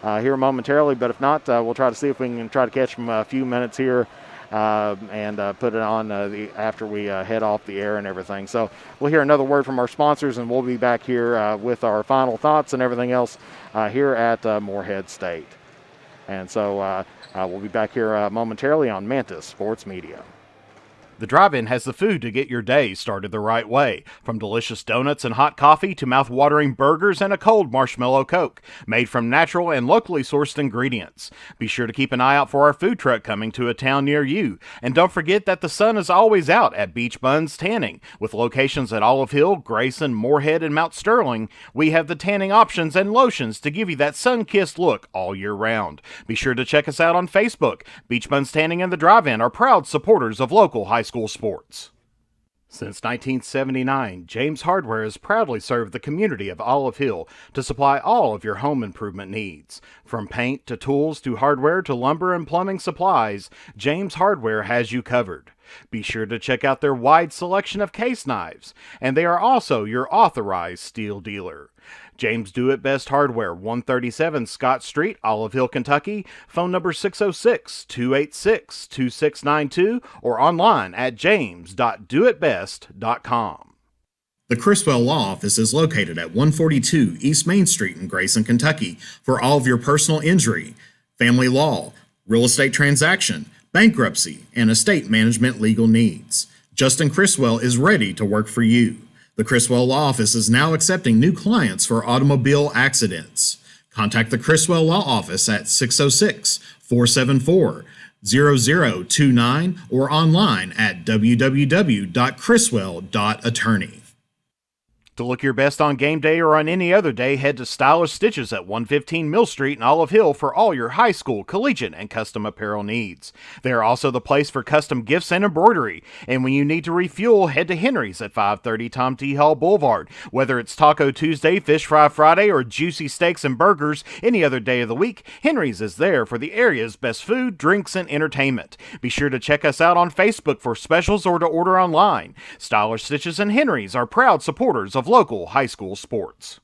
Speaker 1: here momentarily, but if not, we'll try to see if we can try to catch him a few minutes here and put it on after we head off the air and everything. So we'll hear another word from our sponsors, and we'll be back here with our final thoughts and everything else here at Morehead State. And so we'll be back here momentarily on Mantis Sports Media.
Speaker 2: The drive-in has the food to get your day started the right way, from delicious donuts and hot coffee to mouth-watering burgers and a cold marshmallow Coke, made from natural and locally sourced ingredients. Be sure to keep an eye out for our food truck coming to a town near you, and don't forget that the sun is always out at Beach Buns Tanning. With locations at Olive Hill, Grayson, Moorhead, and Mount Sterling, we have the tanning options and lotions to give you that sun-kissed look all year round. Be sure to check us out on Facebook. Beach Buns Tanning and the Drive-In are proud supporters of local high school sports. Since 1979, James Hardware has proudly served the community of Olive Hill to supply all of your home improvement needs. From paint to tools to hardware to lumber and plumbing supplies, James Hardware has you covered. Be sure to check out their wide selection of case knives, and they are also your authorized steel dealer. James Do It Best Hardware, 137 Scott Street, Olive Hill, Kentucky. Phone number 606-286-2692 or online at james.doitbest.com.
Speaker 3: The Criswell Law Office is located at 142 East Main Street in Grayson, Kentucky for all of your personal injury, family law, real estate transaction, bankruptcy, and estate management legal needs. Justin Criswell is ready to work for you. The Criswell Law Office is now accepting new clients for automobile accidents. Contact the Criswell Law Office at 606-474-0029 or online at www.criswell.attorney.
Speaker 2: To look your best on game day or on any other day, head to Stylish Stitches at 115 Mill Street in Olive Hill for all your high school, collegiate, and custom apparel needs. They are also the place for custom gifts and embroidery. And when you need to refuel, head to Henry's at 530 Tom T. Hall Boulevard. Whether it's Taco Tuesday, Fish Fry Friday, or juicy steaks and burgers any other day of the week, Henry's is there for the area's best food, drinks, and entertainment. Be sure to check us out on Facebook for specials or to order online. Stylish Stitches and Henry's are proud supporters of local high school sports.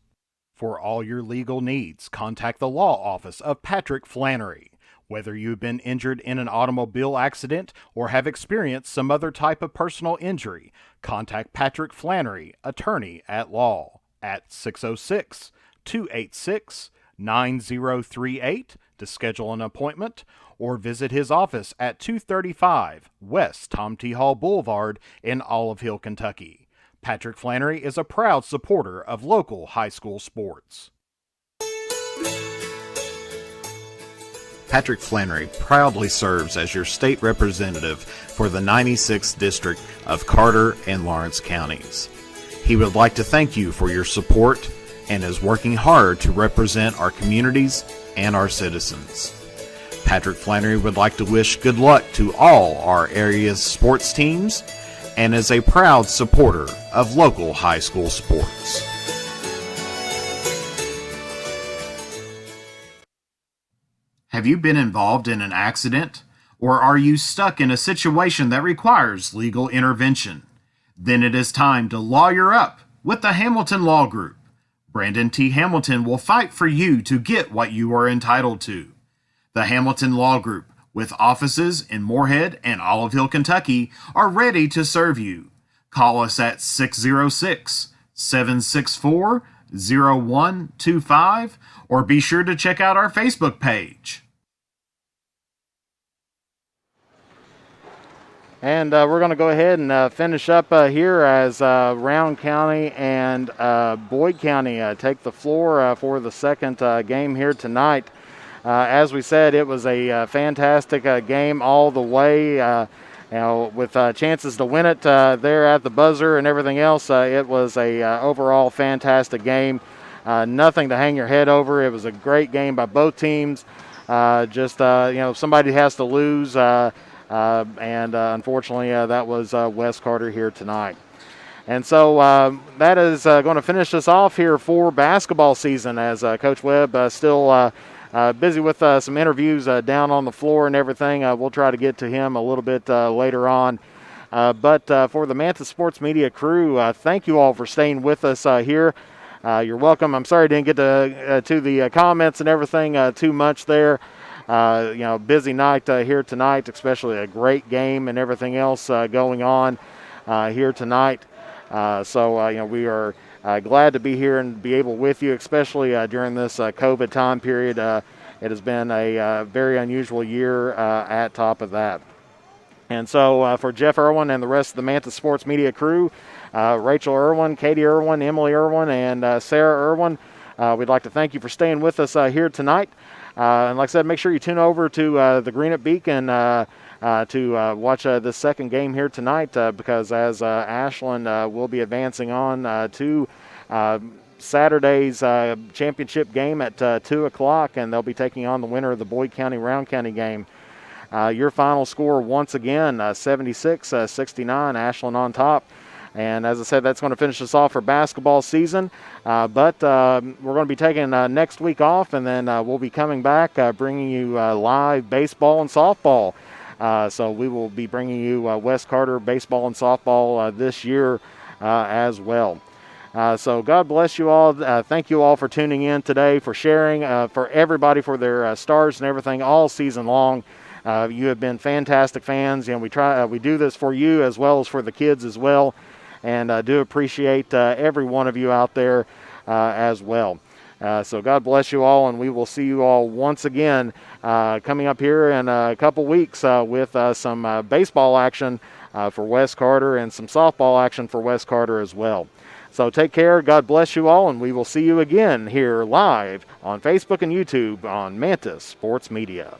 Speaker 2: For all your legal needs, contact the law office of Patrick Flannery. Whether you've been injured in an automobile accident or have experienced some other type of personal injury, contact Patrick Flannery, attorney at law, at 606-286-9038 to schedule an appointment, or visit his office at 235 West Tom T. Hall Boulevard in Olive Hill, Kentucky. Patrick Flannery is a proud supporter of local high school sports.
Speaker 4: Patrick Flannery proudly serves as your state representative for the 96th District of Carter and Lawrence counties. He would like to thank you for your support and is working hard to represent our communities and our citizens. Patrick Flannery would like to wish good luck to all our area's sports teams and is a proud supporter of local high school sports.
Speaker 3: Have you been involved in an accident? Or are you stuck in a situation that requires legal intervention? Then it is time to lawyer up with the Hamilton Law Group. Brandon T. Hamilton will fight for you to get what you are entitled to. The Hamilton Law Group, with offices in Moorhead and Olive Hill, Kentucky, are ready to serve you. Call us at 606-764-0125 or be sure to check out our Facebook page.
Speaker 1: And we're going to go ahead and finish up here as Round County and Boyd County take the floor for the second game here tonight. As we said, it was a fantastic game all the way, with chances to win it there at the buzzer and everything else. It was a overall fantastic game. Nothing to hang your head over. It was a great game by both teams. Somebody has to lose, and unfortunately that was West Carter here tonight. And so that is going to finish us off here for basketball season as Coach Webb still busy with some interviews down on the floor and everything. We'll try to get to him a little bit later on. But for the Manta Sports Media crew, thank you all for staying with us here. You're welcome. I'm sorry I didn't get to the comments and everything too much there. Busy night here tonight, especially a great game and everything else going on here tonight. We are glad to be here and be able with you, especially during this COVID time period. It has been a very unusual year at top of that. And so for Jeff Irwin and the rest of the Mantis Sports Media crew, Rachel Irwin, Katie Irwin, Emily Irwin, and Sarah Irwin, we'd like to thank you for staying with us here tonight. And like I said, make sure you tune over to the Greenup Beacon to watch this second game here tonight because as Ashland will be advancing on to Saturday's championship game at 2 o'clock, and they'll be taking on the winner of the Boyd County-Round County game. Your final score once again, 76-69, Ashland on top. And as I said, that's going to finish us off for basketball season. But we're going to be taking next week off, and then we'll be coming back bringing you live baseball and softball. So we will be bringing you West Carter baseball and softball this year as well. So God bless you all. Thank you all for tuning in today, for sharing, for everybody for their stars and everything all season long. You have been fantastic fans, and we do this for you as well as for the kids as well, and I do appreciate every one of you out there as well. So God bless you all, and we will see you all once again coming up here in a couple weeks with some baseball action for West Carter and some softball action for West Carter as well. So take care, God bless you all, and we will see you again here live on Facebook and YouTube on Mantis Sports Media.